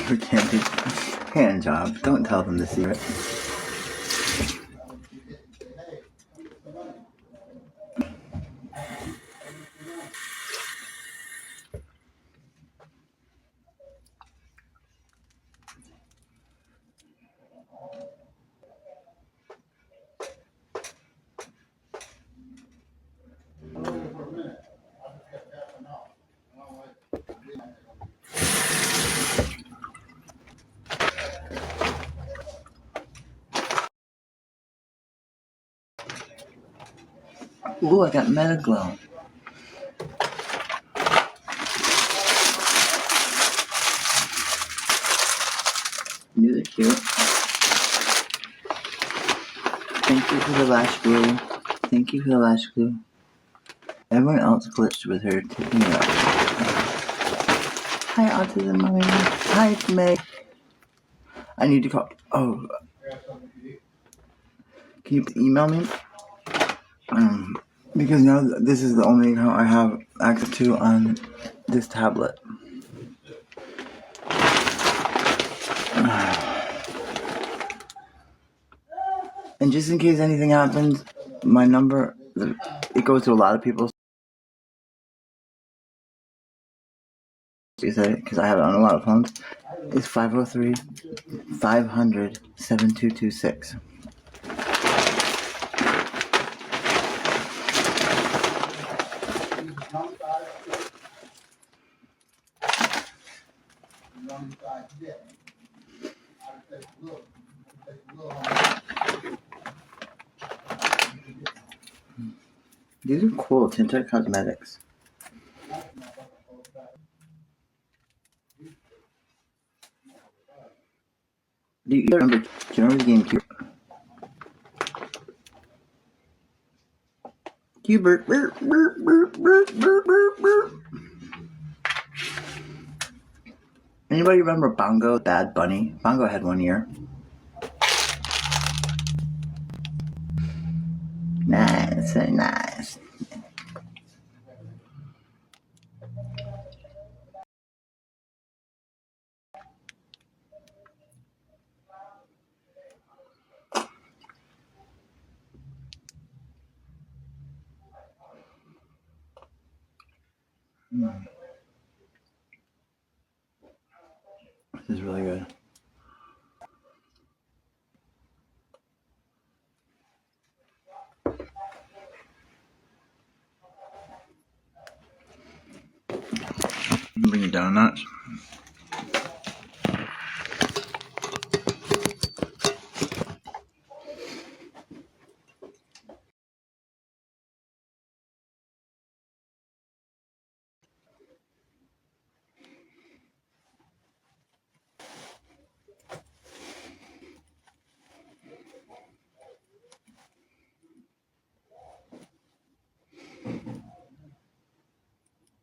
Pretend hand job. Don't tell them the secret. Ooh, I got Metaglow. These are cute. Thank you for the lash glue. Thank you for the lash glue. Everyone else glitched with her taking it up. Hi, Autism Mommy. Hi, Meg. I need to call. Oh, can you email me? Because now this is the only account I have access to on this tablet. And just in case anything happens, my number, it goes to a lot of people. Because I have it on a lot of phones. It's 503-500-7226. These are cool, Tinted Cosmetics. Do you remember the game Cubert? Anybody remember Bongo, Bad Bunny? Bongo had 1 year. Nice, very nice. This is really good. Bring it down a notch.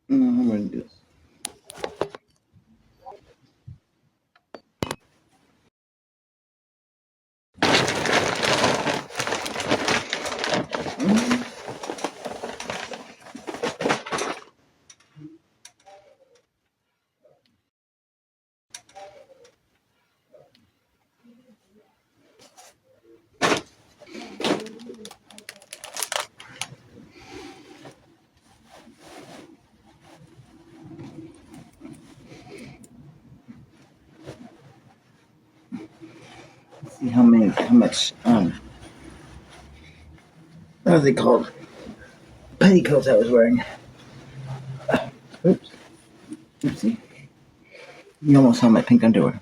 I'm going to do this. Let's see how much, what are they called? Petticoats I was wearing. Oops. Oopsie. You almost saw my pink underwear.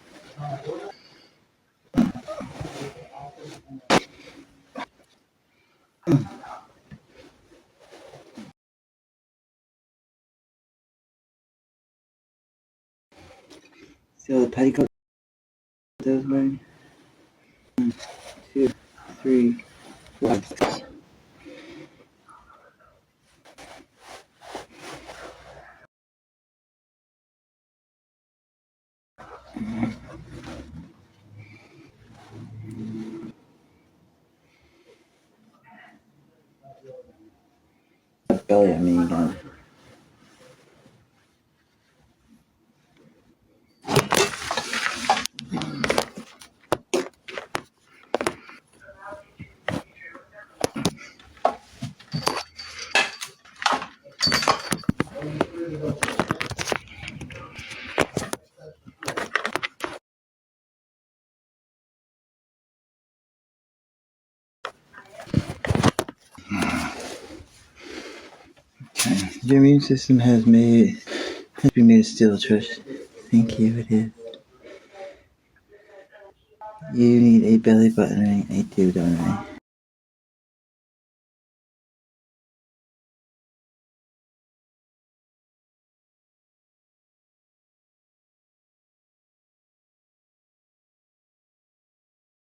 See all the petticoat that I was wearing? 1, 2, 3, 4, 5, 6. Belly at me again. Okay. Your immune system has been made of steel, Trish. Thank you, it is. You need a belly button ring. I do, don't I?